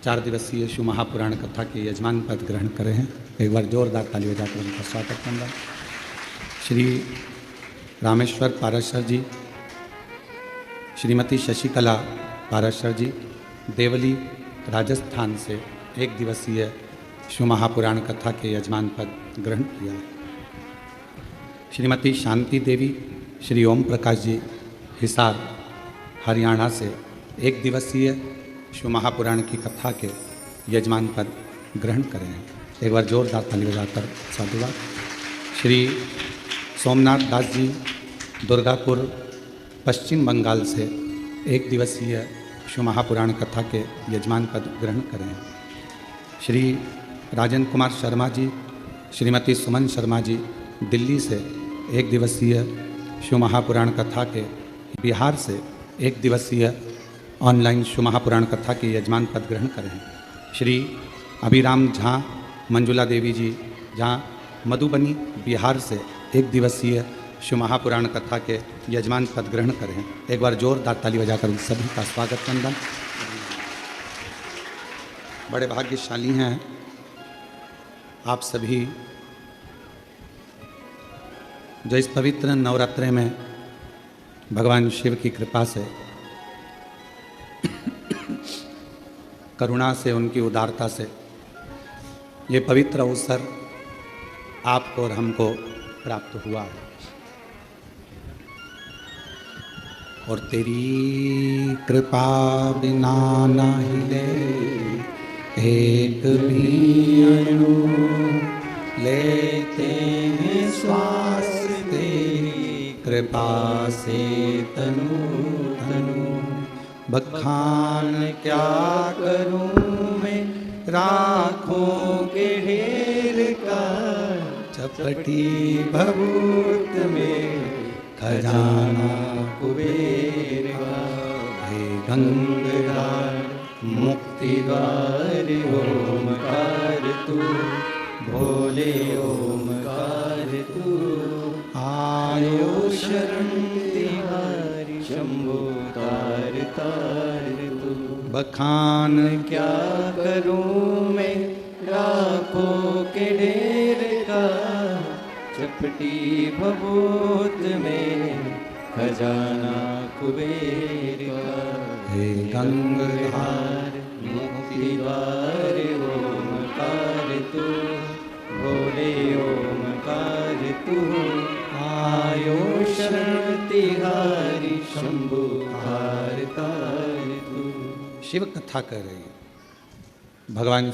Speaker 1: 4 दिवसीय शिव महापुराण कथा के यजमान पद ग्रहण करे हैं। एक बार जोरदार ताली बजाकर उनका स्वागत वंदन। श्री रामेश्वर पाराशर जी, श्रीमती शशिकला पाराशर जी, देवली राजस्थान से 1 दिवसीय शिव महापुराण कथा के यजमान पद ग्रहण किया। श्रीमती शांति देवी, श्री ओम प्रकाश जी, हिसार हरियाणा से 1 दिवसीय शिव महापुराण की कथा के यजमान पद ग्रहण करें हैं। एक बार जोरदार ताली बजाकर साधुवाद। श्री सोमनाथ दास जी, दुर्गापुर पश्चिम बंगाल से 1 दिवसीय शिव महापुराण कथा के यजमान पद ग्रहण करें हैं। श्री राजन कुमार शर्मा जी, श्रीमती सुमन शर्मा जी, दिल्ली से 1 दिवसीय शिव महापुराण कथा के, बिहार से 1 दिवसीय ऑनलाइन शिव महापुराण कथा के यजमान पद ग्रहण करें हैं। श्री अभिराम झा, मंजुला देवी जी, जहाँ मधुबनी बिहार से 1 दिवसीय शिव महापुराण कथा के यजमान पद ग्रहण करें हैं। एक बार जोरदार ताली बजाकर उन सभी का स्वागत वंदन। बड़े भाग्यशाली हैं आप सभी जो इस पवित्र नवरात्रे में भगवान शिव की कृपा से, करुणा से, उनकी उदारता से ये पवित्र अवसर आपको और हमको प्राप्त हुआ है। और तेरी कृपा बिना ना हिले एक भी अणु, लेते हैं श्वास तेरी कृपा से तनु तनु। बखान क्या करूं मैं राखों के ढेर का, चपटी भभूत में खजाना कुबेर का। हे गंगाधर मुक्ति द्वार ओमकार तू, भोले ओमकार तू। आयो शरण तिहारी शंभो तार तार तू। बखान क्या करूं मैं राखों के ढेर का, चपटी भभूत में खजाना कुबेर का। हे गंगाधर मुक्ति द्वार ओमकार तू, भोले ओमकार तू। आयो शरण तिहारी शंभु तार तार तू। शिव कथा कर रही भगवान